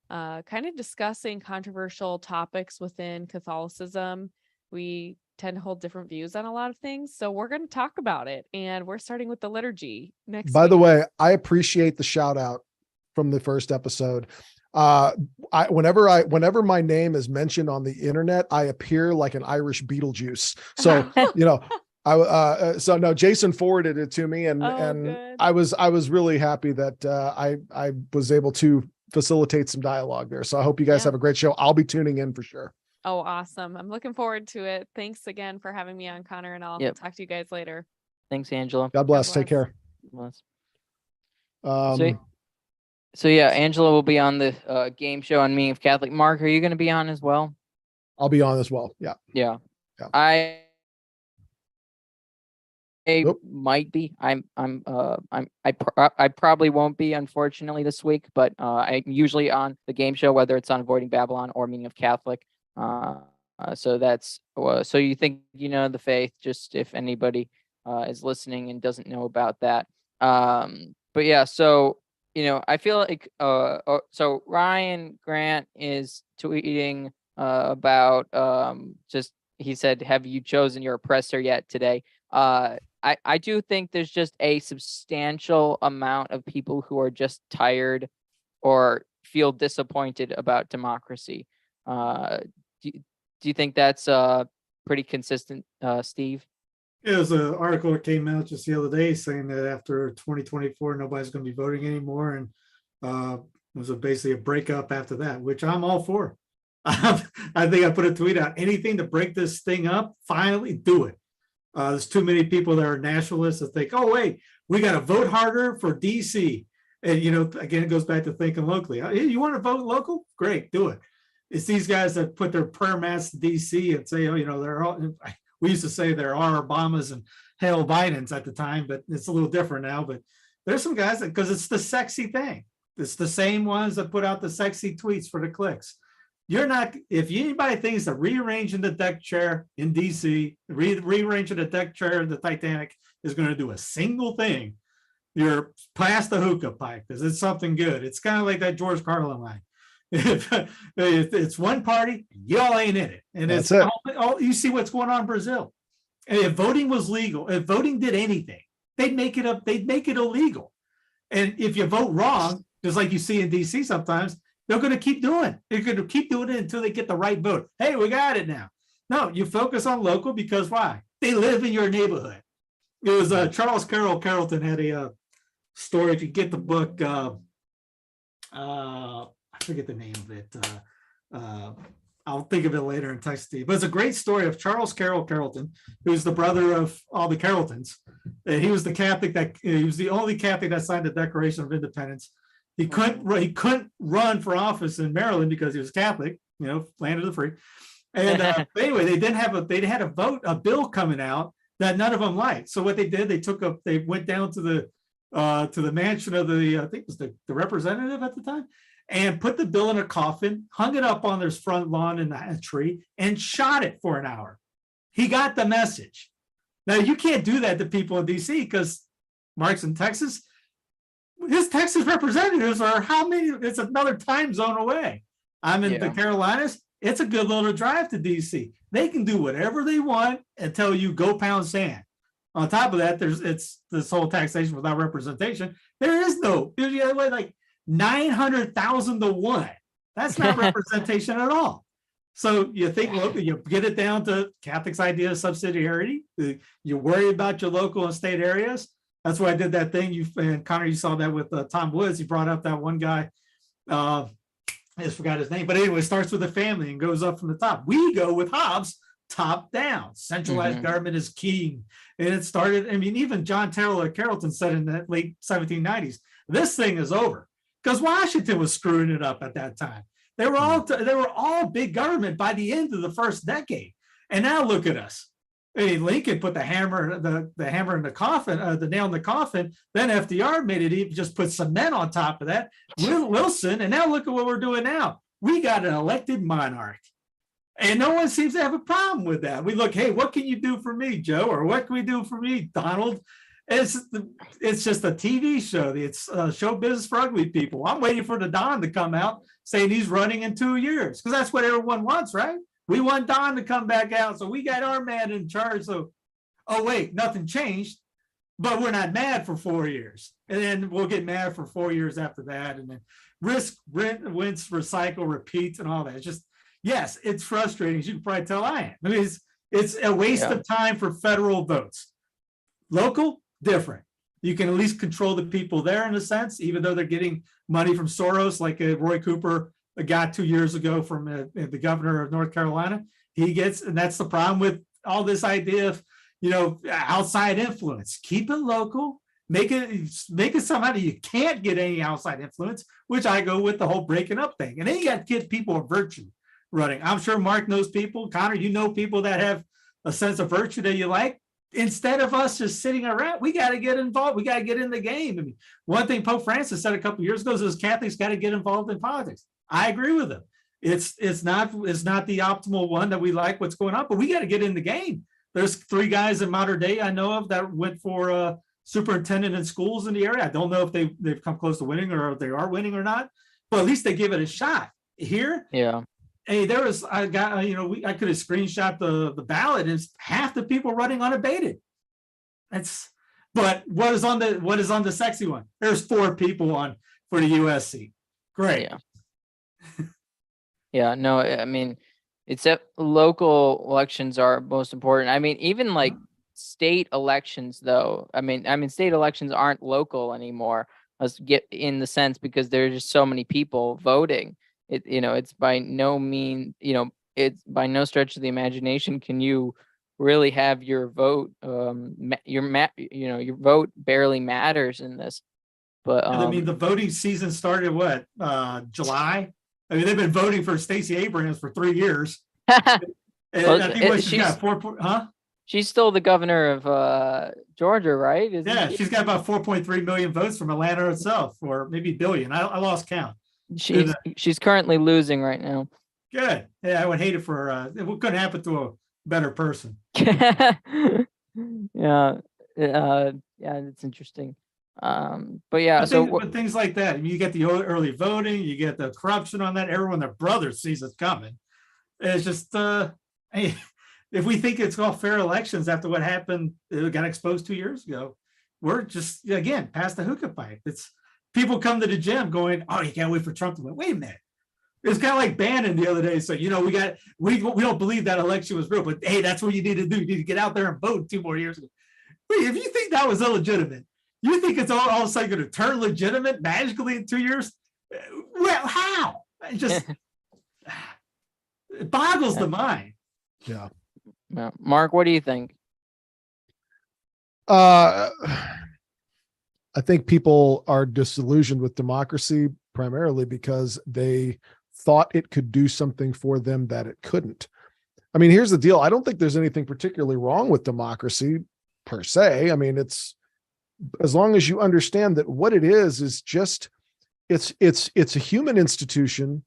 kind of discussing controversial topics within Catholicism. We tend to hold different views on a lot of things, so we're going to talk about it. And we're starting with the liturgy next By the week. way, I appreciate the shout out from the first episode. Whenever my name is mentioned on the internet, I appear like an Irish Beetlejuice. So, so no, Jason forwarded it to me, and Good. I was really happy that I was able to facilitate some dialogue there. So I hope you guys have a great show. I'll be tuning in for sure. Oh, awesome. I'm looking forward to it. Thanks again for having me on, Connor, and I'll talk to you guys later. Thanks, Angela. God bless. Take care. Bless. So yeah, Angela will be on the game show on Meaning of Catholic. Mark, are you going to be on as well? I'll be on as well. Yeah. Yeah. Yeah. Might be. I probably won't be, unfortunately, this week, but I'm usually on the game show, whether it's on Avoiding Babylon or Meaning of Catholic. So that's so you think the faith, just if anybody is listening and doesn't know about that. But yeah, so I feel like so Ryan Grant is tweeting about just, he said, have you chosen your oppressor yet today? I do think there's just a substantial amount of people who are just tired or feel disappointed about democracy. Do you think that's pretty consistent, Steve? It was an article that came out just the other day saying that after 2024, nobody's going to be voting anymore. And it was basically a breakup after that, which I'm all for. I think I put a tweet out, anything to break this thing up, finally do it. There's too many people that are nationalists that think, oh, wait, we got to vote harder for DC. And, again, it goes back to thinking locally. Hey, you want to vote local? Great, do it. It's these guys that put their prayer mats to DC and say, oh, they're all, we used to say there are Obamas and Hale Bidens at the time, but it's a little different now. But there's some guys that, because it's the sexy thing. It's the same ones that put out the sexy tweets for the clicks. You're not, if anybody thinks that rearranging the deck chair in DC, rearranging the deck chair in the Titanic is going to do a single thing, you're past the hookah pipe because it's something good. It's kind of like that George Carlin line. If it's one party, y'all ain't in it. And That's it's it. all you see what's going on in Brazil. And if voting was legal, if voting did anything, they'd make it up, they'd make it illegal. And if you vote wrong, just like you see in DC sometimes, they're going to keep doing it. They're going to keep doing it until they get the right vote. Hey, we got it now. No, you focus on local because why? They live in your neighborhood. It was Charles Carrollton had a story. If you get the book, I forget the name of it. I'll think of it later and text it to you. But it's a great story of Charles Carrollton, who's the brother of all the Carrolltons. And he was the Catholic he was the only Catholic that signed the Declaration of Independence. He couldn't run for office in Maryland because he was Catholic, land of the free. And anyway, they had a bill coming out that none of them liked. So what they did, they went down to the mansion of I think it was the representative at the time, and put the bill in a coffin, hung it up on their front lawn in a tree, and shot it for an hour. He got the message. Now, you can't do that to people in DC because Mark's in Texas. His Texas representatives are how many? It's another time zone away. I'm in the Carolinas. It's a good little drive to DC. They can do whatever they want and tell you go pound sand. On top of that, it's this whole taxation without representation. There is no, like 900,000 to 1. That's not representation at all. So you think local, you get it down to Catholic's idea of subsidiarity. You worry about your local and state areas. That's why I did that thing. And Connor, you saw that with Tom Woods. He brought up that one guy. I just forgot his name. But anyway, it starts with a family and goes up from the top. We go with Hobbes, top down. Centralized government is king. And it started, even John Carrollton said in the late 1790s, this thing is over. Because Washington was screwing it up at that time. They were all big government by the end of the first decade. And now look at us. Lincoln put the hammer in the coffin, the nail in the coffin. Then FDR made it even just put cement on top of that. Wilson, and now look at what we're doing now. We got an elected monarch. And no one seems to have a problem with that. We look, hey, what can you do for me, Joe? Or what can we do for me, Donald? It's just a TV show. It's show business for ugly people. I'm waiting for the Don to come out saying he's running in 2 years because that's what everyone wants, right? We want Don to come back out, so we got our man in charge. So, oh wait, nothing changed, but we're not mad for 4 years, and then we'll get mad for 4 years after that, and then risk, rent, rinse, recycle, repeat, and all that. It's just, yes, it's frustrating. As you can probably tell, I am. It's a waste of time for federal votes. Local, different. You can at least control the people there in a sense, even though they're getting money from Soros, like Roy Cooper got 2 years ago from the governor of North Carolina. He gets, and that's the problem with all this idea of, outside influence. Keep it local, make it somehow that you can't get any outside influence, which I go with the whole breaking up thing. And then you got to get people of virtue running. I'm sure Mark knows people. Connor, you know people that have a sense of virtue that you like. Instead of us just sitting around, we got to get involved. We got to get in the game. One thing Pope Francis said a couple of years ago is Catholics got to get involved in politics. I agree with him. It's not the optimal one that we like what's going on, but we got to get in the game. There's 3 guys in modern day I know of that went for superintendent in schools in the area. I don't know if they've come close to winning or if they are winning or not, but at least they give it a shot. Here, hey, I could have screenshot the ballot. It's half the people running unabated. But what is on the sexy one? There's 4 people on for the US seat. Great. It's that local elections are most important. Even like state elections, though. State elections aren't local anymore. Let's get in the sense because there's just so many people voting. It's by no mean, it's by no stretch of the imagination can you really have your vote. Your vote barely matters in this. But the voting season started what? July. They've been voting for Stacey Abrams for 3 years. And I think she's got 4. She's still the governor of Georgia, right? She's got about 4.3 million votes from Atlanta itself, or maybe billion. I lost count. She's currently losing right now. Good. Yeah, I would hate it for it couldn't happen to a better person. Yeah. Yeah, it's interesting. But yeah, But things like that. I mean, you get the early voting, you get the corruption on that. Everyone, their brother sees it coming. It's just, hey, if we think it's all fair elections after what happened, it got exposed 2 years ago, we're just, again, past the hookah pipe. It's people come to the gym going, oh, you can't wait for Trump to win. Wait a minute. It's kind of like Bannon the other day. So, we don't believe that election was real, but hey, that's what you need to do. You need to get out there and vote 2 more years ago. Wait, if you think that was illegitimate, you think it's all of a sudden going to turn legitimate magically in 2 years? Well, how? It just it boggles the mind. Yeah. Mark, what do you think? I think people are disillusioned with democracy primarily because they thought it could do something for them that it couldn't. I mean, here's the deal. I don't think there's anything particularly wrong with democracy per se. I mean, it's as long as you understand that what it is just it's a human institution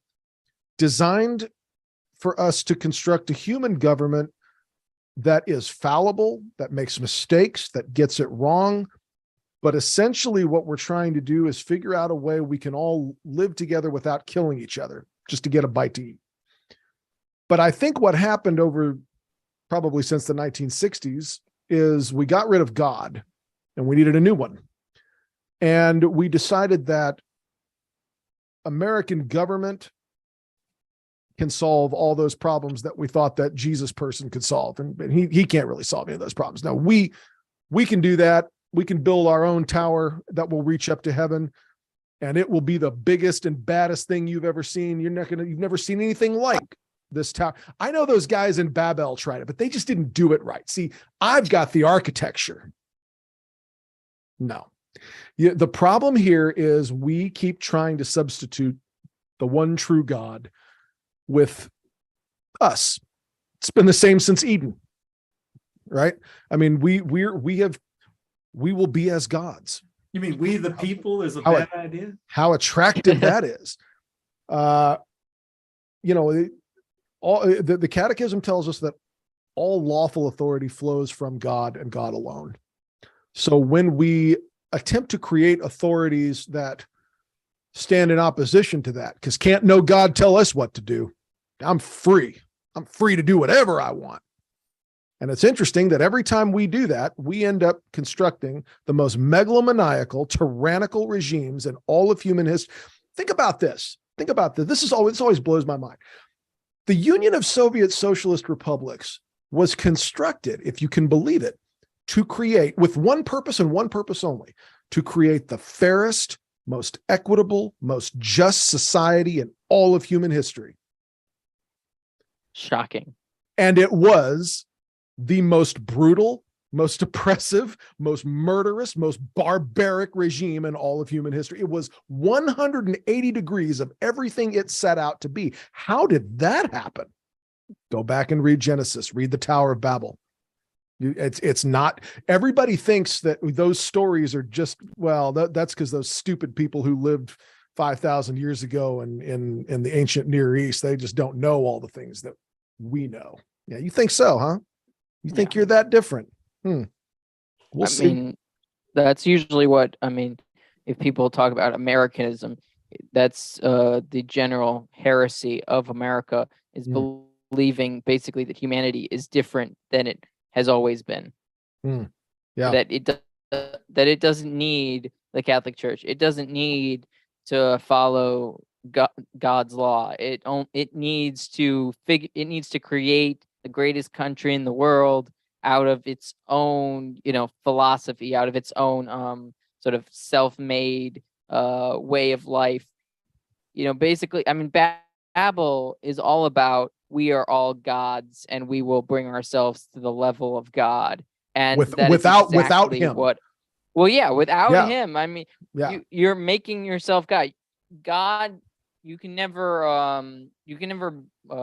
designed for us to construct a human government that is fallible, that makes mistakes, that gets it wrong. But essentially what we're trying to do is figure out a way we can all live together without killing each other, just to get a bite to eat. But I think what happened over probably since the 1960s is we got rid of God and we needed a new one. And we decided that American government can solve all those problems that we thought that Jesus person could solve. And he can't really solve any of those problems. Now we can do that. We can build our own tower that will reach up to heaven, and it will be the biggest and baddest thing you've ever seen. You've never seen anything like this tower. I know those guys in Babel tried it, but they just didn't do it right. See, I've got the architecture. No. The problem here is we keep trying to substitute the one true God with us. It's been the same since Eden, right? I mean, we will be as gods. You mean we the people is a bad idea? How attractive that is. The Catechism tells us that all lawful authority flows from God and God alone. So when we attempt to create authorities that stand in opposition to that, because can't no God tell us what to do? I'm free to do whatever I want. And it's interesting that every time we do that, we end up constructing the most megalomaniacal, tyrannical regimes in all of human history. Think about this. This always blows my mind. The Union of Soviet Socialist Republics was constructed, if you can believe it, to create, with one purpose and one purpose only, to create the fairest, most equitable, most just society in all of human history. Shocking. And it was the most brutal, most oppressive, most murderous, most barbaric regime in all of human history. It was 180 degrees of everything it set out to be. How did that happen? Go back and read Genesis, read the Tower of Babel. It's not, everybody thinks that those stories are just, that's because those stupid people who lived 5,000 years ago in the ancient Near East, they just don't know all the things that we know. Yeah, you think so, huh? You think you're that different? We'll see. I mean, that's usually what, if people talk about Americanism, that's the general heresy of America is believing basically that humanity is different than it has always been. Yeah. That it doesn't need the Catholic Church. It doesn't need to follow God's law. It needs to create the greatest country in the world out of its own, philosophy, out of its own sort of self-made way of life. Basically, Babel is all about we are all gods and we will bring ourselves to the level of God. And without him. Without him. You're making yourself God. God, you can never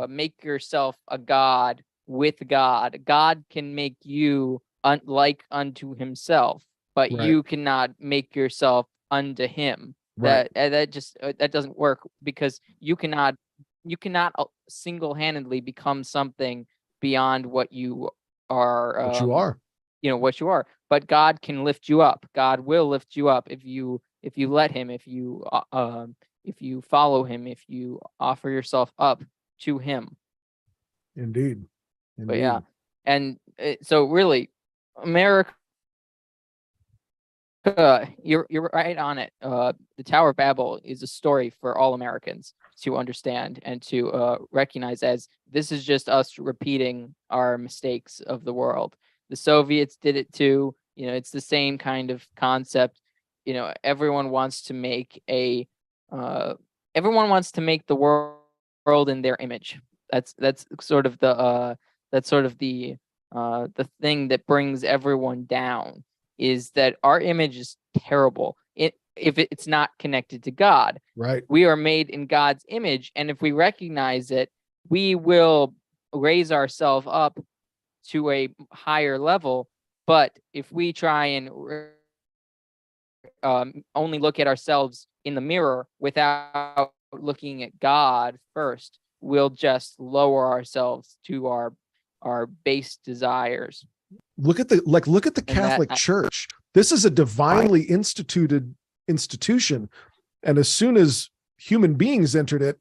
make yourself a god with God. God can make you like unto himself, but you cannot make yourself unto him. Right. That doesn't work, because you cannot single-handedly become something beyond what you are. What you are. What you are. but God can lift you up. God will lift you up if you let him, if you follow him, if you offer yourself up to him. Indeed. But yeah, and so really, America, you're right on it. The Tower of Babel is a story for all Americans to understand and to recognize, as this is just us repeating our mistakes of the world. The Soviets did it too. It's the same kind of concept. Everyone wants to make the world in their image. That's sort of the thing that brings everyone down, is that our image is terrible if it's not connected to God. Right. We are made in God's image, and if we recognize it, we will raise ourselves up to a higher level. But if we try and only look at ourselves in the mirror without looking at God first, we'll just lower ourselves to our base desires. Look at the Catholic Church. This is a divinely instituted institution. And as soon as human beings entered it,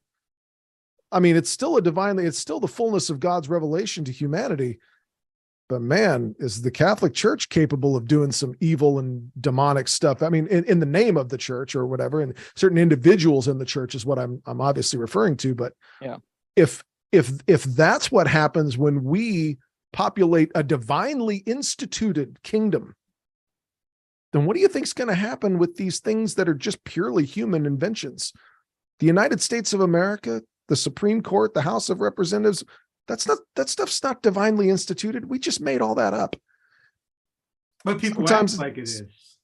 I mean, it's still the fullness of God's revelation to humanity. But man, is the Catholic Church capable of doing some evil and demonic stuff? I mean, in the name of the church or whatever, and certain individuals in the church is what I'm obviously referring to. But yeah, if that's what happens when we populate a divinely instituted kingdom, then what do you think is going to happen with these things that are just purely human inventions? The United States of America, the Supreme Court, the House of Representatives, that stuff's not divinely instituted. We just made all that up. But people Sometimes act like it is.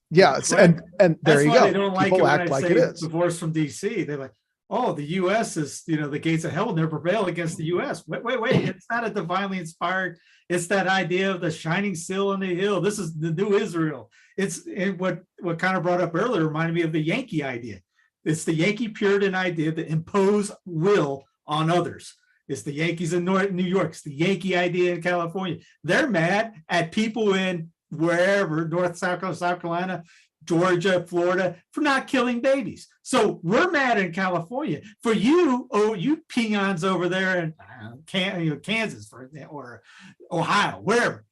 Yeah, and there you go. They don't like People it when act I like say it is. divorce from DC. They're like, oh, the U.S. is, the gates of hell never prevail against the U.S. Wait. It's not a divinely inspired. It's that idea of the shining seal on the hill. This is the new Israel. It's what kind of brought up earlier reminded me of the Yankee idea. It's the Yankee Puritan idea to impose will on others. It's the Yankees in New York. It's the Yankee idea in California. They're mad at people in wherever, North, South Carolina, Georgia, Florida, for not killing babies. So we're mad in California for you, you peons over there in Kansas or Ohio, wherever,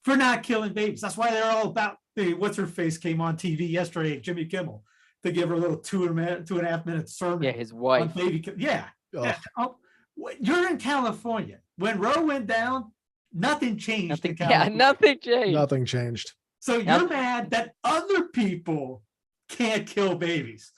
for not killing babies. That's why they're all about, what's her face came on TV yesterday, Jimmy Kimmel, to give her a little 2.5 minute sermon. Yeah, his wife. On baby. Yeah. You're in California. When Roe went down, nothing changed. Nothing changed. Nothing changed. So you're mad that other people can't kill babies.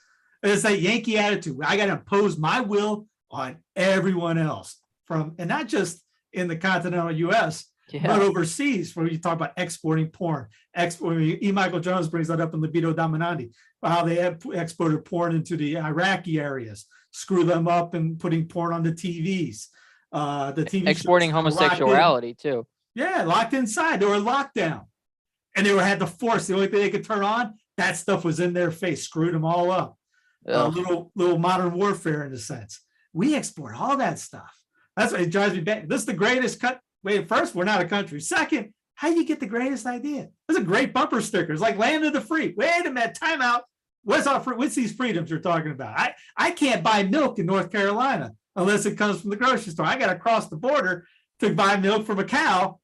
It's that Yankee attitude. I got to impose my will on everyone else, and not just in the continental U.S., but overseas, where you talk about exporting porn. E. Michael Jones brings that up in Libido Dominandi, how they have exported porn into the Iraqi areas, screw them up and putting porn on the TVs. The TV exporting homosexuality too. Yeah, locked inside. They were locked down. And they had the force. The only thing they could turn on, that stuff was in their face, screwed them all up. Little modern warfare in a sense. We export all that stuff. That's what it drives me back. This is the greatest cut. Wait, first, we're not a country. Second, how do you get the greatest idea? There's a great bumper sticker. It's like land of the free. Wait a minute, time out. What's these freedoms you're talking about? I can't buy milk in North Carolina unless it comes from the grocery store. I got to cross the border to buy milk from a cow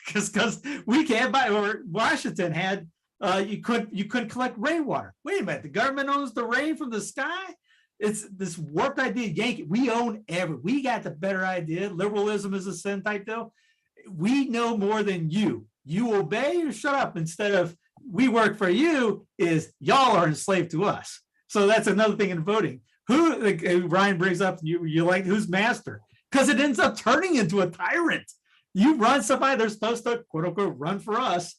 because we can't buy. Or Washington had you couldn't collect rainwater. Wait a minute, the government owns the rain from the sky. It's this warped idea. Yankee, we own we got the better idea. Liberalism is a sin type deal. We know more than you. You obey or shut up. Instead of we work for you, is y'all are enslaved to us. So that's another thing in voting. Who Ryan brings up, you like who's master? Because it ends up turning into a tyrant. You run somebody, they're supposed to quote unquote run for us,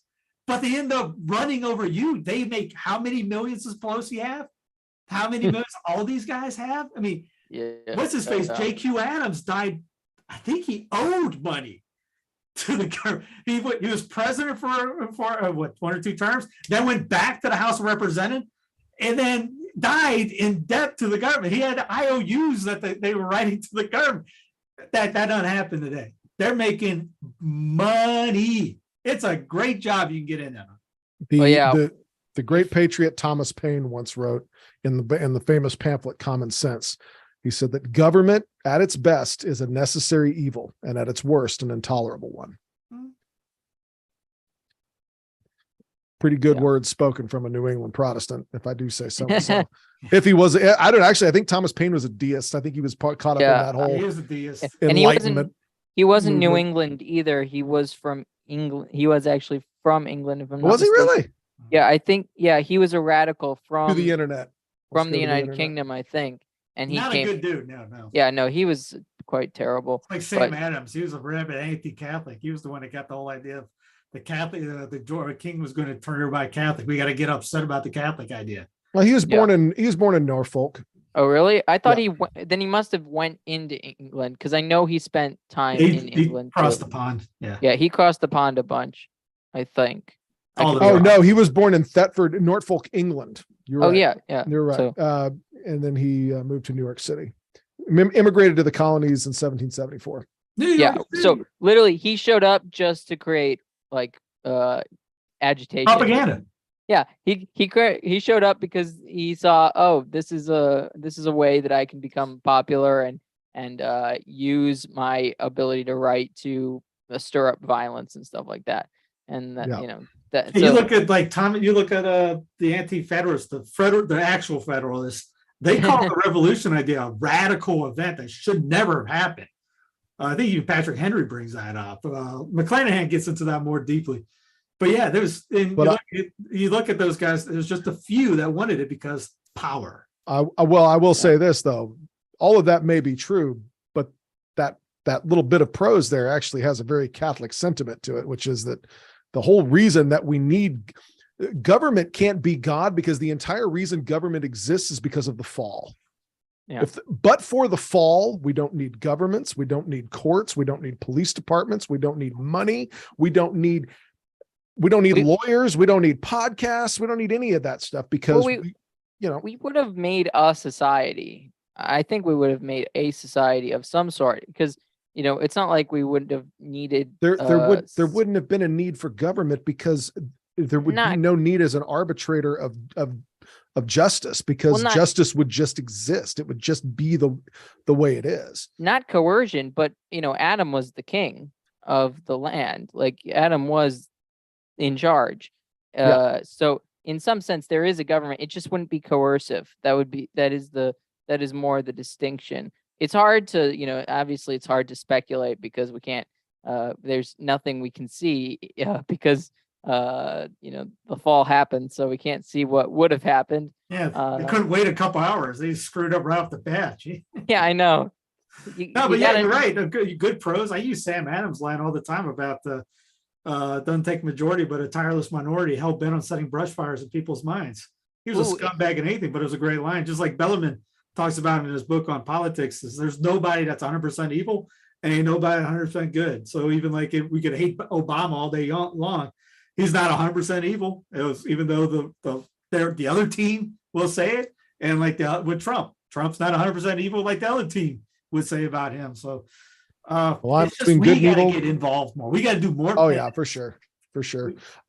but they end up running over you. They make how many millions does Pelosi have? How many millions all these guys have? I mean, what's his face? J.Q. Adams died. I think he owed money to the government. He was president for what, 1 or 2 terms, then went back to the House of Representatives, and then died in debt to the government. He had IOUs that they were writing to the government. That doesn't happen today. They're making money. It's a great job you can get in on. The, Oh, yeah. the great patriot Thomas Paine once wrote in the famous pamphlet Common Sense. He said that government at its best is a necessary evil, and at its worst, an intolerable one. Pretty good Yeah. words spoken from a New England Protestant, if I do say so myself. If he was, I don't actually, I think Thomas Paine was a deist. I think he was caught up Yeah. in that He whole is a deist. And enlightenment. he wasn't New movement. England either. He was from England. He was actually from England, if I'm not Was he mistaken. really? Yeah, I think, yeah, he was a radical To from the internet. Let's from go the to United internet. Kingdom, I think. And he Not came. a good dude. No. Yeah, no, he was quite terrible. Like Sam But- Adams, he was a rabid anti-Catholic. He was the one that got the whole idea of the Catholic, the Georgia King was going to turn everybody Catholic. We got to get upset about the Catholic idea. Well, he was born in Norfolk. Oh, really? I thought Yeah. then he must have went into England, because I know he spent time He, in he England. crossed too. the pond. Yeah. Yeah, he crossed the pond a bunch, I think. I All could the be Oh wrong. no, he was born in Thetford, Norfolk, England. You're Oh, right. yeah. You're right. So, And then he moved to New York City. Immigrated to the colonies in 1774. New yeah. York So City. literally, he showed up just to create like agitation. Propaganda. Yeah, he showed up because he saw, oh, this is a way that I can become popular and use my ability to write to stir up violence and stuff like that. And that, Yeah. that. You So, look at like Tom. You look at the anti-federalists, the actual federalists. They call the revolution idea a radical event that should never have happened. I think even Patrick Henry brings that up. McClanahan gets into that more deeply. But yeah, you look at those guys. There's just a few that wanted it because power. I will say this though, all of that may be true, but that little bit of prose there actually has a very Catholic sentiment to it, which is that the whole reason that we need government can't be God, because the entire reason government exists is because of the fall. Yeah. But for the fall, we don't need governments, we don't need courts, we don't need police departments, we don't need money, we don't need lawyers, we don't need podcasts, we don't need any of that stuff, because we would have made a society. I think we would have made a society of some sort, because it's not like we wouldn't have needed. There wouldn't have been a need for government, because there would be no need as an arbitrator of justice, because justice would just exist. It would just be the way it is. Not coercion, but Adam was the king of the land. Like Adam was in charge. So in some sense there is a government. It just wouldn't be coercive. That is more the distinction. It's hard to, obviously it's hard to speculate, because we can't, there's nothing we can see, because the fall happened, so we can't see what would have happened. Yeah, they couldn't wait a couple hours. They screwed up right off the bat. Yeah, I know. You're right. Good prose. I use Sam Adams' line all the time about the doesn't take majority, but a tireless minority hell bent on setting brush fires in people's minds. He was a scumbag and anything, but it was a great line. Just like Bellarmine talks about in his book on politics, is there's nobody that's 100% evil and ain't nobody 100% good. So even like if we could hate Obama all day long, he's not 100% evil. It was, even though the other team will say it, and like with Trump's not 100% evil like the other team would say about him. So I'm it's just, between we good and got to evil. get involved more. We got to do more. Oh yeah, for sure.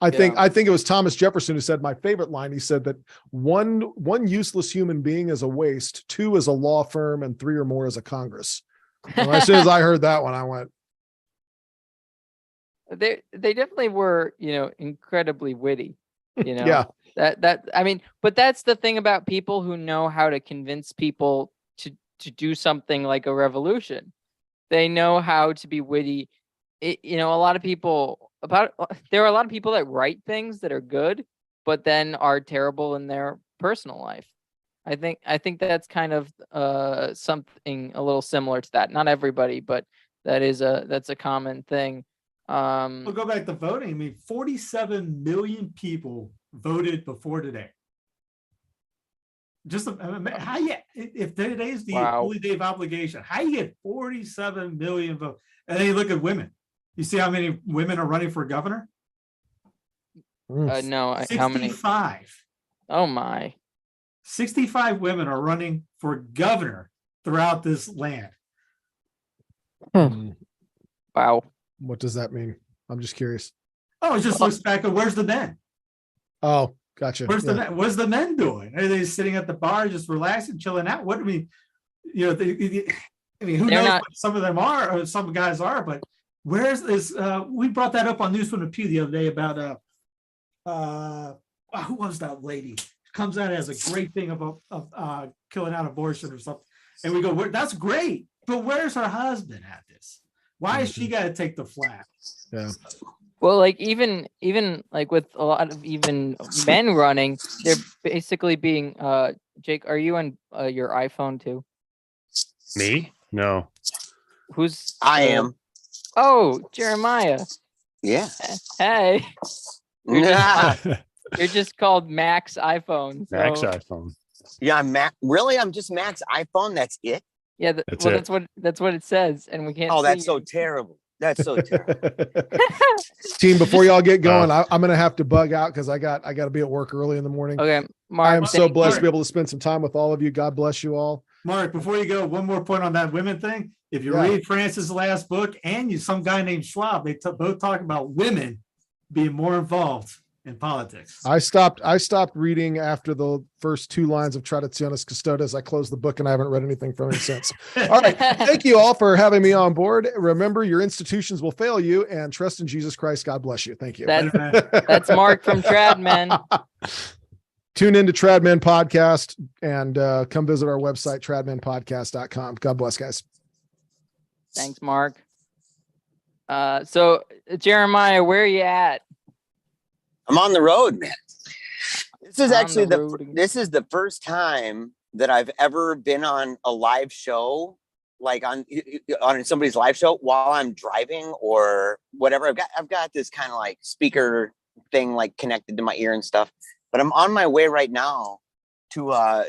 I think it was Thomas Jefferson who said my favorite line. He said that one useless human being is a waste, 2 is a law firm, and 3 or more is a Congress. And as soon as I heard that one, I went. They definitely were, incredibly witty. Yeah. But that's the thing about people who know how to convince people to do something like a revolution. They know how to be witty. There are a lot of people that write things that are good, but then are terrible in their personal life. I think that's kind of something a little similar to that. Not everybody, but that's a common thing. We'll go back to voting. I mean, 47 million people voted before today. Just if today is the holy day of obligation, how you get 47 million votes? And then you look at women. You see how many women are running for governor? No, 65. how many? Oh my! 65 women are running for governor throughout this land. Wow. What does that mean? I'm just curious. Oh, it just looks back at where's the men? Oh, gotcha. What's Yeah. the men doing? Are they sitting at the bar just relaxing, chilling out? What do we, who They're knows not- what some of them are, or some guys are, but where's this? We brought that up on News from the Pew the other day about who was that lady? Comes out as a great thing of killing out abortion or something, and we go, that's great, but where's her husband at this? Why has she got to take the flak? Yeah. Well, like even like with a lot of even men running, they're basically being Jake, are you on your iPhone too? Me? No. Who's I am. Oh, Jeremiah. Yeah. Hey. You're Nah. You're just called Max iPhone. So, Max iPhone. Yeah, I'm really? I'm just Max iPhone. That's it. yeah, That's well, it. that's what it says, and we can't. Oh, that's see so you. terrible. That's so terrible. Team, before y'all get going, I'm gonna have to bug out because I got to be at work early in the morning. Okay, Mark. I am so thank blessed you. to be able to spend some time with all of you. God bless you all. Mark, before you go, one more point on that women thing. If you Yeah. read Francis' last book and some guy named Schwab, they both talk about women being more involved in politics. I stopped reading after the first 2 lines of Traditionis Custodes. I closed the book and I haven't read anything from him since. All right. Thank you all for having me on board. Remember, your institutions will fail you, and trust in Jesus Christ. God bless you. Thank you. That's Mark from Tradmen. Tune into Tradmen Podcast and come visit our website, tradmenpodcast.com. God bless, guys. Thanks, Mark. So Jeremiah, where are you at? I'm on the road, man. This is On actually the road again. this is the first time that I've ever been on a live show, like on somebody's live show while I'm driving or whatever. I've got this kind of like speaker thing like connected to my ear and stuff. But I'm on my way right now to a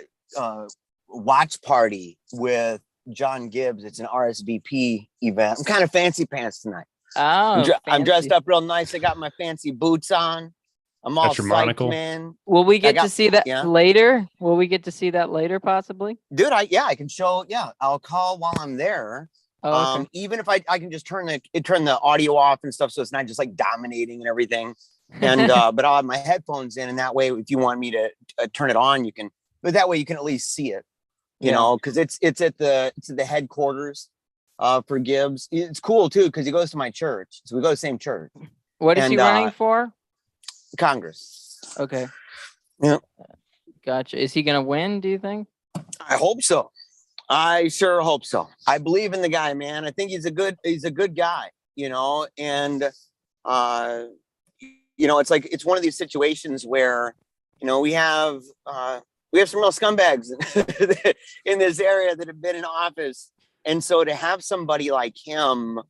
watch party with John Gibbs. It's an RSVP event. I'm kind of fancy pants tonight. Oh, I'm dressed fancy. up real nice. I got my fancy boots on. I'm all Got your psyched, monocle? man. Will we get got- to see that yeah. later? Will we get to see that later, possibly? Dude, I can show. Yeah, I'll call while I'm there. Oh, okay. Even if I can just turn the audio off and stuff, so it's not just like dominating and everything. And but I'll have my headphones in, and that way, if you want me to turn it on, you can. But that way, you can at least see it. You Yeah. know, because it's at the headquarters for Gibbs. It's cool too because he goes to my church, so we go to the same church. What is he and, running for? Congress. Okay. Yeah. Gotcha. Is he gonna win, do you think? I hope so. I sure hope so. I believe in the guy, man. I think he's a good guy, you know, and you know, it's one of these situations where, you know, we have some real scumbags in this area that have been in office. And so to have somebody like him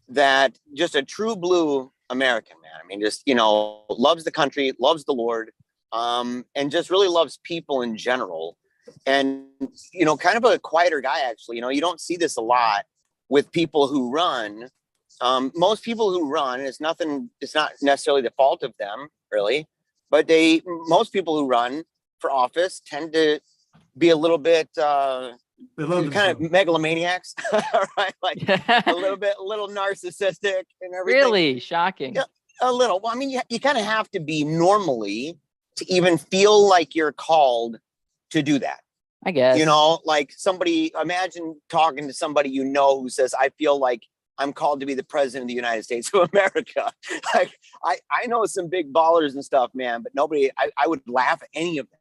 that just a true blue American, man, I mean, just, you know, loves the country, loves the Lord, and just really loves people in general. And, you know, kind of a quieter guy, actually. You know, you don't see this a lot with people who run. Most people who run, it's not necessarily the fault of them, really, but most people who run for office tend to be a little bit kind of megalomaniacs, right? Like a little narcissistic and everything. Really shocking. Yeah, a little. Well, I mean, you kind of have to be normally to even feel like you're called to do that. I guess. You know, like imagine talking to somebody, you know, who says, I feel like I'm called to be the president of the United States of America. Like, I know some big ballers and stuff, man, but I would laugh at any of them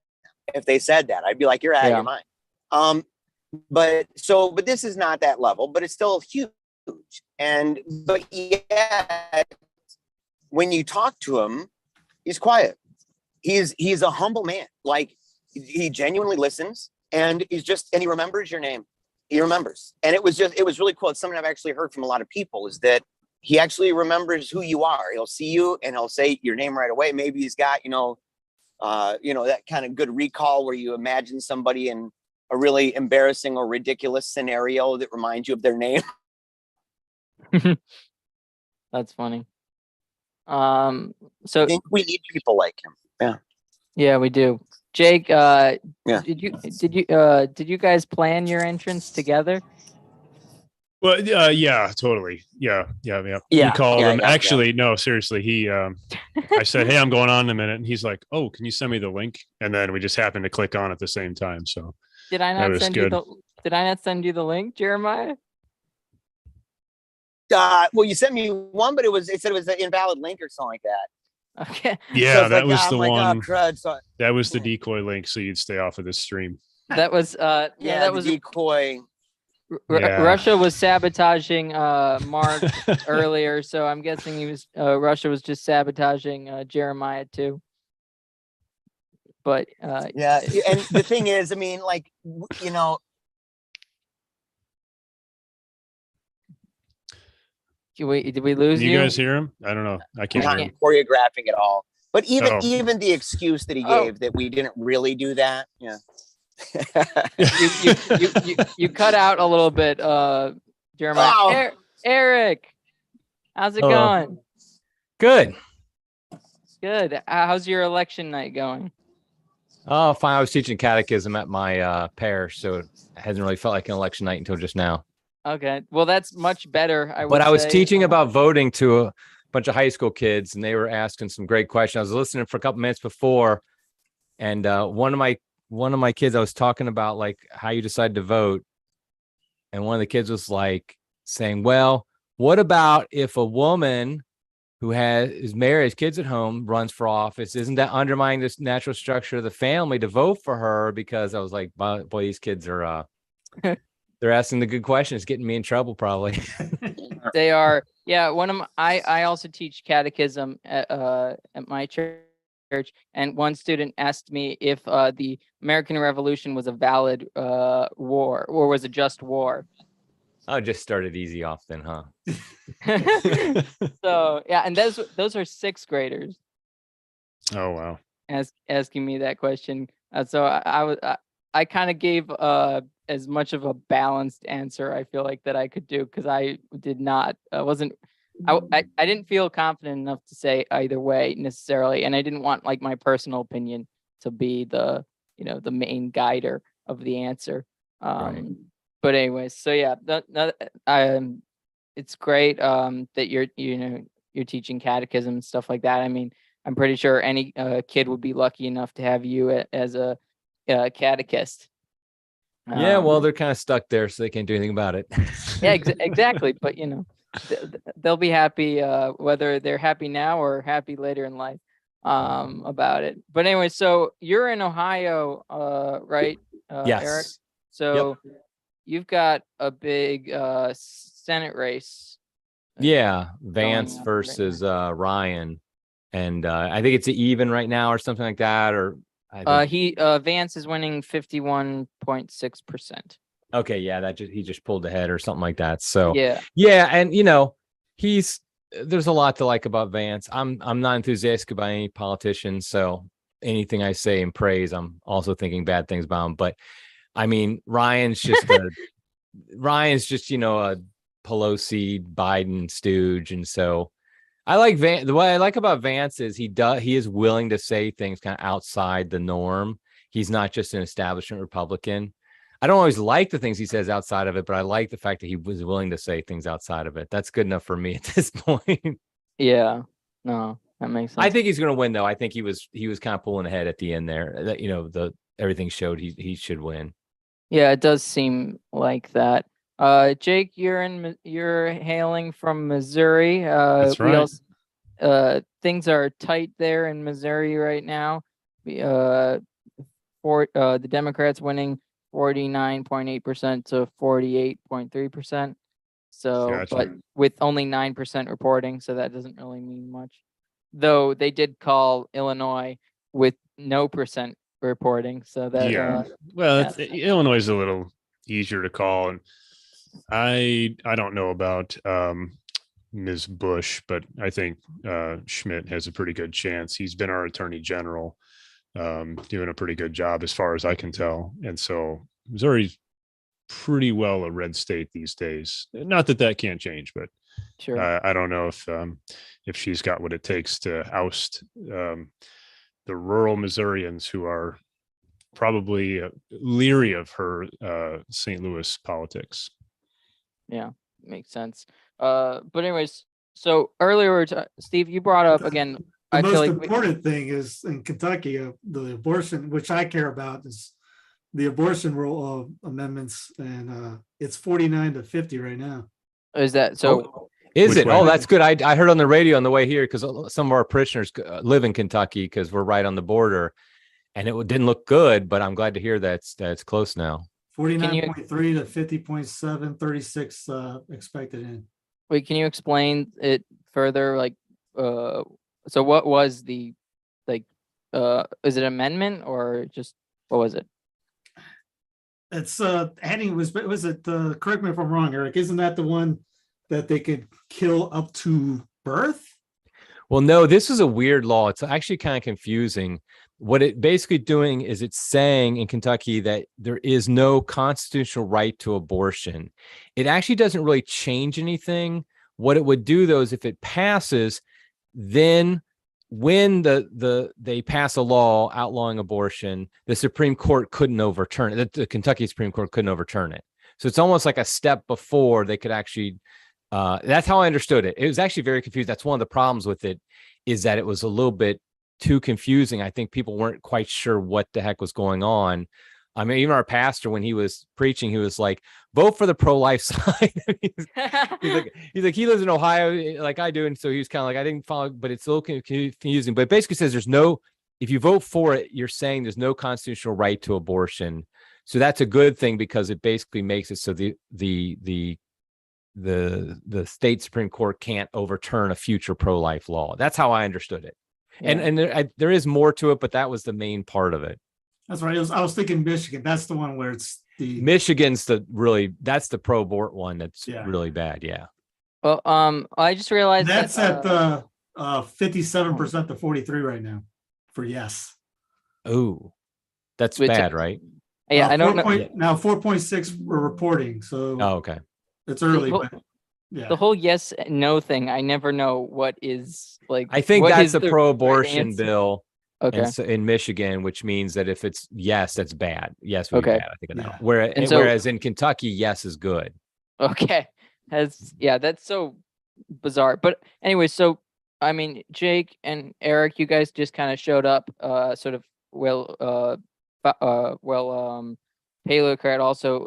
if they said that. I'd be like, you're out of your mind. But this is not that level, but it's still huge. But yet, when you talk to him, he's quiet. He's a humble man. Like, he genuinely listens, and he remembers your name. He remembers. And it was really cool. It's something I've actually heard from a lot of people, is that he actually remembers who you are. He'll see you and he'll say your name right away. Maybe he's got, that kind of good recall where you imagine somebody in a really embarrassing or ridiculous scenario that reminds you of their name. That's funny. I think we need people like him. Yeah, we do. Jake, Yeah. did you guys plan your entrance together? Well, yeah, totally. Yeah. He Yeah, called yeah, him. yeah. Actually, no, seriously. I said, hey, I'm going on in a minute. And he's like, oh, can you send me the link? And then we just happened to click on at the same time. So Did I that not was send good. did I not send you the link, Jeremiah? Well, you sent me one, but it said it was an invalid link or something like that. Okay. Yeah, it's that like, was I'm the like, one. oh, crud. So That was the decoy link. So you'd stay off of this stream. That was yeah, that the was decoy. Yeah. Russia was sabotaging Mark earlier, so I'm guessing Russia was just sabotaging Jeremiah too. But Yeah, and the thing is, I mean, like, you know, did we lose Can you? you guys hear him? I don't know. I can't not hear him. choreographing at all. But even Oh. even the excuse that he Oh. gave that we didn't really do that. Yeah. you cut out a little bit, Jeremiah. Oh. Eric, how's it Hello. going? Good. Good. How's your election night going? Oh, fine. I was teaching catechism at my parish, so it hasn't really felt like an election night until just now. Okay. Well, that's much better. But I was say. teaching about voting to a bunch of high school kids, and they were asking some great questions. I was listening for a couple minutes before, and one of my kids, I was talking about like how you decide to vote, and one of the kids was like saying, "Well, what about if a woman who is married, has kids at home, runs for office? Isn't that undermining this natural structure of the family to vote for her?" Because I was like, boy, these kids are they're asking the good questions, getting me in trouble probably. They are. Yeah. I also teach catechism at my church, and one student asked me if the American Revolution was a valid war or was a just war. I just started easy off then, huh? So yeah, and those are sixth graders Oh, wow. asking me that question. So I kind of gave as much of a balanced answer I feel like that I could do, because I did not I didn't feel confident enough to say either way necessarily, and I didn't want like my personal opinion to be the main guider of the answer. Right. But anyways, so yeah, it's great that you're teaching catechism and stuff like that. I mean, I'm pretty sure any kid would be lucky enough to have you as a catechist. Yeah, well, they're kind of stuck there, so they can't do anything about it. Yeah, exactly. But they'll be happy whether they're happy now or happy later in life about it. But anyway, so you're in Ohio, right, Yes. Eric? So you've got a big Senate race. Yeah, Vance on right versus Ryan, and I think it's even right now or something like that. Or I think, Vance is winning 51.6%. okay, yeah, he just pulled ahead or something like that. So Yeah, and there's a lot to like about Vance. I'm not enthusiastic about any politician, so anything I say in praise, I'm also thinking bad things about him. But I mean, Ryan's just a Pelosi Biden stooge, and so I like Vance. The way I like about Vance is he is willing to say things kind of outside the norm. He's not just an establishment Republican. I don't always like the things he says outside of it, but I like the fact that he was willing to say things outside of it. That's good enough for me at this point. yeah, no, that makes sense. I think he's going to win, though. I think he was kind of pulling ahead at the end there. That everything showed he should win. Yeah, it does seem like that. Jake, you're hailing from Missouri. That's right. Things are tight there in Missouri right now. The Democrats winning 49.8% to 48.3%. So, Gotcha. but with only 9% reporting, so that doesn't really mean much. Though they did call Illinois with no percent reporting, so that well, Illinois is a little easier to call, and I don't know about Ms. Bush, but I think Schmidt has a pretty good chance. He's been our attorney general, doing a pretty good job as far as I can tell, and so Missouri's pretty well a red state these days. Not that can't change, but sure. I don't know if she's got what it takes to oust the rural Missourians who are probably leery of her St. Louis politics. Yeah. makes sense. But anyways, so earlier, Steve, you brought up again. The I feel most like important thing is in Kentucky, the abortion, which I care about, is the abortion rule amendments, and it's 49-50 right now. is that so? Oh, is Which it? way? Oh, that's good. I heard on the radio on the way here because some of our parishioners live in Kentucky because we're right on the border, and it didn't look good. But I'm glad to hear that it's close now. 49.3 to 50.7, 36 expected in. Wait, can you explain it further? Like, so what was the, like, is it amendment or just what was it? It's adding was it correct me if I'm wrong, Eric, isn't that the one that they could kill up to birth? Well, no, this is a weird law. It's actually kind of confusing. What it basically doing is it's saying in Kentucky that there is no constitutional right to abortion. It actually doesn't really change anything. What it would do though is if it passes, then when they pass a law outlawing abortion, the Supreme Court couldn't overturn it. The Kentucky Supreme Court couldn't overturn it. So it's almost like a step before they could actually. That's how I understood it. It was actually very confused. That's one of the problems with it, is that it was a little bit too confusing. I think people weren't quite sure what the heck was going on. I mean, even our pastor, when he was preaching, he was like, vote for the pro-life side. he's like, he lives in Ohio like I do. And so he was kind of like, I didn't follow, but it's a little confusing. But it basically says if you vote for it, you're saying there's no constitutional right to abortion. So that's a good thing because it basically makes it so the state Supreme Court can't overturn a future pro-life law. That's how I understood it. Yeah. And there is more to it, but that was the main part of it. That's right. I was thinking Michigan. That's the one where it's the Michigan's that's the pro-abort one. That's really bad. Yeah. Well, I just realized that's that, at 57% to 43 right now for yes. Oh, that's Which- bad, right? yeah, I don't know. Now 4.6 we're reporting, so Oh, okay. it's early, Well, but yeah. The whole yes no thing, I never know what is like. I think what that's is the right pro-abortion answer. bill. Okay. And so in Michigan, which means that if it's yes, that's bad. Yes, would be Okay. bad. I think of that. Yeah. And so- Whereas in Kentucky, yes is good. Okay. That's so bizarre. But anyway, so I mean, Jake and Eric, you guys just kind of showed up, sort of Paleocrat also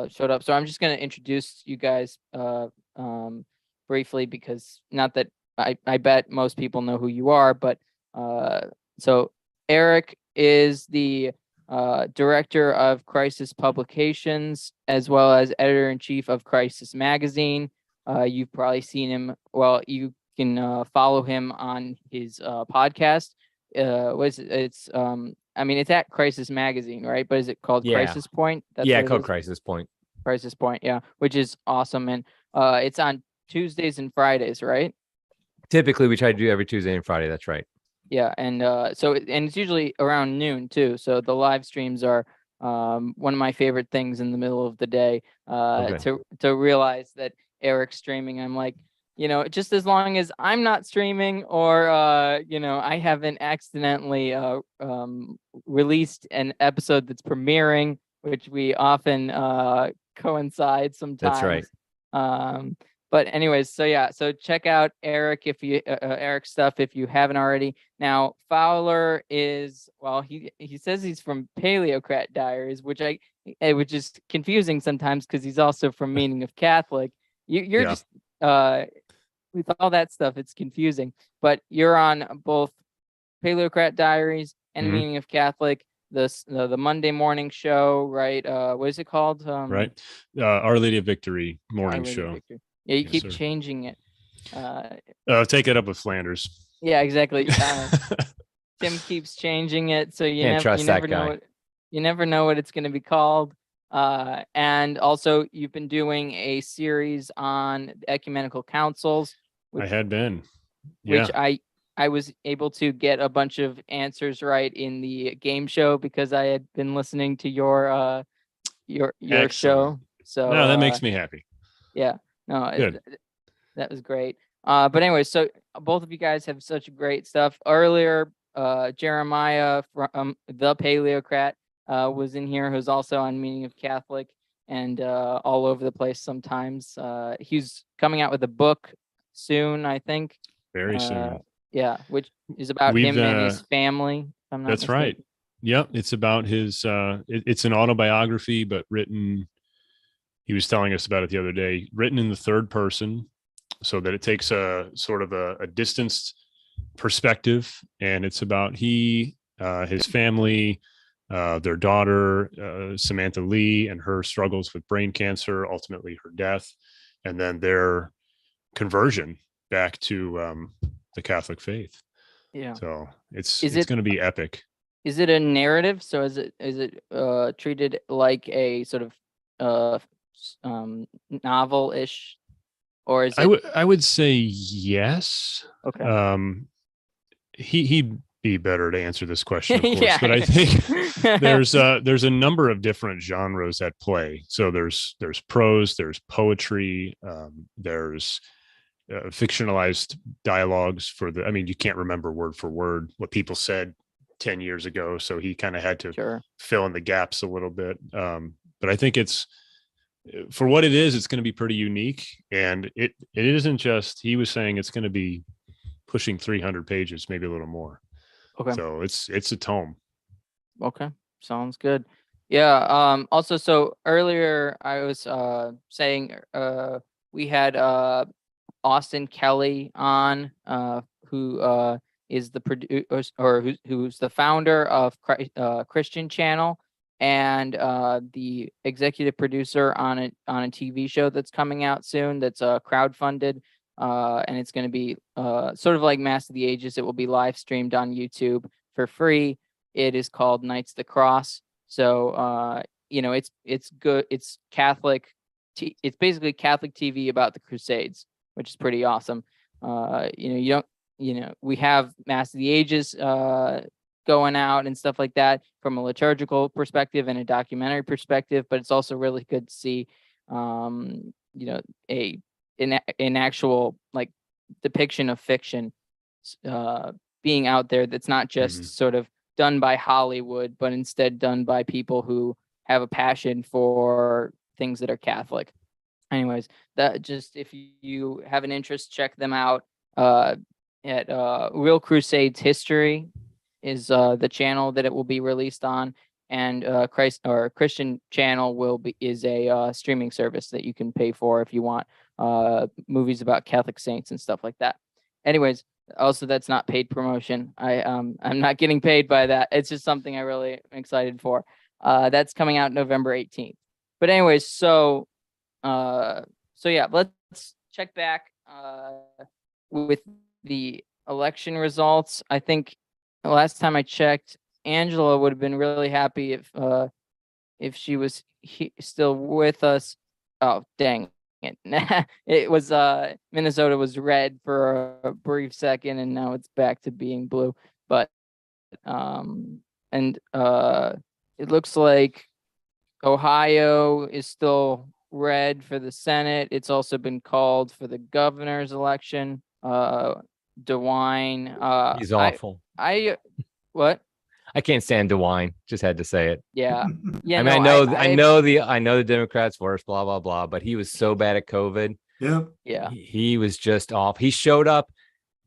showed up. So I'm just gonna introduce you guys briefly because not that I bet most people know who you are, but so Eric is the director of Crisis Publications as well as editor-in-chief of Crisis Magazine. You've probably seen him. Well, you can follow him on his podcast. I mean, it's at Crisis Magazine, right? But is it called Yeah. Crisis Point? That's Yeah, what it called is? Crisis Point. Crisis Point, yeah, which is awesome. And it's on Tuesdays and Fridays, right? Typically, we try to do every Tuesday and Friday. That's right. Yeah, and and it's usually around noon too. So the live streams are one of my favorite things in the middle of the day. Okay. To realize that Eric's streaming, I'm like, just as long as I'm not streaming or I haven't accidentally released an episode that's premiering, which we often coincide sometimes. That's right. But anyways, so check out Eric if you Eric's stuff if you haven't already. Now Fowler is he says he's from Paleocrat Diaries, which is confusing sometimes because he's also from Meaning of Catholic. You're just with all that stuff, it's confusing. But you're on both Paleocrat Diaries and Mhm. Meaning of Catholic. The Monday morning show, right? What is it called? Right. Our Lady of Victory Our morning Lady show. Victory. Yeah, you Yes, keep sir. changing it. Take it up with Flanders. Yeah, exactly. Tim keeps changing it, so you Can't trust never that know guy. you never know what it's going to be called. And also, you've been doing a series on ecumenical councils, I had been. Yeah. which I was able to get a bunch of answers right in the game show because I had been listening to your show. Excellent. So No, that makes me happy. yeah, no, Good. that was great. But anyway, so both of you guys have such great stuff. Earlier, Jeremiah from the Paleocrat was in here, who's also on Meaning of Catholic, and all over the place sometimes. He's coming out with a book soon, I think. Very soon. Yeah, which is about We've, him and his family. If I'm not That's right. mistaken. Yep. It's about his, it's an autobiography, but written, he was telling us about it the other day, written in the third person so that it takes a sort of a distanced perspective. And it's about his family, their daughter, Samantha Lee, and her struggles with brain cancer, ultimately her death, and then their conversion back to the Catholic faith. Yeah. So it's Is it- going to be epic. Is it a narrative? So is it treated like a sort of novel-ish, or is it? I would say yes. Okay. He'd be better to answer this question, of course, Yeah. but I think there's a number of different genres at play. So there's prose, there's poetry, there's fictionalized dialogues I mean, you can't remember word for word what people said 10 years ago. So he kind of had to Sure. fill in the gaps a little bit. But I think it's, for what it is, it's going to be pretty unique. And it isn't just, he was saying it's going to be pushing 300 pages, maybe a little more. Okay. So it's a tome. Okay. Sounds good. Yeah. Also, so earlier I was saying we had Austin Kelly on, who is the producer, or who's the founder of Christian Channel, and the executive producer on a TV show that's coming out soon. That's crowdfunded, and it's going to be sort of like Mass of the Ages. It will be live streamed on YouTube for free. It is called Knights of the Cross. So it's good. It's Catholic. It's basically Catholic TV about the Crusades, which is pretty awesome. We have Mass of the Ages going out and stuff like that from a liturgical perspective and a documentary perspective, but it's also really good to see, an actual like depiction of fiction being out there that's not just sort of done by Hollywood, but instead done by people who have a passion for things that are Catholic. Anyways, that just, if you have an interest, check them out at Real Crusades History is the channel that it will be released on, and Christian Channel is a streaming service that you can pay for if you want movies about Catholic saints and stuff like that. Anyways, also that's not paid promotion. I'm not getting paid by that. It's just something I really am excited for. That's coming out November 18th. But anyways, so yeah, let's check back with the election results. I think the last time I checked, Angela would have been really happy if she was still with us. Oh, dang it. It was Minnesota was red for a brief second, and now it's back to being blue. But it looks like Ohio is still red for the Senate. It's also been called for the governor's election. DeWine. He's awful. What? I can't stand DeWine. Just had to say it. Yeah. Yeah. I mean, no, I know the Democrats worse, blah, blah, blah, but he was so bad at COVID. Yep. Yeah. He was just off. He showed up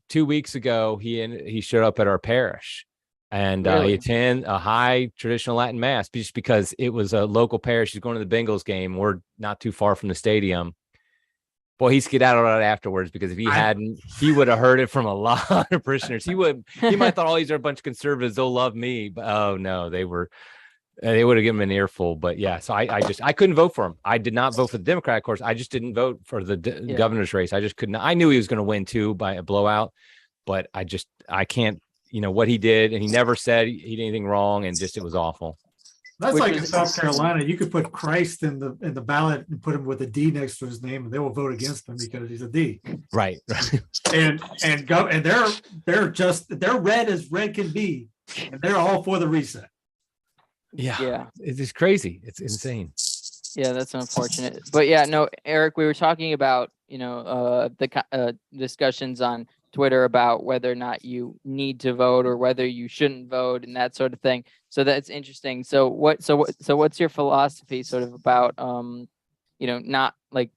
2 weeks ago. He showed up at our parish, and Really? he attended a high traditional Latin mass just because it was a local parish. He's going to the Bengals game. We're not too far from the stadium. Boy, he skedaddled out afterwards, because if he hadn't, he would have heard it from a lot of parishioners. He might have thought, oh, these are a bunch of conservatives, they'll love me. But oh no, they would have given him an earful. But yeah, so I couldn't vote for him. I did not vote for the Democrat, of course. I just didn't vote for the governor's race. I just couldn't. I knew he was going to win too by a blowout, but I can't, what he did, and he never said he did anything wrong, and just, it was awful. That's like in South Carolina, you could put Christ in the ballot and put him with a D next to his name, and they will vote against him because he's a D. Right. And they're red as red can be, and they're all for the reset. Yeah. It's just crazy. It's insane. Yeah, that's unfortunate. But yeah, no, Eric, we were talking about, the discussions on Twitter about whether or not you need to vote or whether you shouldn't vote and that sort of thing. So that's interesting. So what's your philosophy sort of about not like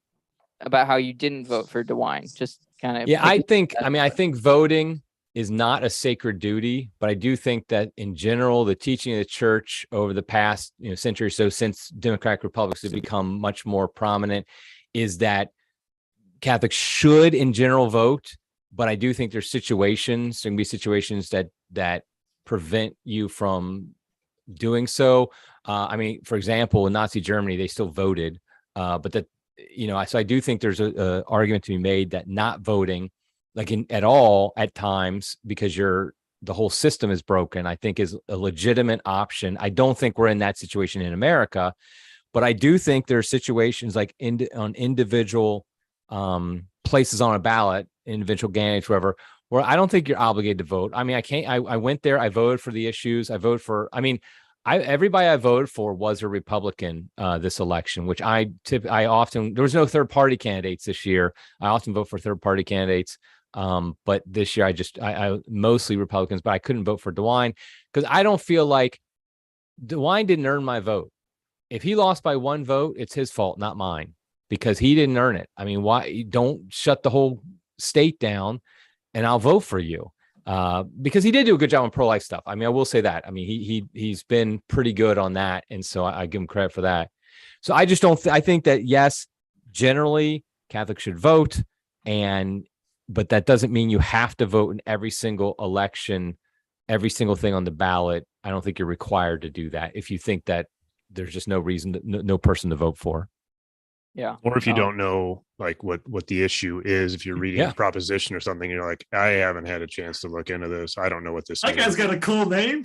about how you didn't vote for DeWine? Just kind of I think voting is not a sacred duty, but I do think that in general, the teaching of the church over the past century or so, since democratic republics have become much more prominent, is that Catholics should in general vote. But I do think there can be situations that prevent you from doing so. For example, in Nazi Germany, they still voted, but so I do think there's a argument to be made that not voting, at all at times, because the whole system is broken, I think is a legitimate option. I don't think we're in that situation in America, but I do think there are situations like on individual places on a ballot, individual candidates, wherever, where I don't think you're obligated to vote. I went there, I voted for the issues. Everybody I voted for was a Republican this election, which I often, there was no third party candidates this year. I often vote for third party candidates. But this year I mostly Republicans, but I couldn't vote for DeWine because I don't feel like DeWine didn't earn my vote. If he lost by one vote, it's his fault, not mine, because he didn't earn it. Why don't shut the whole state down and I'll vote for you. Because he did do a good job on pro-life stuff. I will say that. He's been pretty good on that. And so I give him credit for that. So I just don't, I think that yes, generally Catholics should vote, but that doesn't mean you have to vote in every single election, every single thing on the ballot. I don't think you're required to do that if you think that there's just no reason, no person to vote for. Yeah. Or if you don't know what the issue is, if you're reading a proposition or something, you're like, I haven't had a chance to look into this. I don't know what this That means. guy's got a cool name.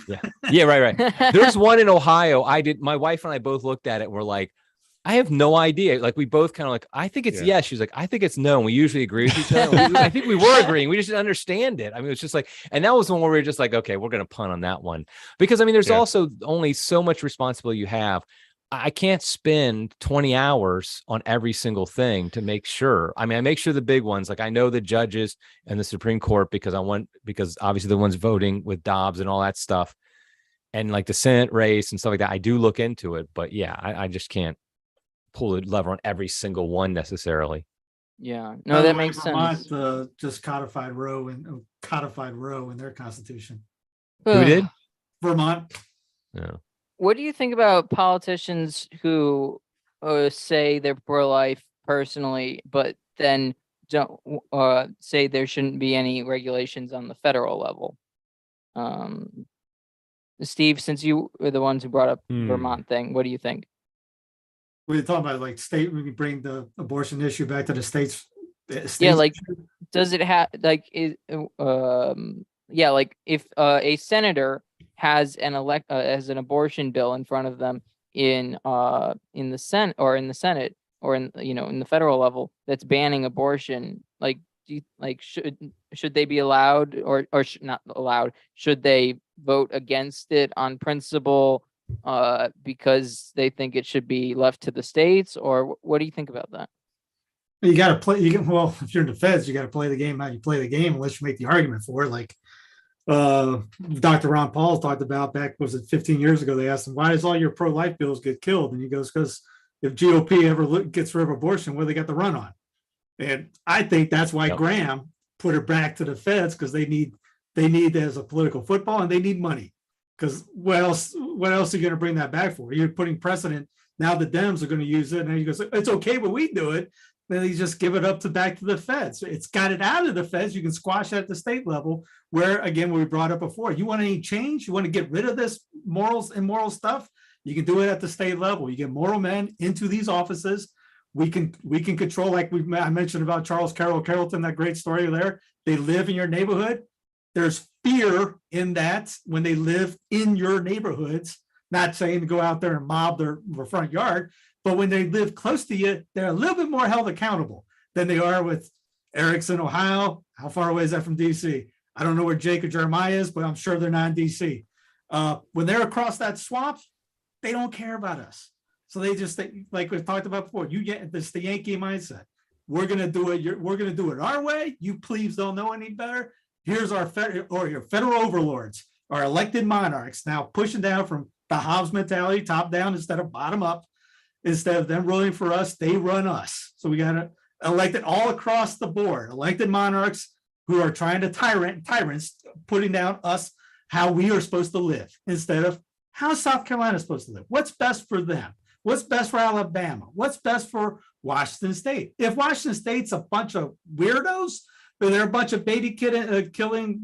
Yeah, right. There's one in Ohio. My wife and I both looked at it and we're like, I have no idea. We both kind of I think it's yes. She's like, I think it's no. And we usually agree with each other. I think we were agreeing. We just didn't understand it. It's just and that was one where we were just like, okay, we're going to punt on that one. Because there's also only so much responsibility you have. I can't spend 20 hours on every single thing to make sure. I make sure the big ones, I know the judges and the Supreme Court because obviously the ones voting with Dobbs and all that stuff. And the Senate race and stuff like that, I do look into it. But I just can't pull the lever on every single one necessarily. Yeah, no, that makes sense. Just codified Roe in their constitution. Who did? Vermont. Yeah. What do you think about politicians who say they're pro-life personally, but then don't say there shouldn't be any regulations on the federal level? Steve, since you were the ones who brought up Vermont thing, what do you think? We're talking about state. We bring the abortion issue back to the states. Yeah, does it have if a senator has an abortion bill in front of them in the Senate or in in the federal level that's banning abortion, do you should they be allowed or not allowed? Should they vote against it on principle because they think it should be left to the states, or what do you think about that? You got to play. If you're in the feds, you got to play the game how you play the game, unless you make the argument for it. Dr. Ron Paul talked about back, was it 15 years ago? They asked him, why does all your pro-life bills get killed? And he goes, because if GOP ever gets rid of abortion, what do they got to run on? And I think that's why Graham put it back to the feds, because they need as a political football, and they need money. Because what else are you going to bring that back for? You're putting precedent. Now the Dems are going to use it, and he goes, it's okay, but we do it. Then you just give it back to the feds. It's got it out of the feds. You can squash it at the state level, where again, we brought up before. You want any change? You want to get rid of this immoral stuff? You can do it at the state level. You get moral men into these offices. We can control, I mentioned about Charles Carrollton, that great story there. They live in your neighborhood. There's fear in that when they live in your neighborhoods, not saying to go out there and mob their front yard, but when they live close to you, they're a little bit more held accountable than they are with Erickson, Ohio. How far away is that from DC? I don't know where Jake or Jeremiah is, but I'm sure they're not in DC. When they're across that swamp, they don't care about us. So they just think, like we've talked about before, you get this, the Yankee mindset. we're going to do it. We're going to do it our way. You plebes don't know any better. Here's our your federal overlords, our elected monarchs, now pushing down from the Hobbes mentality, top down instead of bottom up. Instead of them ruling for us, they run us. So we got to elect it all across the board. Elected monarchs who are trying to tyrants, putting down us how we are supposed to live instead of how South Carolina is supposed to live. What's best for them? What's best for Alabama? What's best for Washington State? If Washington State's a bunch of weirdos, or they're a bunch of baby killing,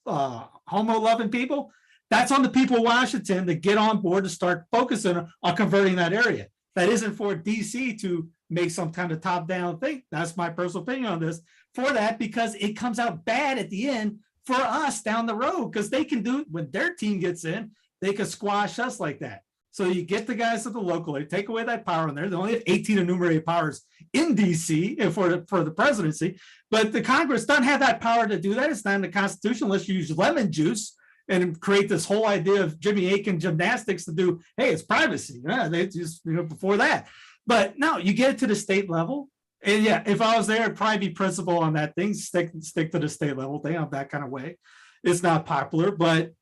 homo-loving people, that's on the people of Washington to get on board to start focusing on converting that area. That isn't for DC to make some kind of top-down thing. That's my personal opinion on this. For that, because it comes out bad at the end for us down the road, because they can do it when their team gets in, they can squash us like that. So you get the guys at the local, they take away that power in there. They only have 18 enumerated powers in DC and for the presidency, but the Congress doesn't have that power to do that. It's not in the Constitution unless you use lemon juice and create this whole idea of Jimmy Aiken gymnastics to do, hey, it's privacy. Yeah, they just, before that. But no, you get it to the state level. And yeah, if I was there, I'd probably be principal on that thing, stick to the state level thing on that kind of way. It's not popular, but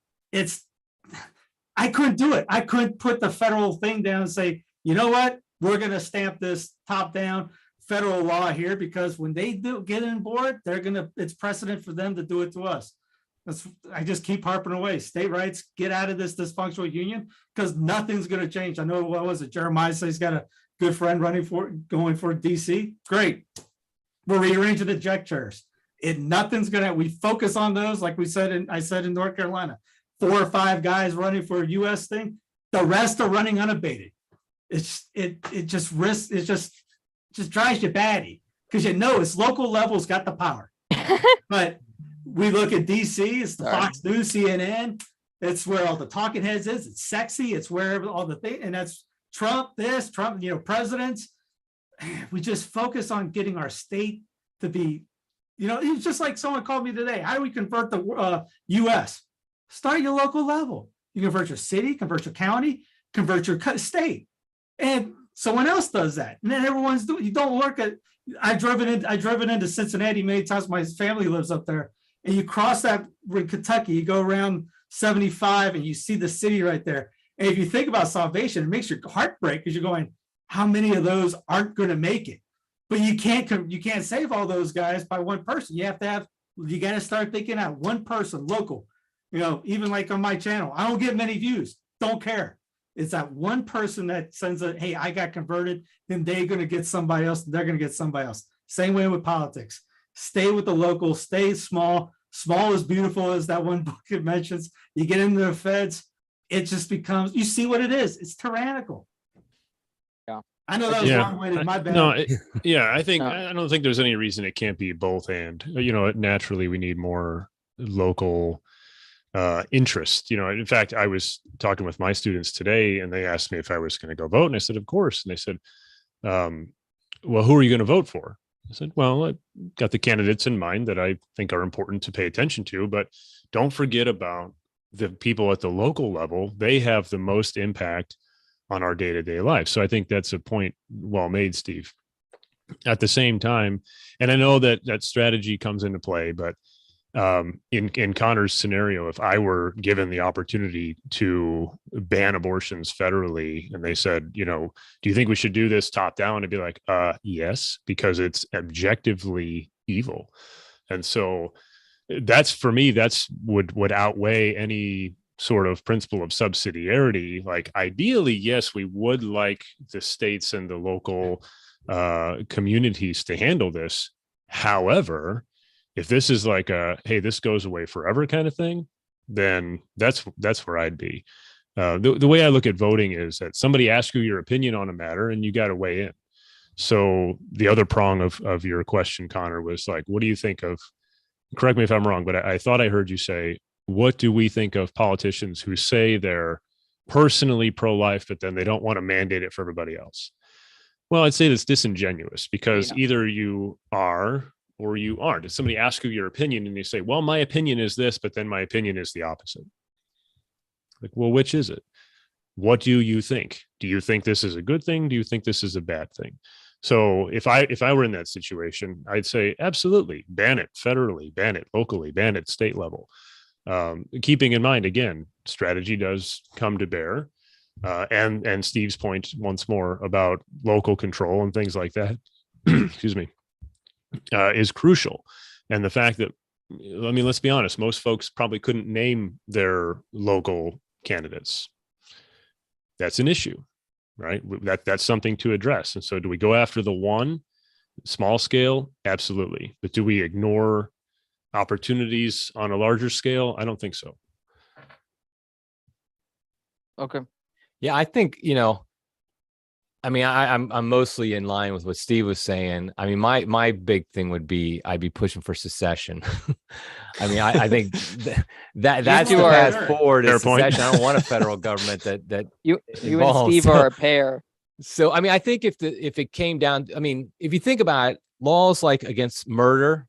I couldn't do it. I couldn't put the federal thing down and say, you know what, we're going to stamp this top down federal law here, because when they do get on board, it's precedent for them to do it to us. I just keep harping away. State rights, get out of this dysfunctional union, because nothing's going to change. I know, what was it? Jeremiah says he's got a good friend going for DC. Great. We're rearranging the deck chairs. Nothing's going to, we focus on those. Like I said in North Carolina, 4 or 5 guys running for a US thing. The rest are running unabated. It just drives you batty, because it's local levels got the power. But we look at DC, it's the Fox News, CNN, it's where all the talking heads is. It's sexy, it's where all the thing, and that's Trump, presidents. We just focus on getting our state to be, it's just like someone called me today. How do we convert the US? Start your local level. You convert your city, convert your county, convert your state, and someone else does that. And then everyone's doing. You don't look at. I've driven into Cincinnati many times. My family lives up there, and you cross that in Kentucky. You go around 75, and you see the city right there. And if you think about salvation, it makes your heart break, because you're going, how many of those aren't going to make it? But you can't save all those guys by one person. You got to start thinking out one person local. Even like on my channel, I don't get many views. Don't care. It's that one person that sends hey, I got converted, then they're going to get somebody else. They're going to get somebody else. Same way with politics. Stay with the local, stay small. Small is beautiful, as that one book it mentions. You get into the feds, it just becomes, you see what it is. It's tyrannical. Yeah. I know that was long-winded, my bad. No, I think, I don't think there's any reason it can't be both and. Naturally, we need more local interest. In fact, I was talking with my students today, and they asked me if I was going to go vote, and I said, of course. And they said, well, who are you going to vote for? I said, well, I got the candidates in mind that I think are important to pay attention to, but don't forget about the people at the local level. They have the most impact on our day-to-day life. So I think that's a point well made, Steve. At the same time, and I know that strategy comes into play, but in Connor's scenario, if I were given the opportunity to ban abortions federally, and they said, do you think we should do this top down? I'd be like, yes, because it's objectively evil. And so that's, for me, that's would outweigh any sort of principle of subsidiarity. Like, ideally, yes, we would like the states and the local communities to handle this. However, if this is like hey, this goes away forever kind of thing, then that's where I'd be. The way I look at voting is that somebody asks you your opinion on a matter, and you got to weigh in. So the other prong of your question, Connor, was like, what do you think of, correct me if I'm wrong, but I thought I heard you say, what do we think of politicians who say they're personally pro-life, but then they don't want to mandate it for everybody else? Well, I'd say that's disingenuous, because either you are or you aren't. If somebody asks you your opinion and you say, well, my opinion is this, but then my opinion is the opposite. Like, well, which is it? What do you think? Do you think this is a good thing? Do you think this is a bad thing? So if I were in that situation, I'd say absolutely ban it federally, ban it locally, ban it state level. Keeping in mind, again, strategy does come to bear. And Steve's point once more about local control and things like that, excuse me, is crucial. And the fact that, I mean, let's be honest, most folks probably couldn't name their local candidates. That's an issue, right? That's something to address. And so do we go after the one small scale? Absolutely. But do we ignore opportunities on a larger scale? I don't think so. Okay. Yeah, I think, I mean, I'm mostly in line with what Steve was saying. I mean, my big thing would be I'd be pushing for secession. I mean, I think that's the path forward is secession. I don't want a federal government that you involves, and Steve are a pair. So I mean, I think if it came down, I mean, if you think about it, laws like against murder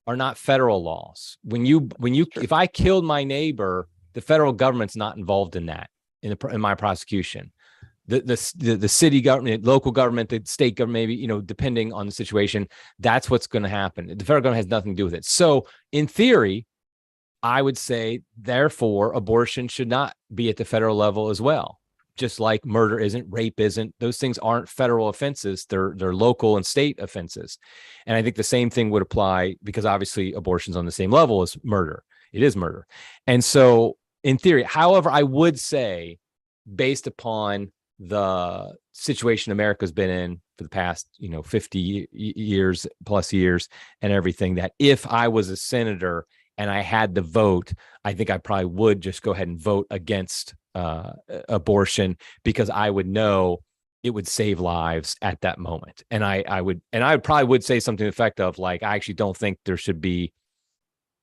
are not federal laws. If I killed my neighbor, the federal government's not involved in that in my prosecution. The city government, local government, the state government, maybe, depending on the situation, that's what's going to happen. The federal government has nothing to do with it. So in theory, I would say, therefore, abortion should not be at the federal level as well. Just like murder isn't, rape isn't, those things aren't federal offenses. They're local and state offenses. And I think the same thing would apply because obviously abortion's on the same level as murder. It is murder. And so in theory, however, I would say, based upon the situation America's been in for the past, 50 years plus years and everything, that if I was a senator and I had the vote, I think I probably would just go ahead and vote against abortion, because I would know it would save lives at that moment. And I probably would say something to the effect of, like, I actually don't think there should be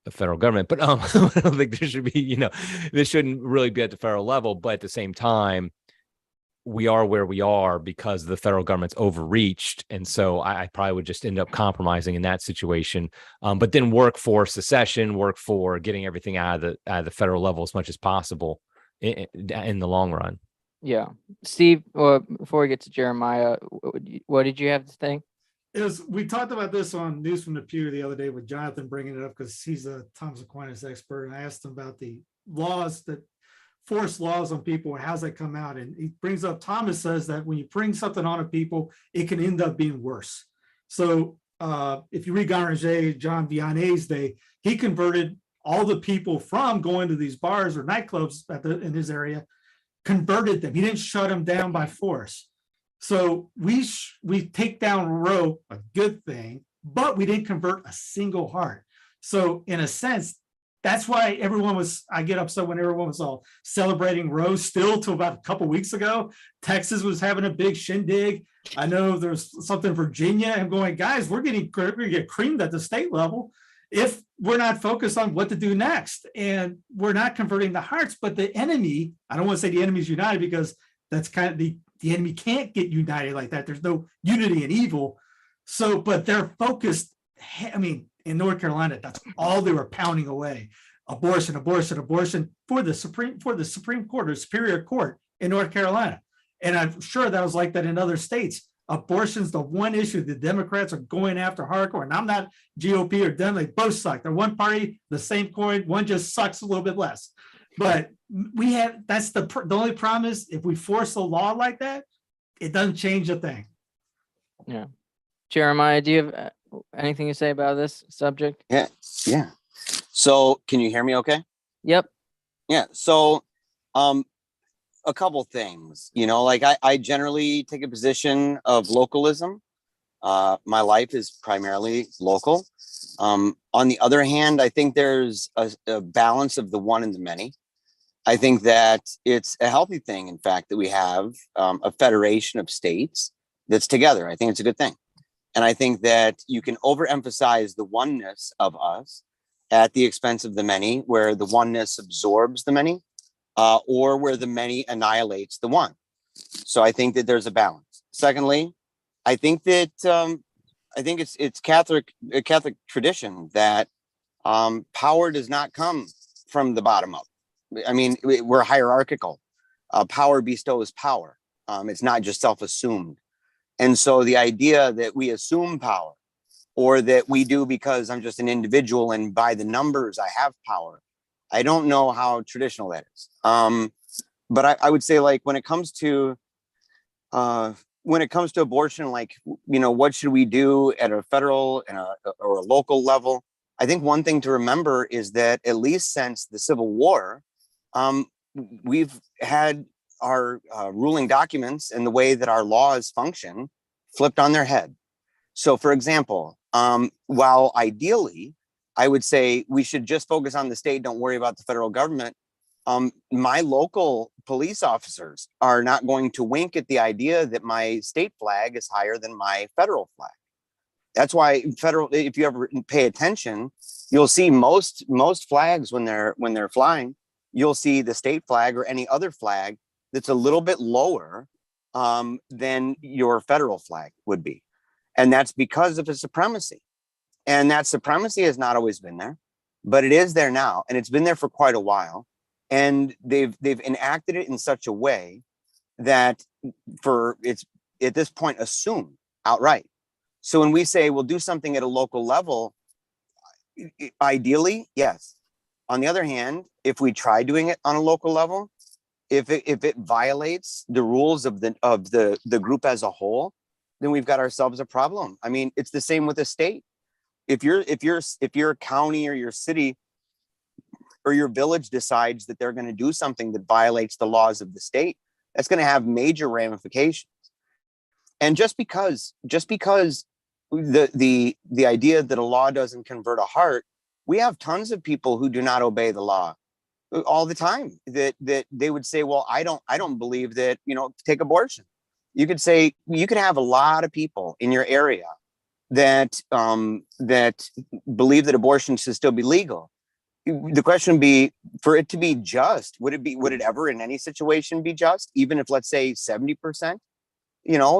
a federal government, but I don't think there should be, this shouldn't really be at the federal level. But at the same time, we are where we are because the federal government's overreached. And so I probably would just end up compromising in that situation, but then work for secession, work for getting everything out of the federal level as much as possible in the long run. Yeah. Steve, before we get to Jeremiah, what did you have to think? We talked about this on News from the Pew the other day with Jonathan bringing it up because he's a Thomas Aquinas expert. And I asked him about the laws that force laws on people and how's that come out. And he brings up, Thomas says that when you bring something on people, it can end up being worse. So if you read John Vianney's day, he converted all the people from going to these bars or nightclubs in his area, converted them. He didn't shut them down by force. So we take down Roe, a good thing, but we didn't convert a single heart. So in a sense, that's why I get upset when everyone was all celebrating Roe still till about a couple of weeks ago. Texas was having a big shindig. I know there's something in Virginia. I'm going, guys, we're going to get creamed at the state level if we're not focused on what to do next. And we're not converting the hearts, but the enemy, I don't want to say the enemy's united because that's kind of the enemy can't get united like that. There's no unity in evil. So, but they're focused. I mean, in North Carolina, that's all they were pounding away. Abortion for the Supreme Court or Superior Court in North Carolina. And I'm sure that was like that in other states. Abortion's the one issue the Democrats are going after hardcore. And I'm not GOP or Dem, they both suck. They're one party, the same coin, one just sucks a little bit less. But that's the only problem is if we force a law like that, it doesn't change a thing. Yeah. Jeremiah, do you have anything to say about this subject? Yeah. So can you hear me okay? Yep. Yeah. So a couple things, like I generally take a position of localism. My life is primarily local. On the other hand, I think there's a balance of the one and the many. I think that it's a healthy thing, in fact, that we have a federation of states that's together. I think it's a good thing. And I think that you can overemphasize the oneness of us at the expense of the many, where the oneness absorbs the many, or where the many annihilates the one. So I think that there's a balance. Secondly, I think that it's Catholic tradition that power does not come from the bottom up. I mean, we're hierarchical. Power bestows power. It's not just self-assumed. And so the idea that we assume power, or that we do because I'm just an individual and by the numbers I have power, I don't know how traditional that is. But I would say, like, when it comes to abortion, like, what should we do at a federal and or a local level? I think one thing to remember is that at least since the Civil War, we've had our ruling documents and the way that our laws function flipped on their head. So, for example, while ideally I would say we should just focus on the state, don't worry about the federal government, my local police officers are not going to wink at the idea that my state flag is higher than my federal flag. That's why if you ever pay attention, you'll see most flags when they're flying, you'll see the state flag or any other flag that's a little bit lower than your federal flag would be. And that's because of a supremacy. And that supremacy has not always been there, but it is there now. And it's been there for quite a while. And they've enacted it in such a way that it's at this point assumed outright. So when we say we'll do something at a local level, ideally, yes. On the other hand, if we try doing it on a local level, if it violates the rules of the group as a whole, then we've got ourselves a problem. I mean, it's the same with a state. If your county or your city or your village decides that they're going to do something that violates the laws of the state, that's going to have major ramifications. And just because the idea that a law doesn't convert a heart, we have tons of people who do not obey the law all the time, that they would say, well, I don't believe that, take abortion. You could have a lot of people in your area that believe that abortion should still be legal. The question would be, for it to be just, would it ever in any situation be just, even if, let's say, 70%,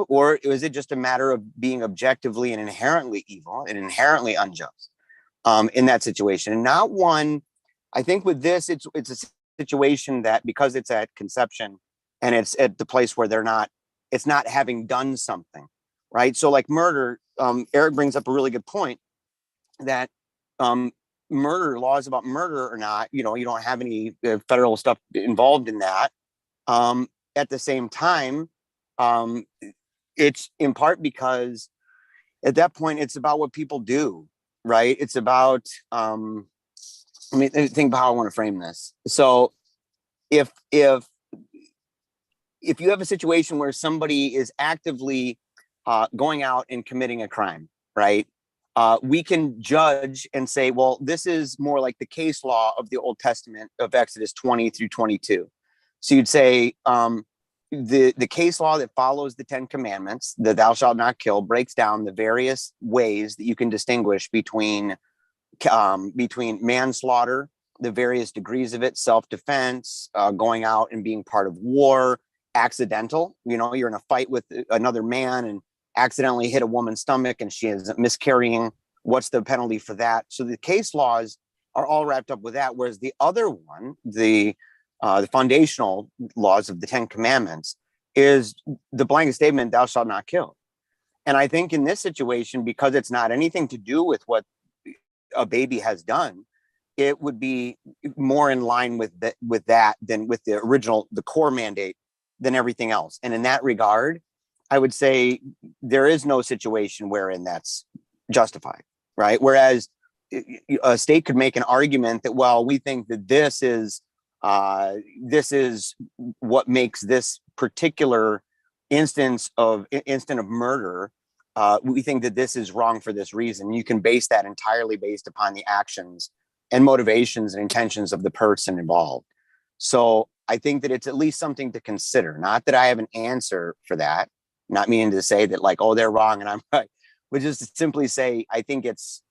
or is it just a matter of being objectively and inherently evil and inherently unjust in that situation? And not one, I think with this, it's a situation that, because it's at conception and it's at the place where it's not having done something, right? So like murder, Eric brings up a really good point that murder laws about murder or not, you don't have any federal stuff involved in that. At the same time, it's in part because at that point it's about what people do, right? It's about think about how I want to frame this. So if you have a situation where somebody is actively going out and committing a crime, right? We can judge and say, well, this is more like the case law of the Old Testament of Exodus 20 through 22. So you'd say the case law that follows the 10 commandments, the thou shalt not kill, breaks down the various ways that you can distinguish between manslaughter, the various degrees of it, self-defense, going out and being part of war, accidental, you're in a fight with another man and accidentally hit a woman's stomach and she is miscarrying. What's the penalty for that? So the case laws are all wrapped up with that. Whereas the other one, the foundational laws of the 10 commandments, is the blanket statement, thou shalt not kill. And I think in this situation, because it's not anything to do with what a baby has done, it would be more in line with that than with the core mandate than everything else. And in that regard, I would say there is no situation wherein that's justified, right? Whereas a state could make an argument that, well, we think that this is what makes this particular instant of murder. We think that this is wrong for this reason. You can base that entirely based upon the actions and motivations and intentions of the person involved. So I think that it's at least something to consider. Not that I have an answer for that, not meaning to say that, like, oh, they're wrong and I'm right, but just to simply say, I think it's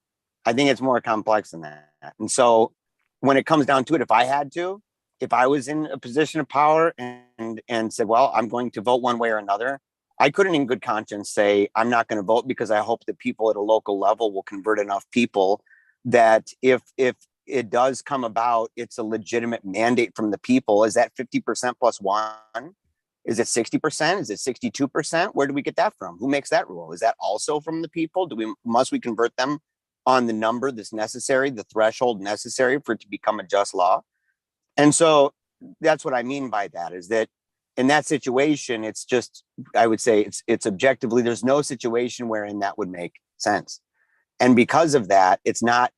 more complex than that. And so when it comes down to it, if I was in a position of power and said, well, I'm going to vote one way or another, I couldn't in good conscience say, I'm not going to vote because I hope that people at a local level will convert enough people that if it does come about, it's a legitimate mandate from the people. Is that 50% plus one? Is it 60%? Is it 62%? Where do we get that from? Who makes that rule? Is that also from the people? Must we convert them on the number that's necessary, the threshold necessary for it to become a just law? And so that's what I mean by that, is that in that situation, it's just, I would say it's objectively, there's no situation wherein that would make sense. And because of that, it's not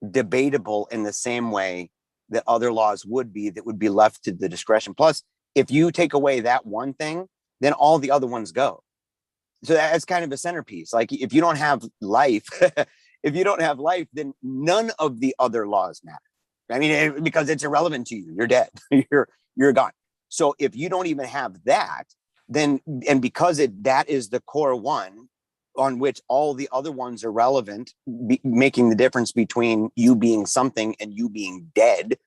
debatable in the same way that other laws would be, that would be left to the discretion. Plus, if you take away that one thing, then all the other ones go. So that's kind of a centerpiece. Like if you don't have life, if you don't have life, then none of the other laws matter. I mean, because it's irrelevant to you. You're dead. You're gone. So if you don't even have that, then, and because that is the core one on which all the other ones are relevant, making the difference between you being something and you being dead,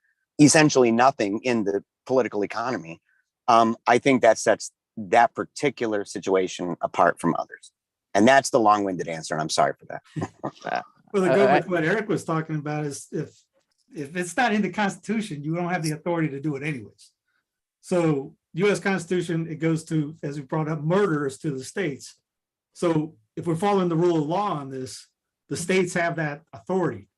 essentially nothing in the political economy. I think that sets that particular situation apart from others. And that's the long-winded answer. And I'm sorry for that. Well, to go with what Eric was talking about is if it's not in the Constitution, you don't have the authority to do it anyways. So U.S. Constitution, it goes to, as we brought up, murderers to the states. So if we're following the rule of law on this, the states have that authority.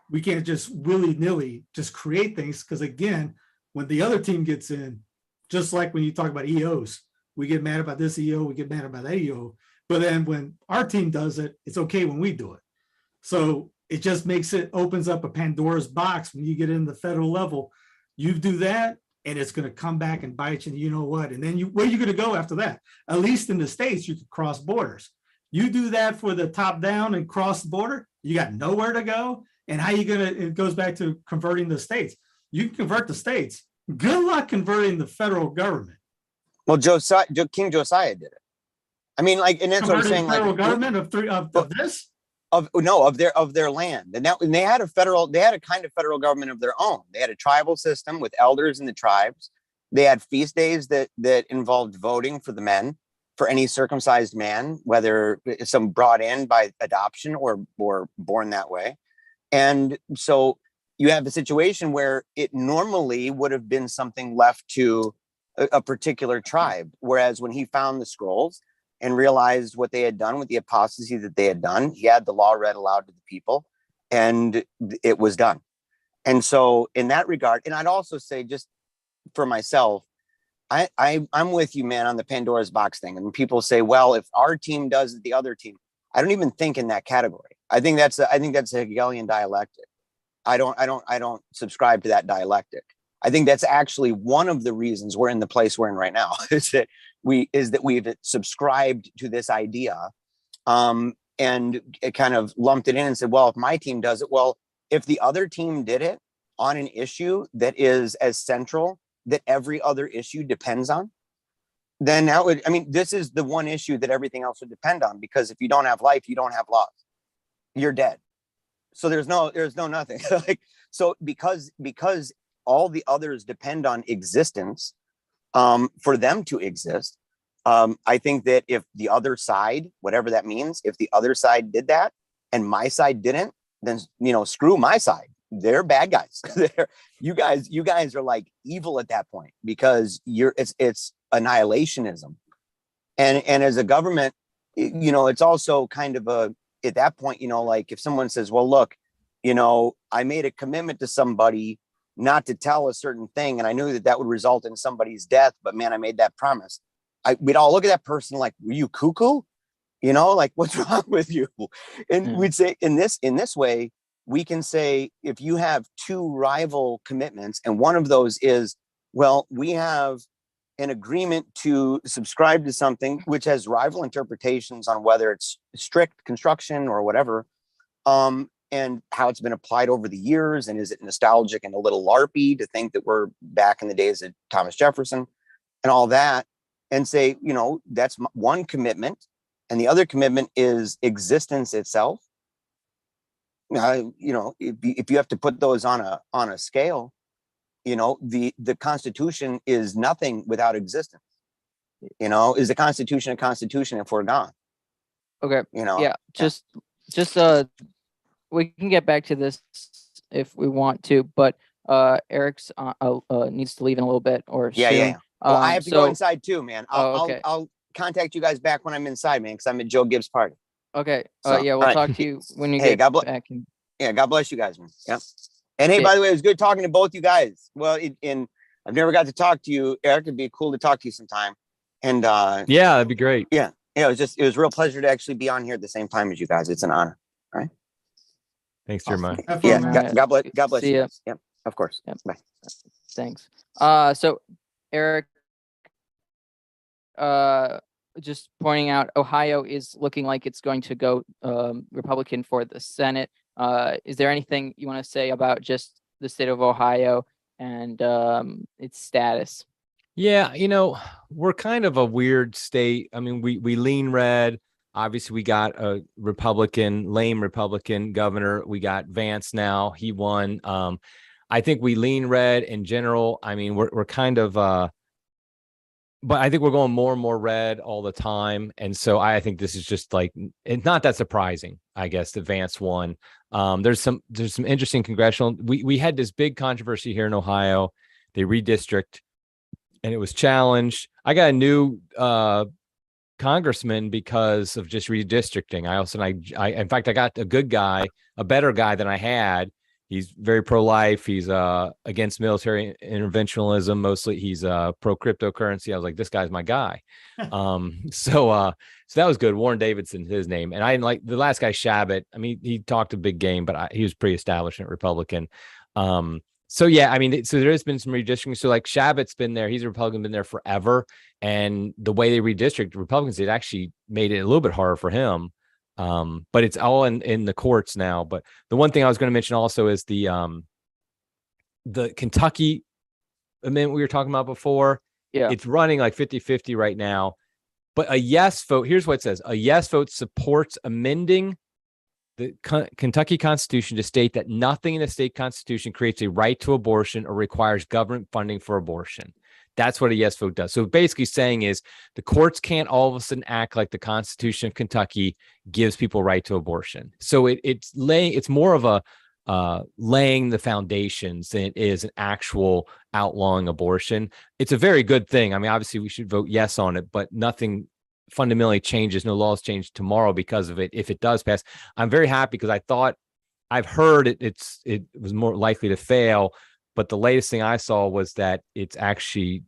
We can't just willy-nilly just create things, because again, when the other team gets in, just like when you talk about EOs, we get mad about this EO, we get mad about that EO. But then when our team does it, it's okay when we do it. So it just opens up a Pandora's box when you get in the federal level. You do that, and it's going to come back and bite you. You know what? And then where are you going to go after that? At least in the States, you could cross borders. You do that for the top down and cross the border, you got nowhere to go. And how you going to, it goes back to converting the states. You can convert the states. Good luck converting the federal government. Well, King Josiah did it. I mean, like, and that's what I'm saying. The federal like, government of this? Of their land. And they had a kind of federal government of their own. They had a tribal system with elders in the tribes. They had feast days that involved voting for the men, for any circumcised man, whether some brought in by adoption or born that way. And so you have a situation where it normally would have been something left to a particular tribe. Whereas when he found the scrolls and realized what they had done with the apostasy that they had done, he had the law read aloud to the people, and it was done. And so in that regard, and I'd also say, just for myself, I'm with you, man, on the Pandora's box thing. And people say, well, if our team does it, the other team, I don't even think in that category. I think that's a Hegelian dialectic. I don't subscribe to that dialectic. I think that's actually one of the reasons we're in the place we're in right now, is that we've subscribed to this idea, and it kind of lumped it in and said, well, if my team does it, well, if the other team did it on an issue that is as central that every other issue depends on, then this is the one issue that everything else would depend on, because if you don't have life, you don't have laws. You're dead. So there's no nothing. Like, so because all the others depend on existence, for them to exist. I think that if the other side, whatever that means, if the other side did that and my side didn't, then, screw my side. They're bad guys. You guys are like evil at that point, because it's annihilationism. And as a government, it's also kind of at that point, like if someone says, well, look, I made a commitment to somebody not to tell a certain thing, and I knew that would result in somebody's death, but man, I made that promise. We'd all look at that person like, were you cuckoo? Like, what's wrong with you? And we'd say in this way, we can say, if you have two rival commitments, and one of those is, well, we have an agreement to subscribe to something which has rival interpretations on whether it's strict construction or whatever, and how it's been applied over the years, and is it nostalgic and a little LARPy to think that we're back in the days of Thomas Jefferson and all that, and say, that's one commitment, and the other commitment is existence itself. If you have to put those on a scale, the Constitution is nothing without existence. Is the Constitution a constitution if we're gone? Okay. Yeah. Just we can get back to this if we want to, but Eric's needs to leave in a little bit, or soon. Well, I have to go so- inside too, man. okay. I'll contact you guys back when I'm inside, man, because I'm at Joe Gibbs' party. Okay. So, Yeah, we'll all right. talk to you when you Hey, get God bless. back. In. Yeah, God bless you guys, man. Yeah. And hey, Yeah. by the way, it was good talking to both you guys. Well, and I've never got to talk to you, Eric. It'd be cool to talk to you sometime. And Yeah, that'd be great. yeah, it was a real pleasure to actually be on here at the same time as you guys. It's an honor. Thanks, Jeremiah. Have fun, Yeah, man. Alright. God bless See you ya. guys. Yep, of course. Yep. Bye. Thanks. So Eric, just pointing out, Ohio is looking like it's going to go Republican for the Senate. Is there anything you want to say about just the state of Ohio and its status? Yeah, we're kind of a weird state. I mean, we lean red. Obviously, we got a lame Republican governor. We got Vance now. He won. I think we lean red in general. I mean, we're kind of, but I think we're going more and more red all the time. And so I think this is just like, it's not that surprising, I guess, that Vance won. There's some interesting congressional. We had this big controversy here in Ohio. They redistrict, and it was challenged. I got a new congressman because of just redistricting. I in fact, I got a good guy, a better guy than I had. He's very pro-life. He's against military interventionism. Mostly, he's pro cryptocurrency. I was like, this guy's my guy. So that was good. Warren Davidson, his name. And I didn't like the last guy, Shabbat. I mean, he talked a big game, but he was pretty establishment Republican. So yeah, I mean, so there has been some redistricting. So like Shabbat's been there. He's a Republican, been there forever. And the way they redistrict Republicans, it actually made it a little bit harder for him. But it's all in the courts now. But the one thing I was going to mention also is the Kentucky amendment we were talking about before. Yeah. It's running like 50-50 right now. But a yes vote, here's what it says. A yes vote supports amending the Kentucky Constitution to state that nothing in the state constitution creates a right to abortion or requires government funding for abortion. That's what a yes vote does. So basically saying is the courts can't all of a sudden act like the Constitution of Kentucky gives people right to abortion. So it's more of a laying the foundations than it is an actual outlawing abortion. It's a very good thing. I mean, obviously we should vote yes on it, but nothing fundamentally changes. No laws change tomorrow because of it. If it does pass, I'm very happy because I've heard it was more likely to fail. But the latest thing I saw was that it's actually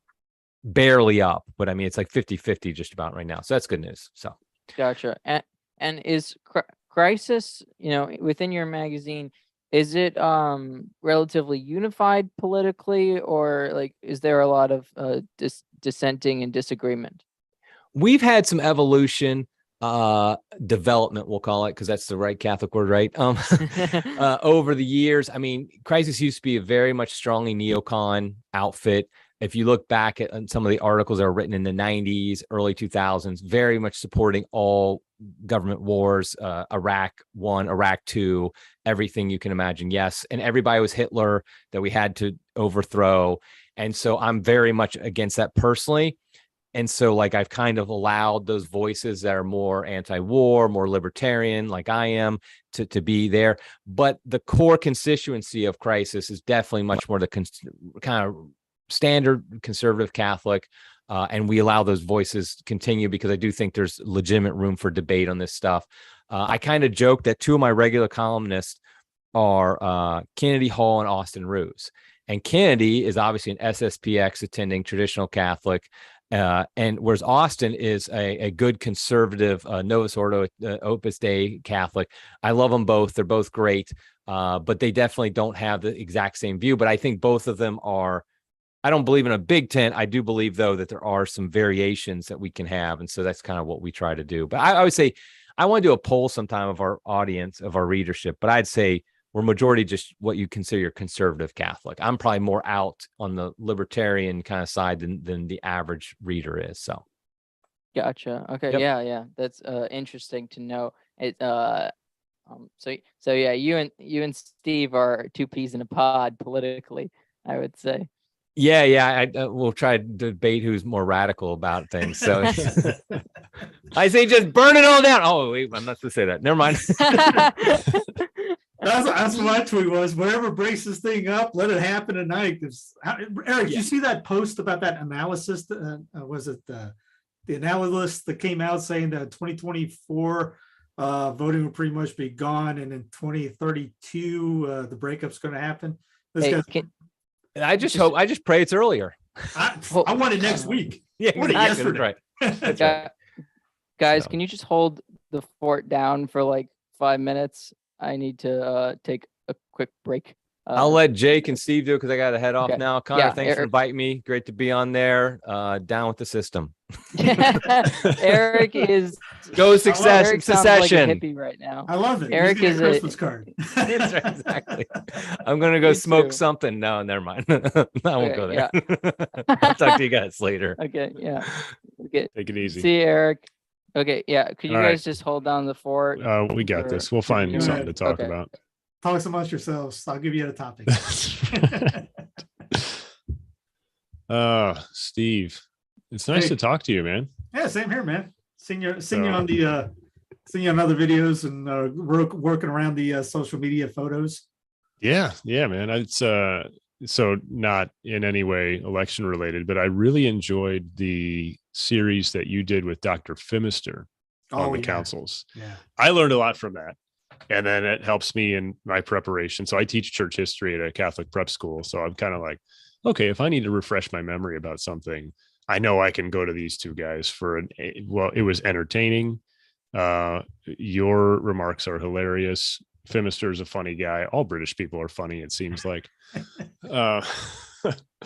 barely up. But I mean, it's like 50-50 just about right now. So that's good news. So Gotcha. And is Crisis, within your magazine, is it relatively unified politically, or like is there a lot of dissenting and disagreement? we've had some evolution, development, we'll call it, because that's the right Catholic word, right? Over the years. I mean, Crisis used to be a very much strongly neocon outfit. If you look back at some of the articles that were written in the 90s, early 2000s, very much supporting all government wars, Iraq 1, Iraq 2, everything you can imagine. Yes. And everybody was Hitler that we had to overthrow. And so I'm very much against that personally. And so like I've kind of allowed those voices that are more anti-war, more libertarian, like I am, to be there. But the core constituency of Crisis is definitely much more the kind of standard conservative Catholic. And we allow those voices to continue because I do think there's legitimate room for debate on this stuff. I kind of joke that two of my regular columnists are Kennedy Hall and Austin Ruse. And Kennedy is obviously an SSPX attending traditional Catholic. And whereas Austin is a good conservative Novus Ordo Opus Dei Catholic. I love them both. They're both great, but they definitely don't have the exact same view. But I think both of them are, I don't believe in a big tent. I do believe, though, that there are some variations that we can have. And so that's kind of what we try to do. But I would say I want to do a poll sometime of our audience, of our readership. But I'd say we're majority just what you consider your conservative Catholic. I'm probably more out on the libertarian kind of side than the average reader is. So, Gotcha. Okay. Yep. Yeah. That's interesting to know. It so yeah, you and Steve are two peas in a pod politically, I would say. yeah, we'll try to debate who's more radical about things. So I say just burn it all down. Oh wait, I'm not supposed to say that. Never mind. That's what my tweet was. Whatever breaks this thing up, let it happen tonight. Eric, you see that post about that analysis? Was it the analyst that came out saying that 2024 voting will pretty much be gone, and in 2032 the breakup's going to happen? This Hey, guy's, I just pray it's earlier. I want it next week. Yeah, I want it exactly. yesterday. That's right. Guys, So. can you just hold the fort down for like 5 minutes? I need to take a quick break. I'll let Jake and Steve do it because I got to head off Okay. now. Connor, Yeah, thanks for Eric. inviting me. Great to be on there. Down with the system. Eric is Go success, Eric sounds like a secession. hippie right now. I love it. Eric He's is getting a- Christmas card. That's right, exactly. I'm gonna go Me smoke too. something. No, never mind. I won't Okay, go there. I'll talk to you guys later. Okay, yeah. Okay. Take it easy. See you, Eric. Okay, yeah. Could you All guys right. just hold down the fort? We got for- this. We'll for find you? something to talk Okay. about. Talk amongst yourselves. I'll give you a topic. Steve, it's nice Hey. to talk to you, man. Yeah, same here, man. Seeing you on the seeing you on other videos and working around the social media photos. Yeah, man. It's so not in any way election related, but I really enjoyed the series that you did with Dr. Phimister on the councils. Yeah. I learned a lot from that. And then it helps me in my preparation. So I teach church history at a Catholic prep school. So I'm kind of like, okay, if I need to refresh my memory about something, I know I can go to these two guys for it was entertaining. Your remarks are hilarious. Phimister is a funny guy. All British people are funny, it seems like.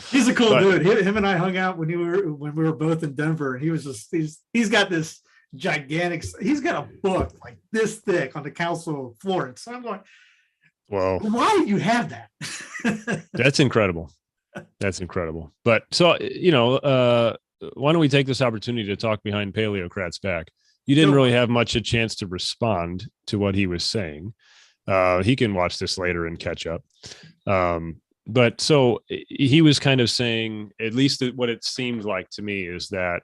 He's a cool But- dude. Him and I hung out when we were both in Denver, and he was just he's got this gigantic. He's got a book like this thick on the Council of Florence. So I'm going, Well, why do you have that? that's incredible. That's incredible. But so, why don't we take this opportunity to talk behind Paleocrat's back? You didn't Sure. really have much a chance to respond to what he was saying. He can watch this later and catch up. But so he was kind of saying, at least what it seemed like to me is that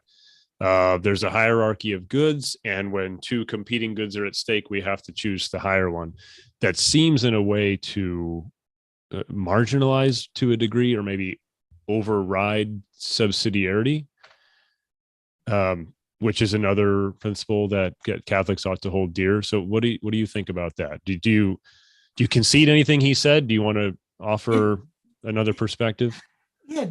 there's a hierarchy of goods, and when two competing goods are at stake, we have to choose the higher one. That seems in a way to marginalize to a degree, or maybe override subsidiarity, which is another principle that Catholics ought to hold dear. So what do you think about that? Do you concede anything he said? Do you want to offer another perspective? Yeah,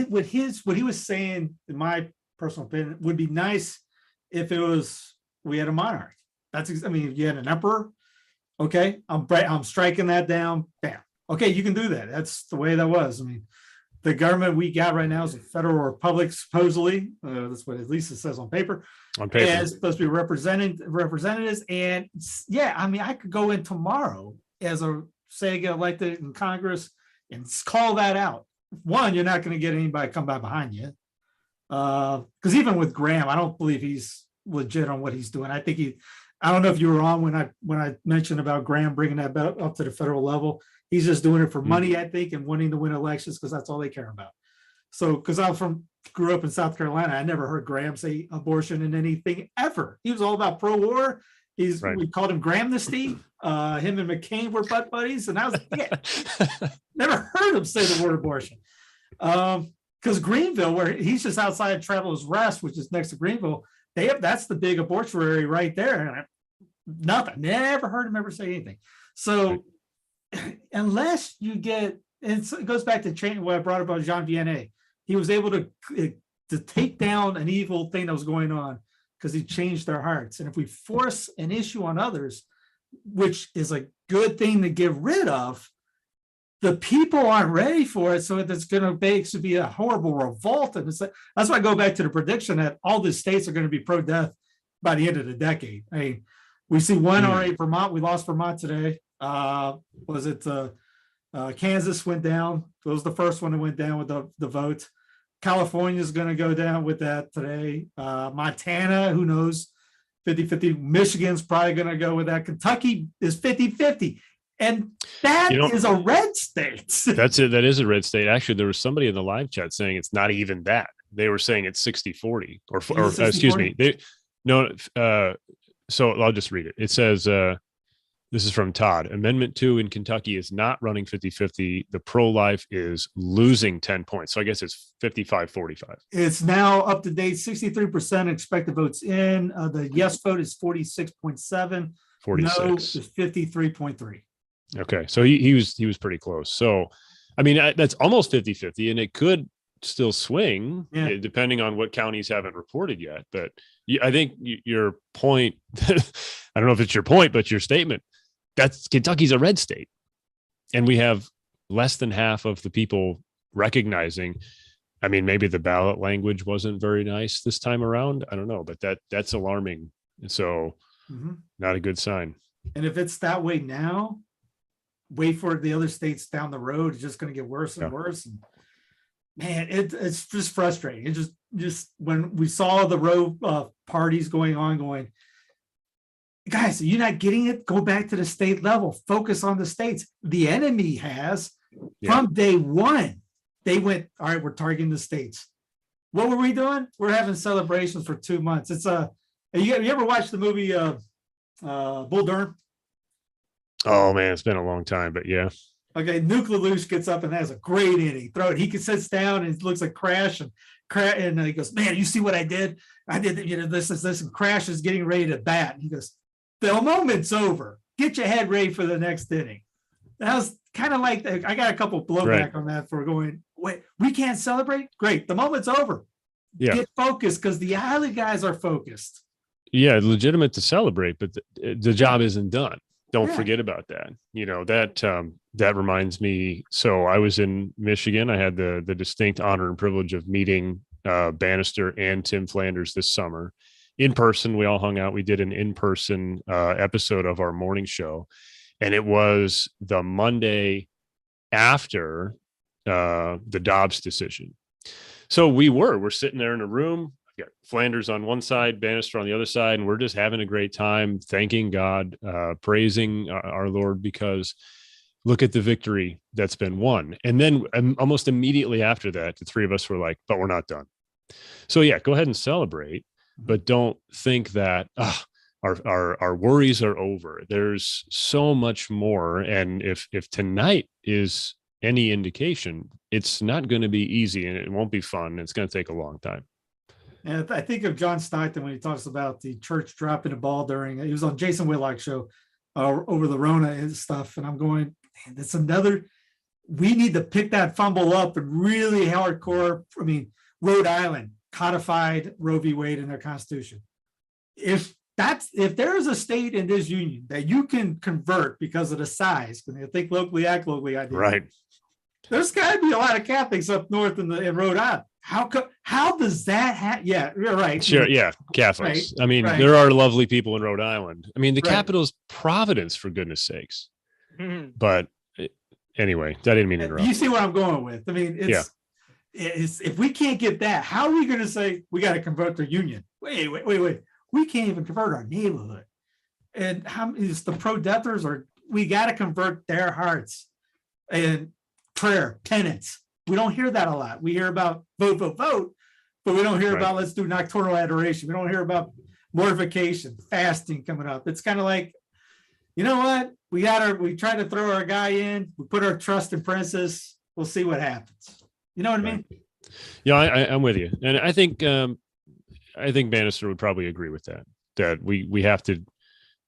what he was saying, in my personal opinion, would be nice if we had a monarch. If you had an emperor, okay, I'm striking that down. Bam. Okay, you can do that. That's the way that was. I mean, the government we got right now is a federal republic, supposedly. That's what at least it says on paper. On paper, And it's supposed to be representatives. And yeah, I could go in tomorrow as say I get elected in Congress and call that out. One, you're not going to get anybody to come by behind you. Because even with Graham, I don't believe he's legit on what he's doing. I don't know if you were on when I mentioned about Graham bringing that up to the federal level. He's just doing it for money, I think, and wanting to win elections because that's all they care about. So, because grew up in South Carolina, I never heard Graham say abortion in anything ever. He was all about pro-war. Right. We called him Grahamnesty. Him and McCain were butt buddies, and I was never heard him say the word abortion. Because Greenville, where he's just outside Travelers Rest, which is next to Greenville, that's the big abortuary right there. And nothing. Never heard him ever say anything. So unless you get, and it goes back to what I brought about Jean Vianney, he was able to take down an evil thing that was going on because he changed their hearts. And if we force an issue on others, which is a good thing to get rid of, the people aren't ready for it. So it's going to basically be a horrible revolt. And that's why I go back to the prediction that all the states are going to be pro-death by the end of the decade. I mean, we see one already, Vermont. We lost Vermont today. Kansas went down. It was the first one that went down with the vote. California is going to go down with that today. Montana, who knows, 50-50. Michigan's probably going to go with that. Kentucky is 50-50. And that is a red state. That's it. That is a red state. Actually, there was somebody in the live chat saying it's not even that. They were saying it's 60-40 or excuse me. So I'll just read it. It says, This is from Todd. Amendment 2 in Kentucky is not running 50-50. The pro-life is losing 10 points. So I guess it's 55-45. It's now up to date, 63% expected votes in. The yes vote is 46.7. 46. No is 53.3. Okay. So he was pretty close. So, I mean, that's almost 50-50, and it could still swing depending on what counties haven't reported yet. But I think your point, I don't know if it's your point, but your statement, that's Kentucky's a red state. And we have less than half of the people recognizing. I mean, maybe the ballot language wasn't very nice this time around. I don't know, but that's alarming. And so not a good sign. And if it's that way now, wait for the other states down the road. It's just going to get worse and worse. And man, it's just frustrating. It just when we saw the row parties going on, guys, are you not getting it? Go back to the state level. Focus on the states. The enemy has from day one. They went, all right, we're targeting the states. What were we doing? We're having celebrations for 2 months. It's you ever watched the movie Bull Durham? Oh man, it's been a long time, but yeah. Okay, Nuke LaLoosh gets up and has a great inning. Throw it. He sits down and it looks like Crash and he goes, man, you see what I did? I did, this and Crash is getting ready to bat. And he goes, the moment's over. Get your head ready for the next inning. That was kind of like I got a couple blowback on that for going, wait, we can't celebrate? Great. The moment's over. Yeah. Get focused because the other guys are focused. Yeah, legitimate to celebrate, but the job isn't done. Don't forget about that. That reminds me. So I was in Michigan. I had the distinct honor and privilege of meeting Bannister and Tim Flanders this summer in person. We all hung out. We did an in-person episode of our morning show, and it was the Monday after the Dobbs decision. So we're sitting there in a room. Got Flanders on one side, Bannister on the other side, and we're just having a great time, thanking God, praising our Lord, because look at the victory that's been won. And then almost immediately after that, the three of us were like, but we're not done. So yeah, go ahead and celebrate, but don't think that our worries are over. There's so much more. And if tonight is any indication, it's not going to be easy and it won't be fun. It's going to take a long time. And I think of John Stockton when he talks about the church dropping the ball he was on Jason Whitlock's show over the Rona and stuff. And I'm going, man, that's we need to pick that fumble up and really hardcore. I mean, Rhode Island codified Roe v. Wade in their constitution. If there is a state in this union that you can convert because of the size, because they think locally, act locally, idea. Right. There's got to be a lot of Catholics up north in Rhode Island. How does that happen? Yeah, you're right. Sure. Yeah. Catholics. Right, I mean, there are lovely people in Rhode Island. I mean, the capital's Providence, for goodness sakes. But anyway, I didn't mean to interrupt. You see what I'm going with. I mean, it's if we can't get that, how are we going to say we got to convert the union? Wait. We can't even convert our neighborhood. And how is the pro-deathers we got to convert their hearts and prayer, penance. We don't hear that a lot. We hear about vote, but we don't hear about let's do nocturnal adoration. We don't hear about mortification, fasting coming up. It's kind of like, you know what? We try to throw our guy in. We put our trust in Princess. We'll see what happens. You know what I mean? Yeah, I'm with you, and I think Bannister would probably agree with that. That we have to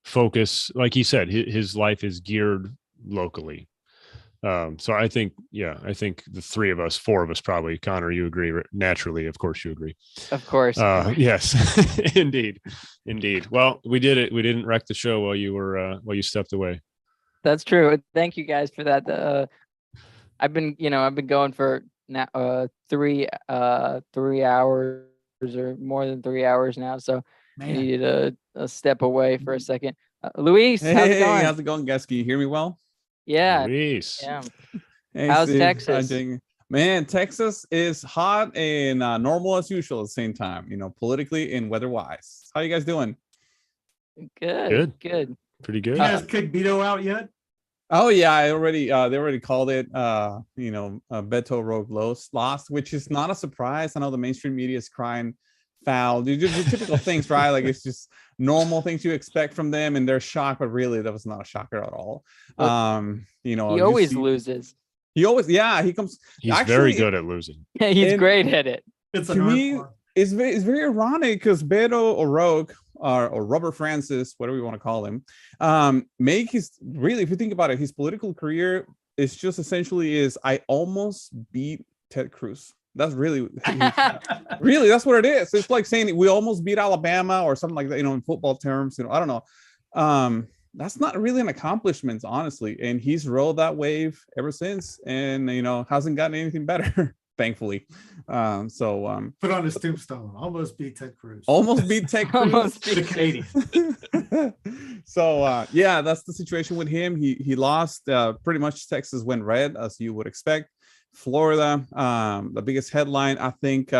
focus, like he said, his life is geared locally. So I think the four of us probably, Connor, you agree naturally. Of course you agree. Of course. Yes, indeed. Well, we did it. We didn't wreck the show while you stepped away. That's true. Thank you guys for that. I've been going for now 3 hours or more than 3 hours now. So I needed a step away for a second. Luis, how's it going? How's it going, guys? Can you hear me well? Yeah. Luis. Yeah. Hey, how's Steve. Texas? Man, Texas is hot and normal as usual at the same time, politically and weather-wise. How you guys doing? Good. Pretty good. You guys kicked Beto out yet? Oh yeah, they already called it Beto Rogue lost, which is not a surprise. I know the mainstream media is crying foul. They're just the typical things, right? Like it's just normal things you expect from them, and they're shocked, but really that was not a shocker at all. You know, He you always see- loses. He always, yeah, he comes. He's actually, very good at losing. He's And- great at it. It's To an art me, form. it's very ironic because Beto O'Rourke or Robert Francis, whatever you want to call him, make his really, if you think about it, his political career is just essentially is I almost beat Ted Cruz. That's really, really, that's what it is. It's like saying we almost beat Alabama or something like that, you know, in football terms. You know, I don't know. That's not really an accomplishment, honestly. And he's rode that wave ever since, and you know, hasn't gotten anything better, thankfully. Put on his tombstone. Almost beat Ted Cruz. Almost beat Ted Cruz. Almost The Canadian. So yeah, that's the situation with him. He lost. Pretty much Texas went red, as you would expect. Florida, the biggest headline, I think,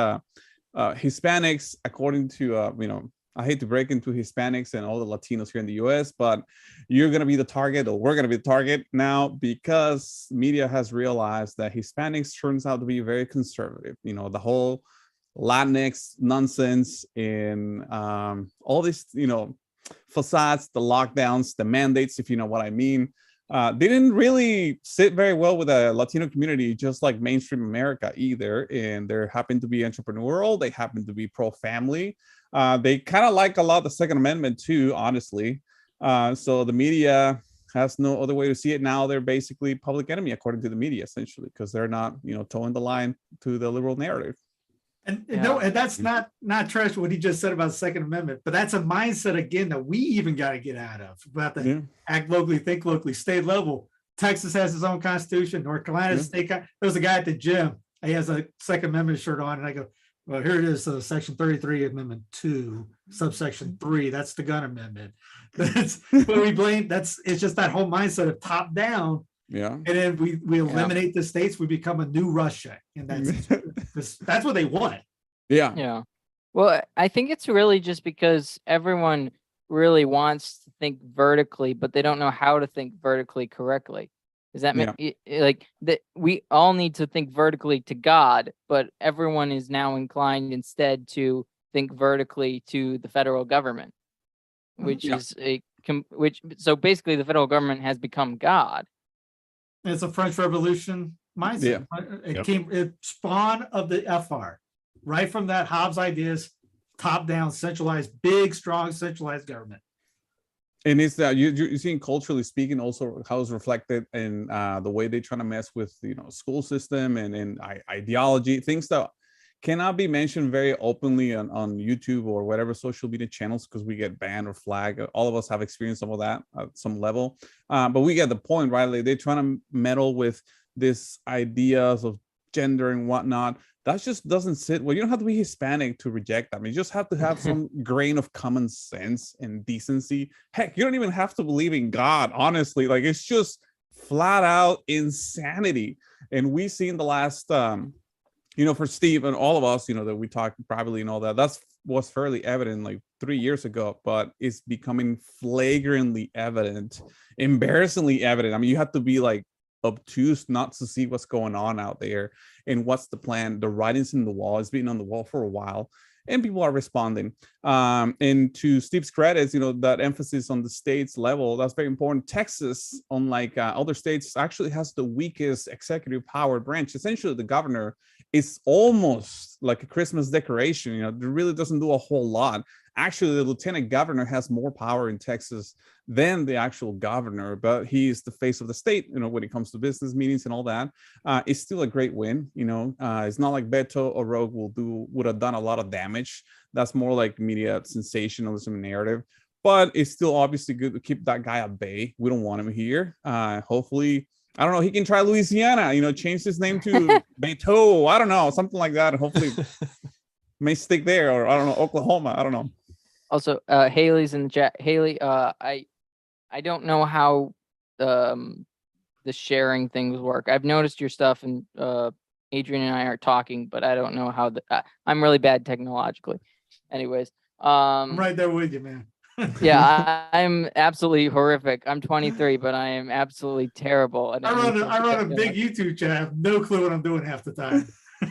Hispanics, according to you know, I hate to break into Hispanics and all the Latinos here in the US, but you're going to be the target, or we're going to be the target now, because media has realized that Hispanics turns out to be very conservative. You know, the whole Latinx nonsense in all these, you know, facades, the lockdowns, the mandates, if you know what I mean. They didn't really sit very well with the Latino community, just like mainstream America either. And they happen to be entrepreneurial. They happen to be pro-family. They kind of like a lot the Second Amendment too, honestly. So the media has no other way to see it now. They're basically public enemy, according to the media, essentially, because they're not, you know, towing the line to the liberal narrative. And Yeah. no, and that's not trash what he just said about the Second Amendment, but that's a mindset again that we even got to get out of. About the Yeah. act locally, think locally, state level. Texas has its own constitution. North Carolina's Yeah. state. There was a guy at the gym. He has a Second Amendment shirt on, and I go, "Well, here it is, Section 33, Amendment 2, subsection 3. That's the gun amendment." That's what we blame. It's just that whole mindset of top down. Yeah. And then we eliminate the states, we become a new Russia. And that's what they want. Yeah. Yeah. Well, I think it's really just because everyone really wants to think vertically, but they don't know how to think vertically correctly. Does that mean like that we all need to think vertically to God, but everyone is now inclined instead to think vertically to the federal government, which Yeah. is so basically the federal government has become God. It's a French Revolution mindset. It spawned of the FR, right from that Hobbes ideas, top down, centralized, big, strong, centralized government. And it's that you're seeing culturally speaking also how it's reflected in the way they try to mess with, you know, school system and ideology, things that cannot be mentioned very openly on YouTube or whatever social media channels because we get banned or flagged. All of us have experienced some of that at some level, but we get the point, right? Like they're trying to meddle with this ideas of gender and whatnot. That just doesn't sit well. You don't have to be Hispanic to reject them. You just have to have some grain of common sense and decency. Heck, you don't even have to believe in God, honestly. Like it's just flat out insanity. And we see in the last you know, for Steve and all of us, you know, that we talked privately and all that, was fairly evident like 3 years ago, but it's becoming flagrantly evident, embarrassingly evident. I mean, you have to be like obtuse not to see what's going on out there and what's the plan. The writing's in the wall. It's been on the wall for a while and people are responding. And to Steve's credits, you know, that emphasis on the states level, that's very important. Texas, unlike other states, actually has the weakest executive power branch. Essentially, the governor is almost like a Christmas decoration. You know, it really doesn't do a whole lot. Actually, the lieutenant governor has more power in Texas than the actual governor, but he's the face of the state, you know, when it comes to business meetings and all that. It's still a great win, you know. It's not like Beto O'Rourke would have done a lot of damage. That's more like media sensationalism narrative, but it's still obviously good to keep that guy at bay. We don't want him here. Hopefully, I don't know, he can try Louisiana, you know, change his name to Beto, I don't know, something like that. Hopefully may stick there, or I don't know, Oklahoma, I don't know. Also, Haley's in the chat. Haley, I don't know how the sharing things work. I've noticed your stuff, and Adrian and I are talking, but I don't know how I'm really bad technologically. Anyways, I'm right there with you, man. yeah, I'm absolutely horrific. I'm 23, but I am absolutely terrible. I run a big YouTube chat. I have no clue what I'm doing half the time.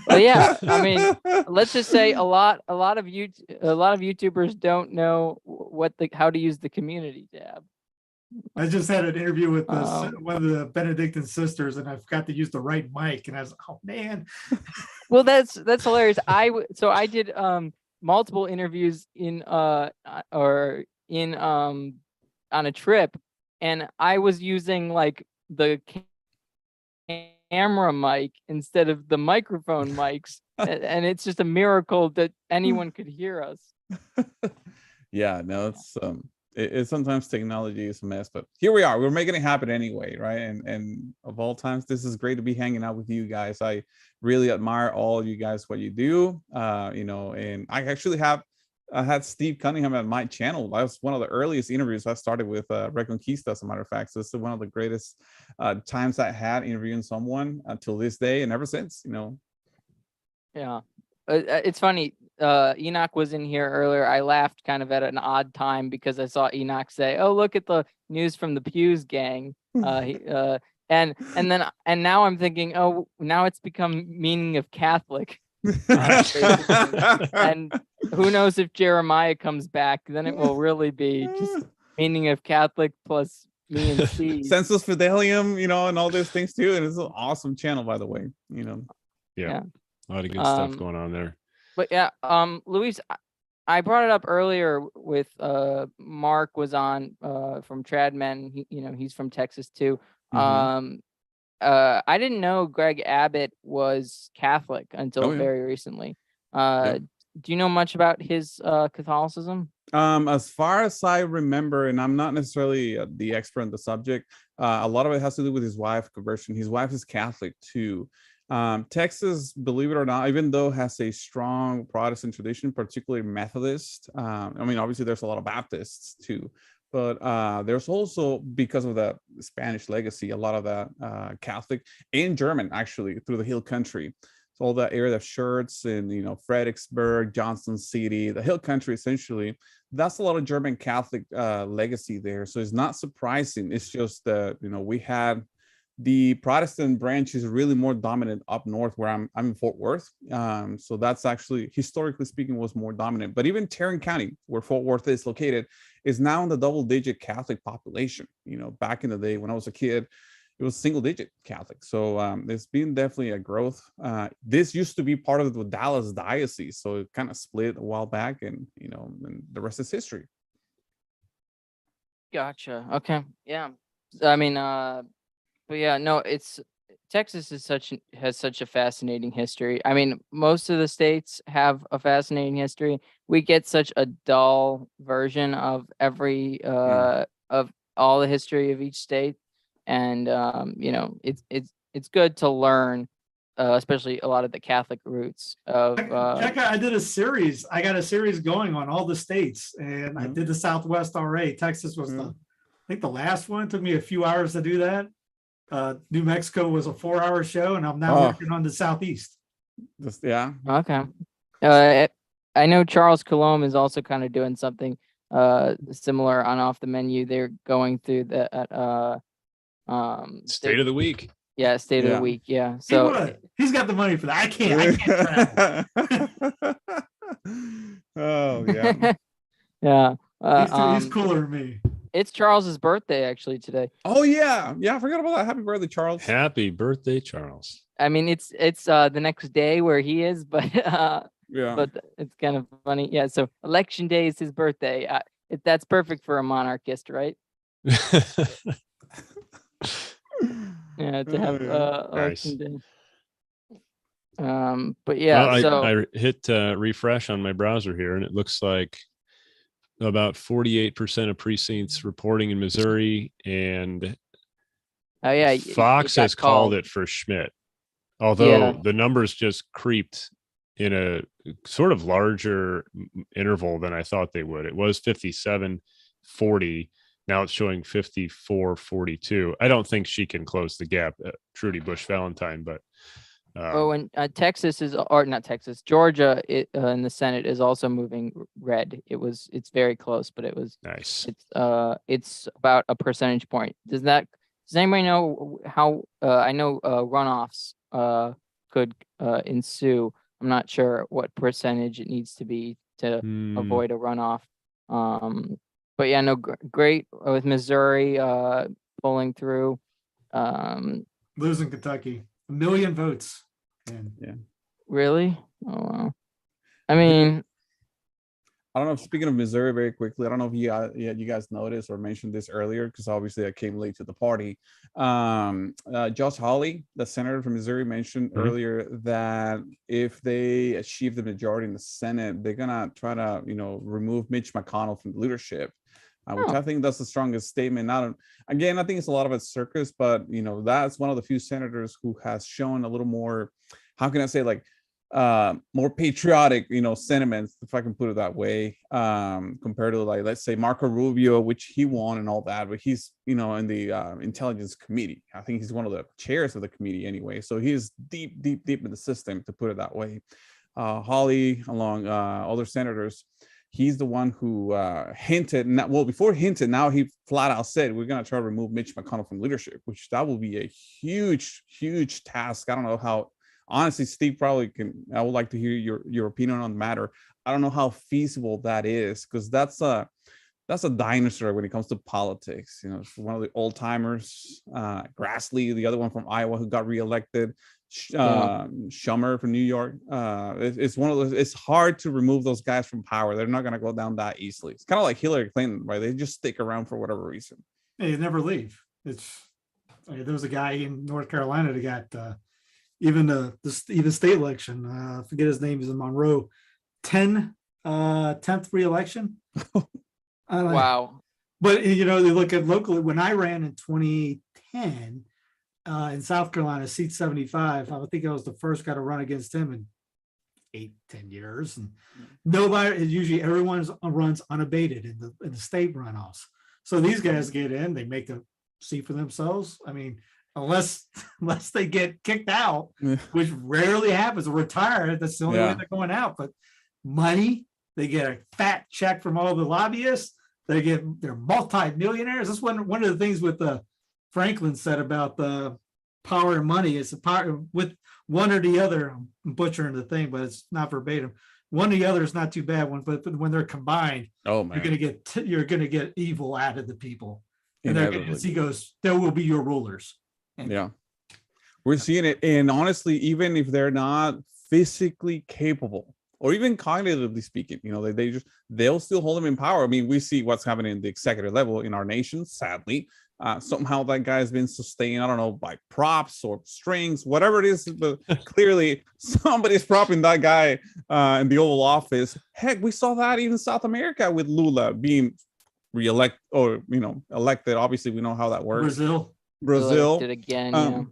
Well, yeah. I mean, let's just say a lot of YouTubers don't know how to use the community tab. I just had an interview with Um, one of the Benedictine sisters, and I forgot to use the right mic, and I was, oh man. Well, that's hilarious. So I did multiple interviews on a trip, and I was using like the camera mic instead of the microphone mics, and it's just a miracle that anyone could hear us. Yeah, no, it's sometimes technology is a mess, but here we are. We're making it happen anyway, right? And of all times, this is great to be hanging out with you guys. I really admire all you guys, what you do. And I actually had Steve Cunningham at my channel. That was one of the earliest interviews I started with Reconquista, as a matter of fact. So it's one of the greatest times I had interviewing someone until this day, and ever since, Yeah. It's funny. Enoch was in here earlier. I laughed kind of at an odd time because I saw Enoch say, "Oh, look at the news from the Pews gang." And now I'm thinking, oh, now it's become meaning of Catholic. And who knows if Jeremiah comes back, then it will really be just meaning of Catholic plus me and Steve. Sensus Fidelium, and all those things too. And it's an awesome channel, by the way. Yeah. A lot of good stuff going on there. But yeah, Luis, I brought it up earlier with Mark was on from Tradmen. He's from Texas too. Mm-hmm. I didn't know Greg Abbott was Catholic until very recently. Do you know much about his Catholicism? As far as I remember, and I'm not necessarily the expert on the subject, a lot of it has to do with his wife conversion. His wife is Catholic too. Texas, believe it or not, even though has a strong Protestant tradition, particularly Methodist. Obviously there's a lot of Baptists too, but there's also, because of the Spanish legacy, a lot of that Catholic and German actually through the Hill Country. So all that area of Schertz and Fredericksburg, Johnson City, the Hill Country, essentially, that's a lot of German Catholic legacy there. So it's not surprising. It's just that we had the Protestant branch is really more dominant up north, where I'm in Fort Worth. So that's actually, historically speaking, was more dominant. But even Tarrant County, where Fort Worth is located, is now in the double-digit Catholic population. Back in the day when I was a kid, it was single-digit Catholic. So there's been definitely a growth. This used to be part of the Dallas diocese, so it kind of split a while back, and and the rest is history. Gotcha. Okay. Yeah. I mean, but yeah, no, Texas has such a fascinating history. I mean, most of the states have a fascinating history. We get such a dull version of every of all the history of each state, and it's good to learn, especially a lot of the Catholic roots of. I did a series. I got a series going on all the states, and I did the Southwest already. Texas was I think the last one. It took me a few hours to do that. New Mexico was a 4-hour show, and I'm now working on the Southeast. Okay. I know Charles Colomb is also kind of doing something similar on Off the Menu. They're going through the State of the Week. Yeah, State of the Week. Yeah. So he's got the money for that. I can't travel. Oh yeah. Yeah. He's cooler than me. It's Charles's birthday actually today. Oh yeah. I forgot about that. Happy birthday, Charles. Happy birthday, Charles. I mean, it's the next day where he is, but but it's kind of funny. Yeah. So election day is his birthday. That's perfect for a monarchist, right? Yeah, to have election day. But yeah, well, I hit refresh on my browser here, and it looks like about 48% of precincts reporting in Missouri, and Fox has called it for Schmidt. Although the numbers just creeped in a sort of larger interval than I thought they would. It was 57-40. Now it's showing 54-42. I don't think she can close the gap, Trudy Bush Valentine, but and Texas is, or not Texas, Georgia in the Senate is also moving red. It's very close, but it was nice. It's about a percentage point. Does anybody know how? I know runoffs could ensue. I'm not sure what percentage it needs to be to avoid a runoff. But yeah, no, great with Missouri pulling through. Losing Kentucky, 1 million votes. And Yeah. Really? Oh wow. I mean, I don't know. Speaking of Missouri, very quickly, I don't know if you guys noticed or mentioned this earlier, because obviously I came late to the party. Josh Hawley, the senator from Missouri, mentioned earlier that if they achieve the majority in the Senate, they're gonna try to, remove Mitch McConnell from leadership, which I think that's the strongest statement. Again, I think it's a lot of it's circus, but that's one of the few senators who has shown a little more, how can I say, like, more patriotic, sentiments, if I can put it that way, compared to, like, let's say Marco Rubio, which he won and all that, but he's, in the intelligence committee. I think he's one of the chairs of the committee anyway. So he's deep in the system, to put it that way. Hawley, along other senators, he's the one who hinted, before hinted, now he flat out said, we're going to try to remove Mitch McConnell from leadership, which that will be a huge task. I don't know how. Honestly, Steve probably can. I would like to hear your opinion on the matter. I don't know how feasible that is, because that's a dinosaur when it comes to politics. One of the old timers, Grassley, the other one from Iowa who got reelected, Schumer from New York. It's one of those. It's hard to remove those guys from power. They're not going to go down that easily. It's kind of like Hillary Clinton, right? They just stick around for whatever reason. they never leave. There was a guy in North Carolina that got even the state election. I forget his name. Is in Monroe. 10th re-election. wow. But they look at locally. When I ran in 2010 in South Carolina, seat 75, I think I was the first guy to run against him in 8-10 years, and nobody. Usually, everyone runs unabated in the state runoffs. So these guys get in, they make a seat for themselves. I mean, unless they get kicked out, which rarely happens, or retire. That's the only way they're going out. But money, they get a fat check from all the lobbyists. They're multi-millionaires. That's one of the things with Franklin said about the power and money. It's the power with one or the other. I'm butchering the thing, but it's not verbatim. One or the other is not too bad. But when they're combined, you're gonna get evil out of the people. And he goes, there will be your rulers. And we're seeing it. And honestly, even if they're not physically capable, or even cognitively speaking, they'll still hold them in power. I mean, we see what's happening in the executive level in our nation, sadly. Somehow that guy has been sustained, I don't know, by props or strings, whatever it is, but clearly somebody's propping that guy in the Oval Office. Heck, we saw that even in South America with Lula being re-elected or, elected. Obviously, we know how that works. Brazil did again,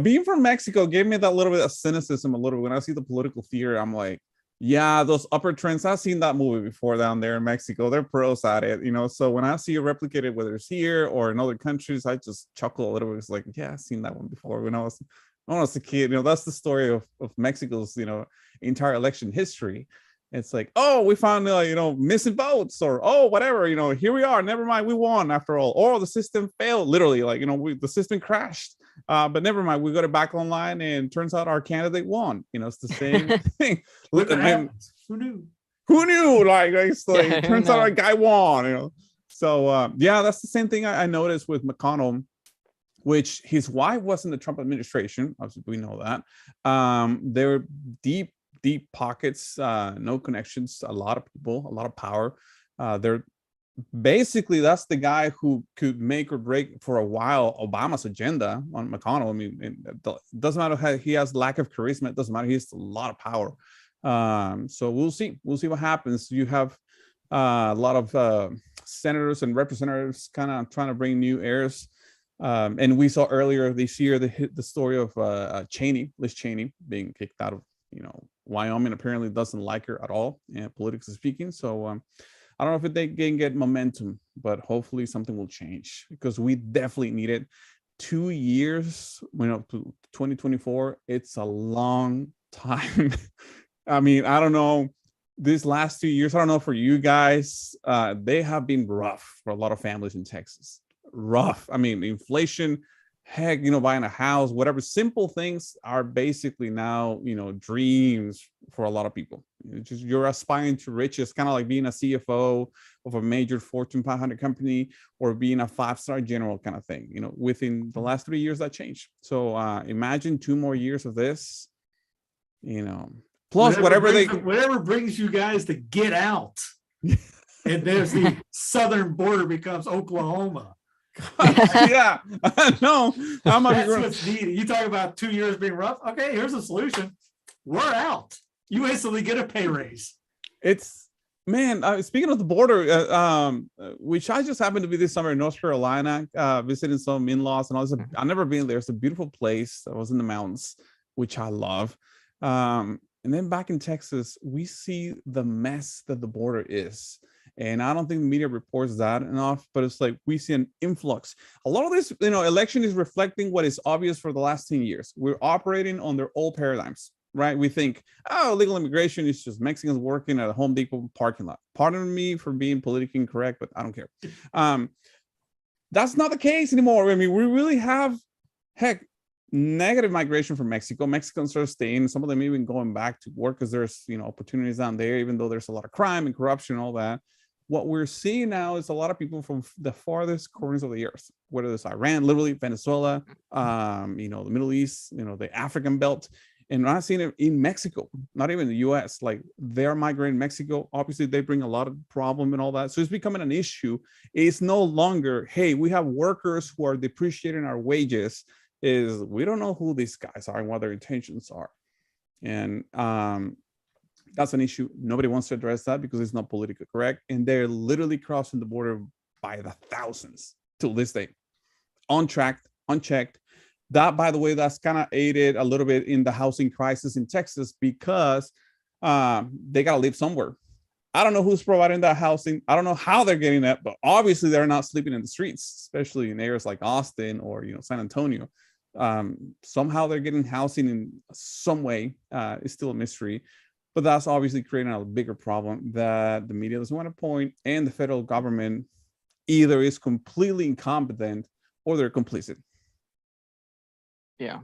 being from Mexico gave me that little bit of cynicism. When I see the political theater, I'm like, yeah, those upper trends, I've seen that movie before down there in Mexico. They're pros at it, so when I see it replicated, whether it's here or in other countries, I just chuckle a little bit. It's like, yeah, I've seen that one before when I was a kid. That's the story of Mexico's entire election history. It's like, oh, we found missing votes, or oh, whatever, here we are, never mind, we won after all, or the system failed, literally, the system crashed, but never mind, we got it back online, and turns out our candidate won. It's the same thing. Who knew? Like turns out our guy won. So that's the same thing I noticed with McConnell, which his wife was in the Trump administration. Obviously, we know that. They're deep pockets, no connections, a lot of people, a lot of power. They're basically, that's the guy who could make or break for a while Obama's agenda on McConnell. I mean, it doesn't matter how he has lack of charisma. It doesn't matter. He has a lot of power. So we'll see what happens. You have a lot of senators and representatives kind of trying to bring new heirs. And we saw earlier this year the story of Liz Cheney being kicked out of, Wyoming. Apparently doesn't like her at all, politically speaking. So I don't know if they can get momentum, but hopefully something will change, because we definitely need it. 2 years, to 2024, it's a long time. I mean, I don't know, these last 2 years, I don't know for you guys, they have been rough for a lot of families in Texas. Rough. I mean, inflation heck, buying a house, whatever. Simple things are basically now, dreams for a lot of people. You're aspiring to riches, kind of like being a CFO of a major Fortune 500 company or being a 5-star general kind of thing. Within the last 3 years that changed. So imagine 2 more years of this, plus whatever brings you guys to get out. And there's the southern border becomes Oklahoma. Yeah, no, that's what's needed. You talk about 2 years being rough. Okay, here's a solution. We're out. You instantly get a pay raise. It's speaking of the border, which I just happened to be this summer in North Carolina, visiting some in-laws and all this. I've never been there. It's a beautiful place. I was in the mountains, which I love. And then back in Texas, we see the mess that the border is. And I don't think the media reports that enough, but it's like we see an influx. A lot of this, election is reflecting what is obvious for the last 10 years. We're operating on their old paradigms, right? We think, legal immigration is just Mexicans working at a Home Depot parking lot. Pardon me for being politically incorrect, but I don't care. That's not the case anymore. I mean, we really have, negative migration from Mexico. Mexicans are staying. Some of them even going back to work because there's, opportunities down there, even though there's a lot of crime and corruption and all that. What we're seeing now is a lot of people from the farthest corners of the earth, whether it's Iran, literally Venezuela, the Middle East, the African belt. And I'm seeing it in Mexico, not even the US, like they're migrating Mexico. Obviously, they bring a lot of problem and all that. So it's becoming an issue. It's no longer, hey, we have workers who are depreciating our wages. Is we don't know who these guys are and what their intentions are. And that's an issue. Nobody wants to address that because it's not politically correct. And they're literally crossing the border by the thousands till this day. Untracked, unchecked. That, by the way, that's kind of aided a little bit in the housing crisis in Texas because they got to live somewhere. I don't know who's providing that housing. I don't know how they're getting that, but obviously they're not sleeping in the streets, especially in areas like Austin or, San Antonio. Somehow they're getting housing in some way. It's still a mystery. But that's obviously creating a bigger problem that the media doesn't want to point, and the federal government either is completely incompetent or they're complicit. Yeah.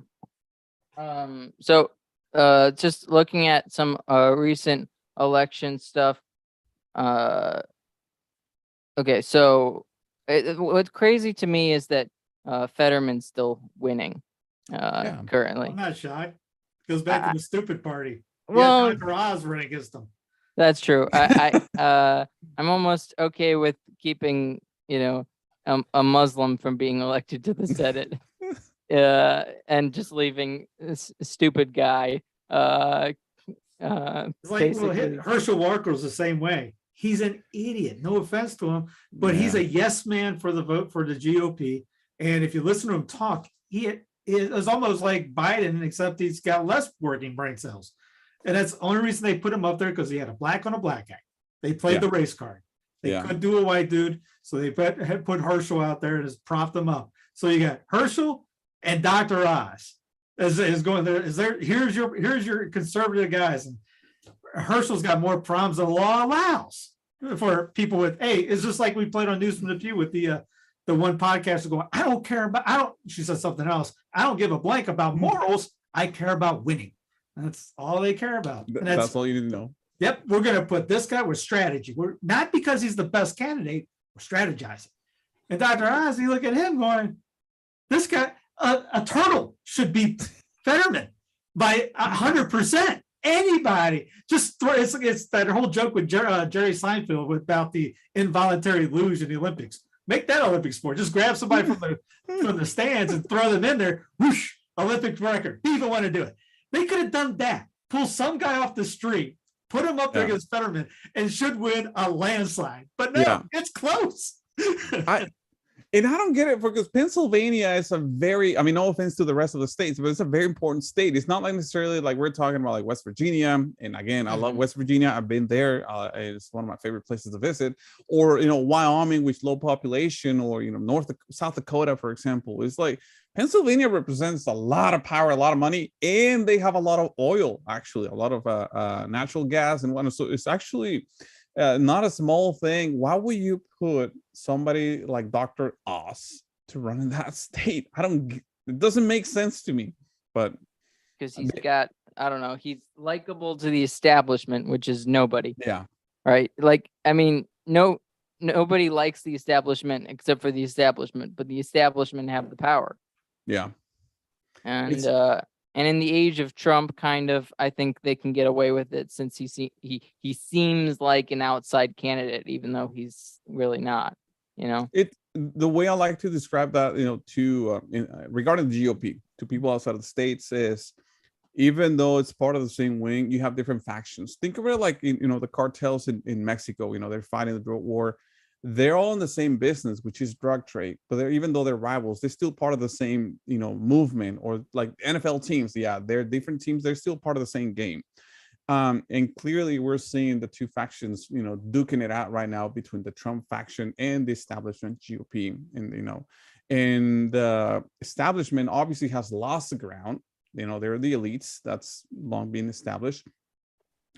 So just looking at some recent election stuff. Okay, so what's crazy to me is that Fetterman's still winning currently. I'm not shocked. Goes back to the stupid party. Well, Dr. Oz running against them. That's true. I'm almost okay with keeping, a Muslim from being elected to the Senate, and just leaving this stupid guy. It's like Herschel Walker was the same way. He's an idiot. No offense to him, but he's a yes man for the vote for the GOP. And if you listen to him talk, he is almost like Biden, except he's got less working brain cells. And that's the only reason they put him up there, because he had a black on a black guy. They played the race card. They couldn't do a white dude, so they put Herschel out there and just propped him up. So you got Herschel and Dr. Oz is going there. Here's your conservative guys, and Herschel's got more problems than the law allows for people with. Hey, it's just like we played on News from the Pew with the one podcaster going, she said something else. I don't give a blank about morals. I care about winning. That's all they care about. That's all you need to know. Yep, we're going to put this guy with strategy. We're not because he's the best candidate. We're strategizing. And Dr. Oz, you look at him going, this guy, a turtle should beat Fetterman by 100%. Anybody just throw. It's that whole joke with Jerry Seinfeld about the involuntary luge in the Olympics. Make that Olympic sport. Just grab somebody from the stands and throw them in there. Whoosh! Olympic record. He even want to do it. They could have done that. Pull some guy off the street, put him up there against Fetterman, and should win a landslide. But no, it's close. And I don't get it, because Pennsylvania is a very, no offense to the rest of the states, but it's a very important state. It's not like necessarily like we're talking about like West Virginia. And again, I love West Virginia. I've been there. It's one of my favorite places to visit. Or, Wyoming, which low population, or, South Dakota, for example. It's like Pennsylvania represents a lot of power, a lot of money, and they have a lot of oil, actually, a lot of natural gas and whatnot. So it's actually not a small thing. Why would you put somebody like Dr. Oz to run in that state? It doesn't make sense to me. But because he's got, I don't know, he's likable to the establishment, which is nobody. yeah, Right? Like, I mean, nobody likes the establishment except for the establishment, but the establishment have the power. yeah. And in the age of Trump, kind of, I think they can get away with it since he seems like an outside candidate, even though he's really not. You know, The way I like to describe that, to regarding the GOP to people outside of the states is, even though it's part of the same wing, you have different factions. Think of it like the cartels in Mexico. They're fighting the drug war. They're all in the same business, which is drug trade. But even though they're rivals, they're still part of the same movement. Or like NFL teams, yeah, they're different teams. They're still part of the same game. And clearly, we're seeing the two factions, duking it out right now between the Trump faction and the establishment GOP. And the establishment obviously has lost the ground. They're the elites. That's long been established.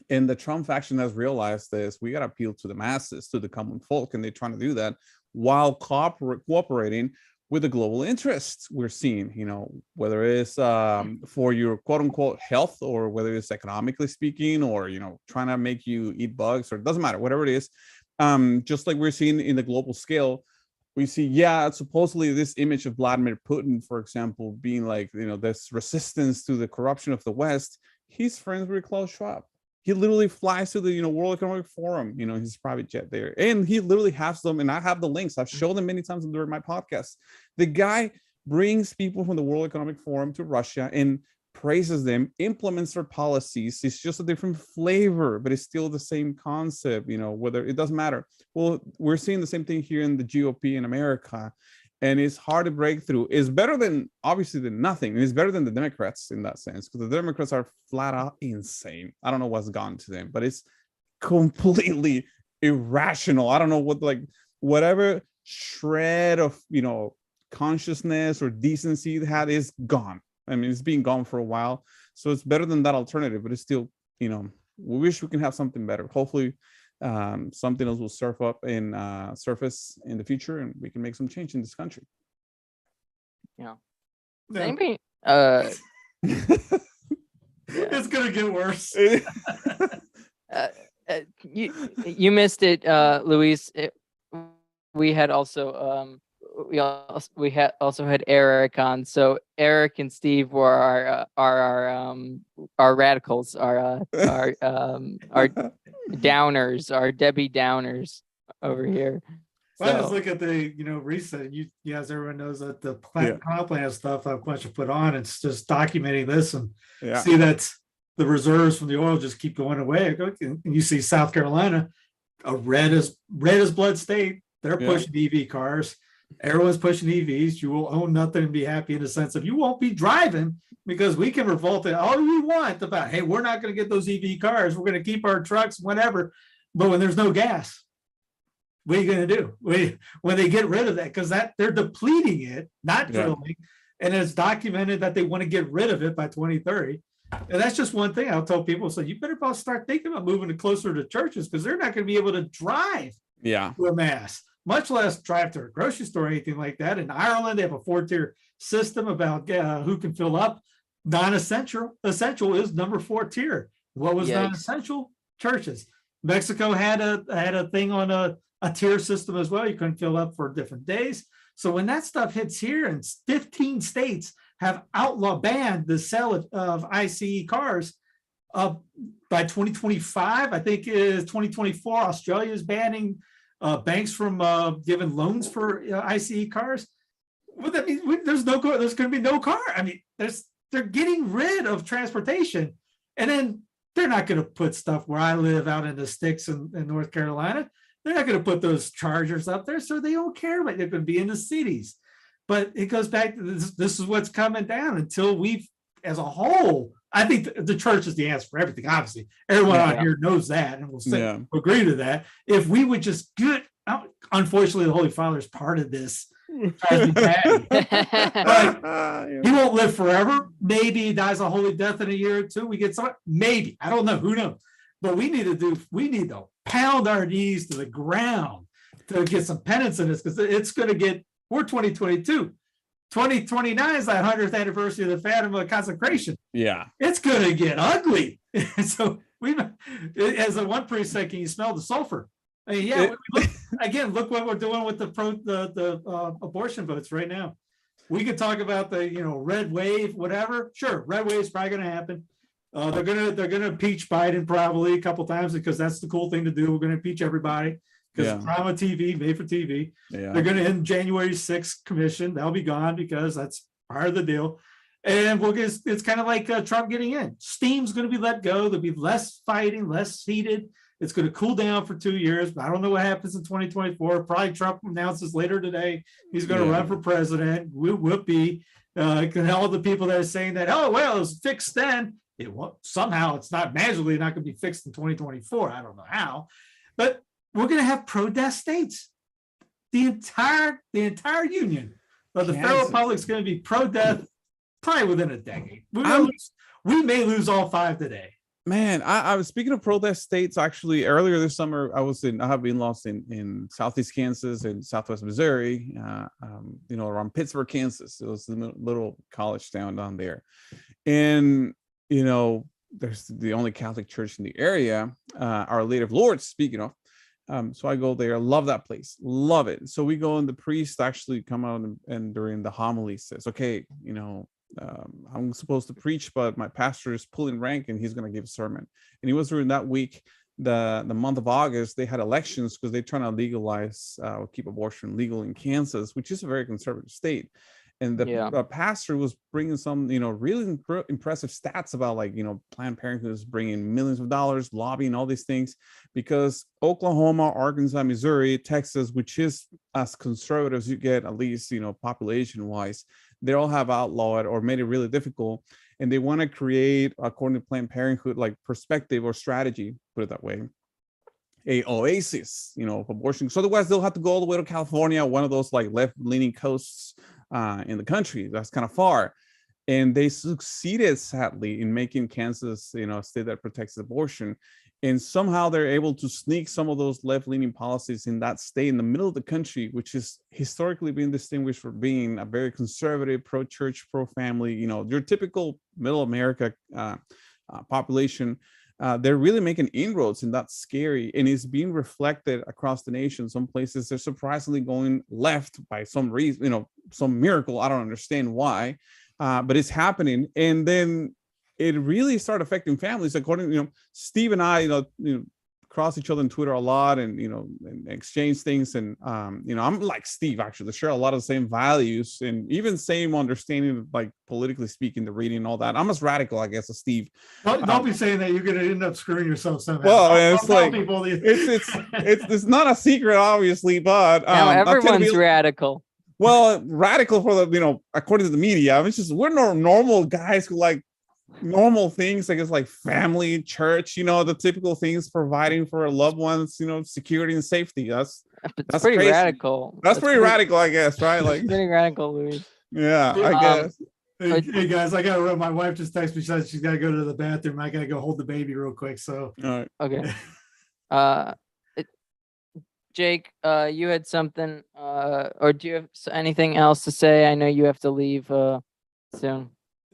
And the Trump faction has realized this: we got to appeal to the masses, to the common folk, and they're trying to do that while cooperating with the global interests we're seeing. Whether it's for your quote unquote health, or whether it's economically speaking, or trying to make you eat bugs, or it doesn't matter, whatever it is. Just like we're seeing in the global scale, we see, supposedly this image of Vladimir Putin, for example, being like, this resistance to the corruption of the West. He's friends with Klaus Schwab. He literally flies to the World Economic Forum, his private jet there, and he literally has them. And I have the links. I've shown them many times during my podcast. The guy brings people from the World Economic Forum to Russia and praises them, implements their policies. It's just a different flavor, but it's still the same concept. Whether it doesn't matter. Well, we're seeing the same thing here in the GOP in America. And it's hard to break through. It's better than, obviously, than nothing. And it's better than the Democrats in that sense, because the Democrats are flat out insane. I don't know what's gone to them, but it's completely irrational. I don't know whatever shred of, consciousness or decency it had is gone. I mean, it's been gone for a while. So it's better than that alternative, but it's still, we wish we can have something better. Hopefully, something else will surface in the future, and we can make some change in this country. Yeah. No, Anybody, it's gonna get worse. you missed it, Luis. We had also we had Eric on. So Eric and Steve were our radicals, our downers, our Debbie Downers over here. Well, I just look at the recent. As everyone knows that the comp plan stuff I've bunch to put on. It's just documenting this and see that the reserves from the oil just keep going away. And you see South Carolina, a red as blood state. They're pushing EV cars. Everyone's pushing EVs. You will own nothing and be happy in the sense of you won't be driving, because we can revolt it all we want about, hey, we're not going to get those EV cars. We're going to keep our trucks, whatever. But when there's no gas, what are you going to do? When they get rid of that, because they're depleting it, not drilling, and it's documented that they want to get rid of it by 2030. And that's just one thing I'll tell people. So you better about start thinking about moving it closer to churches, because they're not going to be able to drive to a mass, much less drive to a grocery store or anything like that. In Ireland, they have a 4-tier system about who can fill up. Non-essential is number 4 tier. What was non-essential? Churches. Mexico had a thing on a tier system as well. You couldn't fill up for different days. So when that stuff hits here, and 15 states have banned the sale of ICE cars by 2025, I think is 2024. Australia is banning banks from giving loans for ICE cars. Well, that means there's going to be no car. I mean, they're getting rid of transportation, and then they're not going to put stuff where I live out in the sticks in North Carolina. They're not going to put those chargers up there, so they don't care about. They're going to be in the cities. But it goes back to this is what's coming down until we've, as a whole, I think the church is the answer for everything. Obviously, everyone out here knows that, and will agree to that. If we would just get out, unfortunately, the Holy Father is part of this. But he won't live forever. Maybe he dies a holy death in a year or two. We get some, maybe, I don't know, who knows? But we need to pound our knees to the ground to get some penance in this, because it's going to get, we're 2022. 2029 is that 100th anniversary of the Fatima consecration. Yeah. It's going to get ugly. So as the one priest said, can you smell the sulfur? I mean, yeah, look what we're doing with the abortion votes right now. We could talk about the, red wave, whatever. Sure, red wave is probably going to happen. They're gonna impeach Biden probably a couple times because that's the cool thing to do. We're going to impeach everybody because drama TV, made for TV. Yeah. They're going to end January 6th commission. That'll be gone because that's part of the deal. And it's kind of like Trump getting in. Steam's going to be let go. There'll be less fighting, less heated. It's going to cool down for 2 years. I don't know what happens in 2024. Probably Trump announces later today he's going to run for president. Whoopee. All the people that are saying that, oh, well, it was fixed then. It won't, somehow it's not magically not going to be fixed in 2024. I don't know how. But we're going to have pro-death states. The entire union of the federal public is going to be pro-death probably within a decade. We may lose all 5 today. Man, I was speaking of pro-death states. Actually, earlier this summer, I have been lost in Southeast Kansas and Southwest Missouri, around Pittsburgh, Kansas. It was a little college town down there. And, there's the only Catholic church in the area, Our Lady of Lourdes, speaking of. So I go there, love that place, love it. So we go, and the priest actually come out and during the homily says, okay, I'm supposed to preach, but my pastor is pulling rank and he's going to give a sermon. And it was during that week, the month of August, they had elections because they're trying to legalize or keep abortion legal in Kansas, which is a very conservative state. And the pastor was bringing some, really impressive stats about Planned Parenthood is bringing millions of dollars, lobbying all these things, because Oklahoma, Arkansas, Missouri, Texas, which is as conservative as you get, at least, population wise, they all have outlawed or made it really difficult. And they want to create, according to Planned Parenthood, perspective or strategy, put it that way, a oasis, of abortion. So otherwise they'll have to go all the way to California, one of those left-leaning coasts in the country. That's kind of far. And they succeeded, sadly, in making Kansas, a state that protects abortion. And somehow they're able to sneak some of those left-leaning policies in that state in the middle of the country, which is historically been distinguished for being a very conservative, pro-church, pro-family, your typical middle America population. They're really making inroads, and that's scary. And it's being reflected across the nation. Some places they're surprisingly going left by some reason, some miracle. I don't understand why, but it's happening. And then it really started affecting families. According to Steve and I, cross each other on Twitter a lot, and and exchange things. And I'm like Steve, actually, share a lot of the same values and even same understanding of politically speaking, the reading and all that. I'm as radical, I guess, as Steve. Don't be saying that you're going to end up screwing yourself somehow. Well, it's not a secret, obviously, but now everyone's radical. Well, radical for the according to the media. It's just we're normal guys who normal things, I guess, family, church, the typical things, providing for our loved ones, security and safety. That's pretty crazy. Radical. That's pretty radical, I guess, right? Pretty radical, Louis. Yeah, I guess. Hey guys, I gotta run. My wife just texted me, said she's gotta go to the bathroom. I gotta go hold the baby real quick. So all right. Okay. Jake, you had something, or do you have anything else to say? I know you have to leave soon.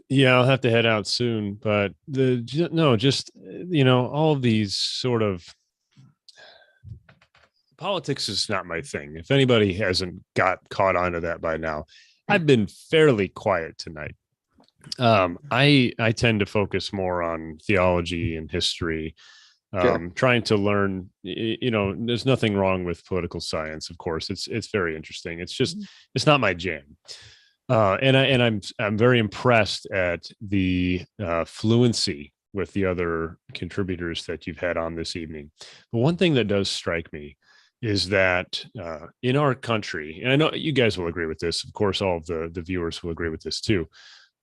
Yeah, I'll have to head out soon, but all of these sort of politics is not my thing. If anybody hasn't got caught onto that by now, I've been fairly quiet tonight. I tend to focus more on theology and history, trying to learn, there's nothing wrong with political science. Of course, it's very interesting. It's just, it's not my jam. And I'm very impressed at the fluency with the other contributors that you've had on this evening. But one thing that does strike me is that in our country, and I know you guys will agree with this, of course, all of the viewers will agree with this too,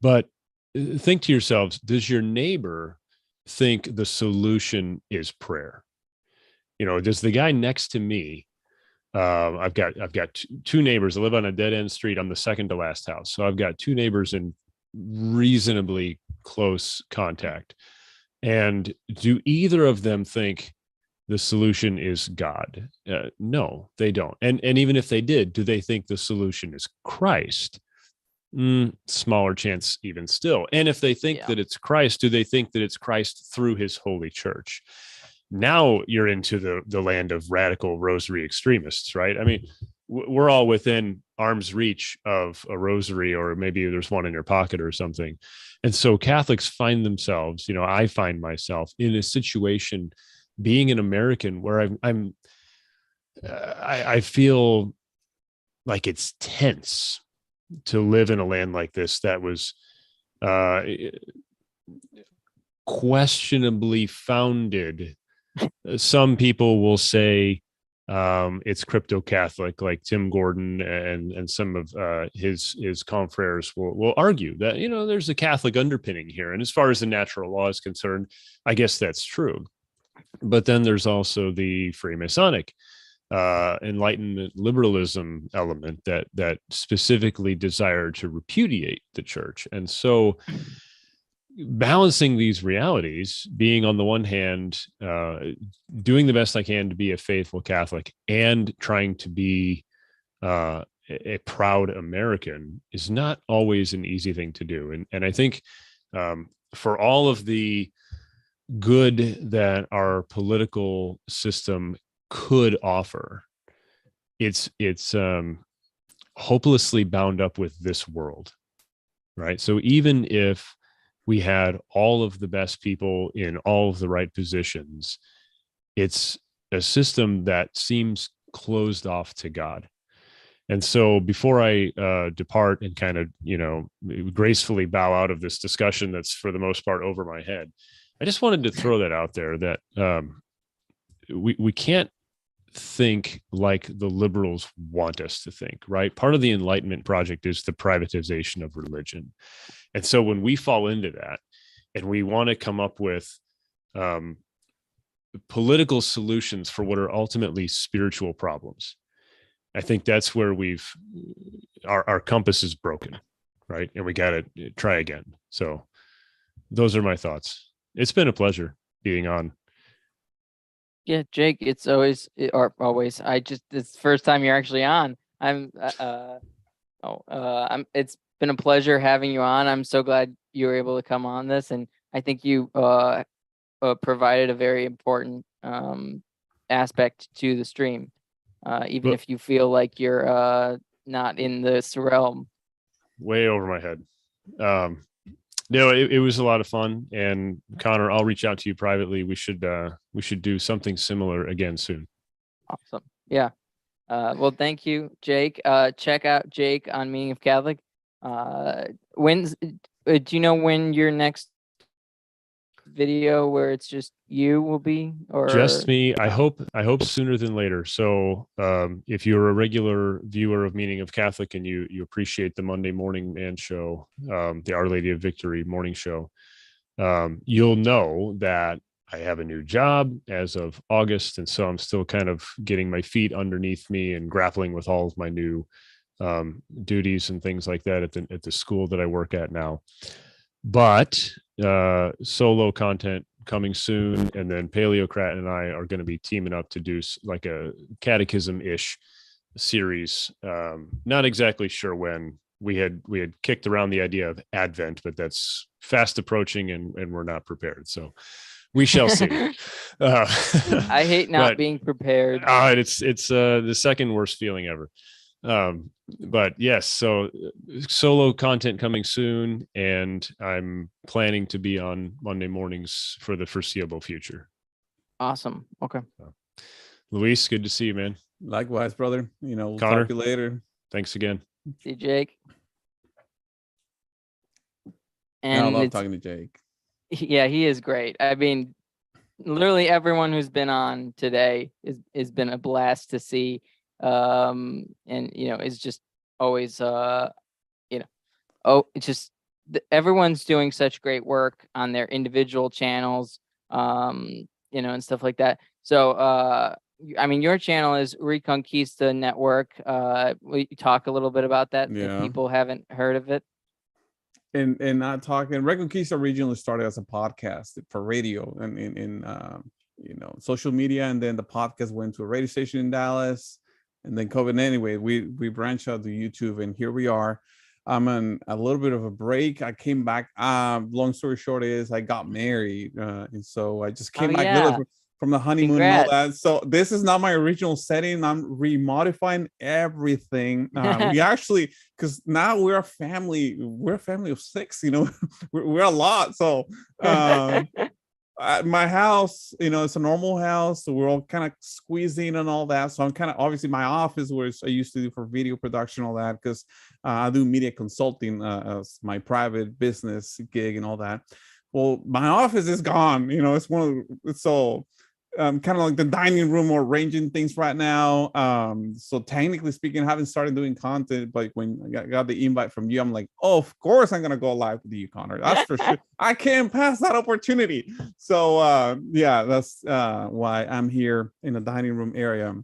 but think to yourselves, does your neighbor think the solution is prayer? Does the guy next to me, I've got two neighbors. I live on a dead end street. I'm the second to last house. So I've got two neighbors in reasonably close contact. And do either of them think the solution is God? No, they don't. And even if they did, do they think the solution is Christ? Smaller chance even still. And if they think that it's Christ, do they think that it's Christ through his holy church? Now you're into the land of radical rosary extremists, right? I mean, we're all within arm's reach of a rosary, or maybe there's one in your pocket or something. And so Catholics find themselves, I find myself in a situation being an American where I feel like it's tense to live in a land like this that was questionably founded. Some people will say it's crypto Catholic, like Tim Gordon and some of his confreres will argue that there's a Catholic underpinning here, and as far as the natural law is concerned, I guess that's true. But then there's also the Freemasonic Enlightenment liberalism element that specifically desired to repudiate the church. And so balancing these realities, being on the one hand, doing the best I can to be a faithful Catholic and trying to be a proud American, is not always an easy thing to do. And I think for all of the good that our political system could offer, it's hopelessly bound up with this world, right? So even if we had all of the best people in all of the right positions, it's a system that seems closed off to God. And so before I depart and kind of, gracefully bow out of this discussion that's for the most part over my head, I just wanted to throw that out there, that we can't think like the liberals want us to think, right? Part of the Enlightenment project is the privatization of religion. And so when we fall into that and we want to come up with political solutions for what are ultimately spiritual problems, I think that's where our compass is broken, right? And we got to try again. So those are my thoughts. It's been a pleasure being on. Yeah, Jake, it's always. It's the first time you're actually on. It's been a pleasure having you on. I'm so glad you were able to come on this, and I think you provided a very important aspect to the stream, even if you feel like you're not in this realm. Way over my head. No, it was a lot of fun. And Connor, I'll reach out to you privately. We should do something similar again soon. Awesome. Yeah. Well, thank you, Jake. Check out Jake on Meaning of Catholic. Do you know when your next video where it's just you will be, or just me? I hope sooner than later. So if you're a regular viewer of Meaning of Catholic and you appreciate the Monday Morning Man show, the Our Lady of Victory morning show, you'll know that I have a new job as of August, and so I'm still kind of getting my feet underneath me and grappling with all of my new duties and things like that at the school that I work at now. But solo content coming soon, and then Paleocrat and I are going to be teaming up to do like a catechism-ish series. Not exactly sure when. We had kicked around the idea of Advent, but that's fast approaching, and we're not prepared. So we shall see. I hate not being prepared. It's the second worst feeling ever. But yes, so solo content coming soon, and I'm planning to be on Monday mornings for the foreseeable future. Awesome. Okay. Luis, good to see you, man. Likewise, brother. We'll Connor, talk to you later. Thanks again. See you, Jake. And I love talking to Jake. Yeah, he is great. I mean, literally everyone who's been on today has been a blast to see. And it's just always it's just everyone's doing such great work on their individual channels, and stuff like that. So I mean, your channel is Reconquista Network. Will you talk a little bit about that if people haven't heard of it? And not talking, Reconquista originally started as a podcast for radio and in social media, and then the podcast went to a radio station in Dallas, and then COVID. Anyway, we branched out to YouTube, and here we are. I'm on a little bit of a break. I came back. Long story short is I got married, and so I just came Oh back yeah. literally from the honeymoon and all Congrats. that. So this is not my original setting. I'm remodifying everything. We actually, because now we're a family. We're a family of 6. You know, we're a lot. So my house, you know, it's a normal house, so we're all kind of squeezing and all that. So I'm kind of, obviously my office, which I used to do for video production, all that, because I do media consulting as my private business gig and all that. Well, my office is gone. You know, it's so kind of like the dining room or arranging things right now. So technically speaking, I haven't started doing content, but when I got the invite from you, I'm like, oh, of course I'm gonna go live with you, Connor. That's for sure. I can't pass that opportunity. So yeah, that's why I'm here in the dining room area.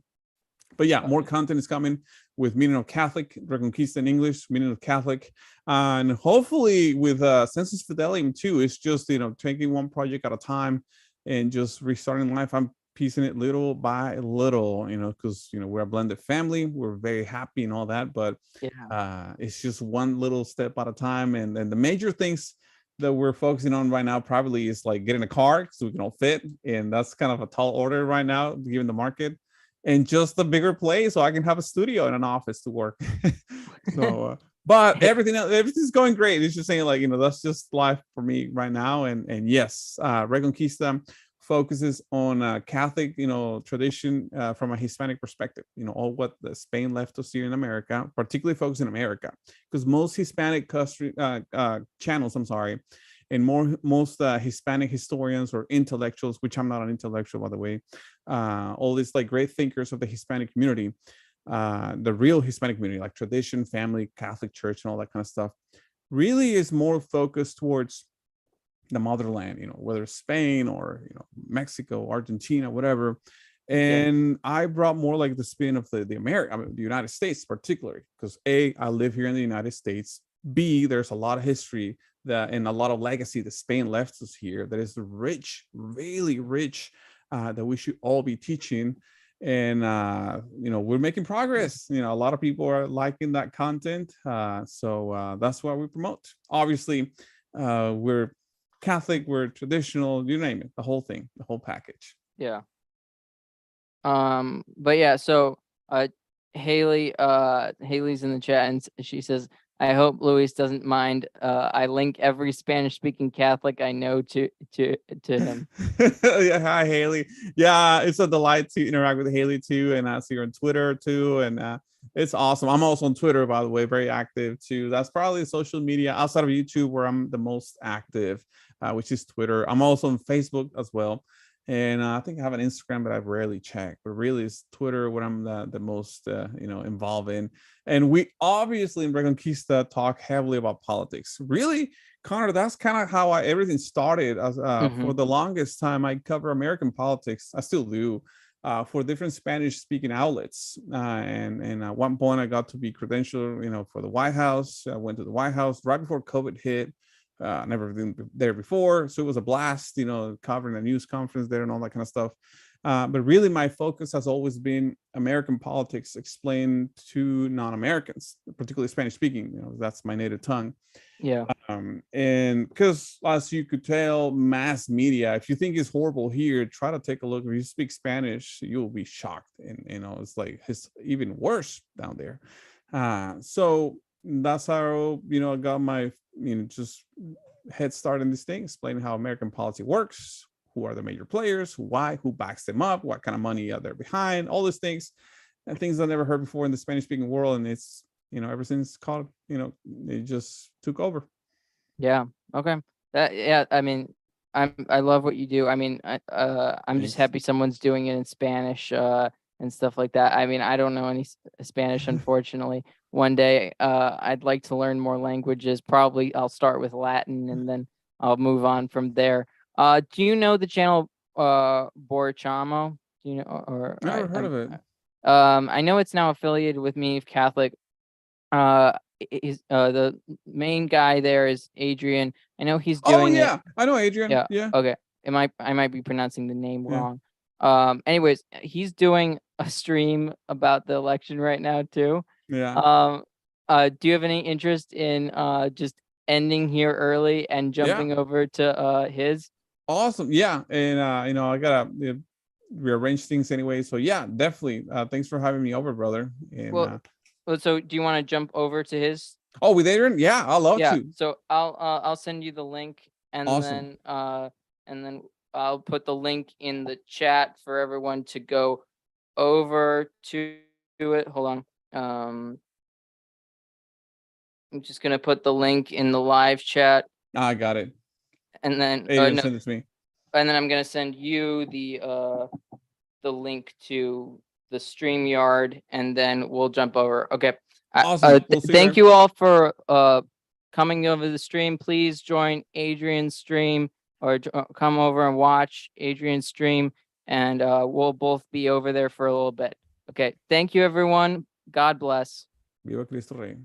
But yeah, more content is coming with Meaning of Catholic, Reconquista in English, Meaning of Catholic, and hopefully with Census Fidelium too. It's just, you know, taking one project at a time and just restarting life. I'm piecing it little by little, you know, because, you know, we're a blended family. We're very happy and all that, but it's just one little step at a time. And the major things that we're focusing on right now probably is like getting a car so we can all fit. And that's kind of a tall order right now, given the market. And just a bigger place so I can have a studio and an office to work. So, but everything's going great. It's just saying, like, you know, that's just life for me right now. And yes, Reconquista focuses on Catholic, you know, tradition from a Hispanic perspective. You know, all what Spain left us here in America, particularly focused in America, because most Hispanic channels, I'm sorry, and most Hispanic historians or intellectuals, which I'm not an intellectual, by the way, all these like great thinkers of the Hispanic community, the real Hispanic community, like tradition, family, Catholic Church, and all that kind of stuff, really is more focused towards the motherland, you know, whether it's Spain or, you know, Mexico, Argentina, whatever. And I brought more like the spin of the United States, particularly because I live here in the United States. B, there's a lot of history and a lot of legacy that Spain left us here that is rich, really rich, that we should all be teaching. And you know, we're making progress. You know, a lot of people are liking that content, so that's why we promote. Obviously, we're Catholic, we're traditional, you name it, the whole thing, the whole package. Yeah. But yeah, so Haley's in the chat and she says, I hope Luis doesn't mind. I link every Spanish speaking Catholic I know to him. Yeah, hi Haley. Yeah, it's a delight to interact with Haley too, and I see her on Twitter too, and it's awesome. I'm also on Twitter, by the way, very active too. That's probably social media outside of YouTube where I'm the most active, which is Twitter. I'm also on Facebook as well. And I think I have an Instagram, but I've rarely checked. But really, it's Twitter what I'm the most you know, involved in. And we obviously in Reconquista talk heavily about politics. Really, Connor, that's kind of how everything started. As for the longest time, I cover American politics. I still do. For different Spanish-speaking outlets, and at one point I got to be credentialed, you know, for the White House. I went to the White House right before COVID hit. Never been there before, so it was a blast, you know, covering a news conference there and all that kind of stuff. But really, my focus has always been American politics explained to non-Americans, particularly Spanish-speaking. You know, that's my native tongue. Yeah. And because, as you could tell, mass media, if you think it's horrible here, try to take a look. If you speak Spanish, you'll be shocked, and you know, it's even worse down there. So that's how, you know, I got my, you know, just head start in this thing, explaining how American policy works, who are the major players, why, who backs them up, what kind of money are there behind, all these things, and things I never heard before in the Spanish speaking world. And it's, you know, ever since called, you know, it just took over. Yeah. Okay. Yeah. I mean, I love what you do. I mean, I'm just happy someone's doing it in Spanish, and stuff like that. I mean, I don't know any Spanish, unfortunately. One day, I'd like to learn more languages. Probably I'll start with Latin and then I'll move on from there. Do you know the channel Borchamo? Do you know? Or Never heard of it. I know it's now affiliated with Me Catholic. The main guy there is Adrian. I know he's doing it. I know Adrian. Yeah. Okay. I might be pronouncing the name wrong. Anyways, he's doing a stream about the election right now too. Yeah. do you have any interest in just ending here early and jumping over to his? Awesome. Yeah. And I gotta rearrange things anyway. So yeah, definitely. Thanks for having me over, brother. And Well, so do you want to jump over to his? oh, with Adrian? Yeah, I'd love Yeah. to. So I'll send you the link, and Awesome. then I'll put the link in the chat for everyone to go over to it. Hold on. I'm just gonna put the link in the live chat, I got it. and then Adrian no, sent it to me. and then I'm gonna send you the link to the StreamYard, and then we'll jump over. Okay. Awesome. We'll see you Thank there. you all for coming over the stream. Please join Adrian's stream, or come over and watch Adrian's stream, and we'll both be over there for a little bit. Okay. Thank you, everyone. God bless. Viva Cristo Rey.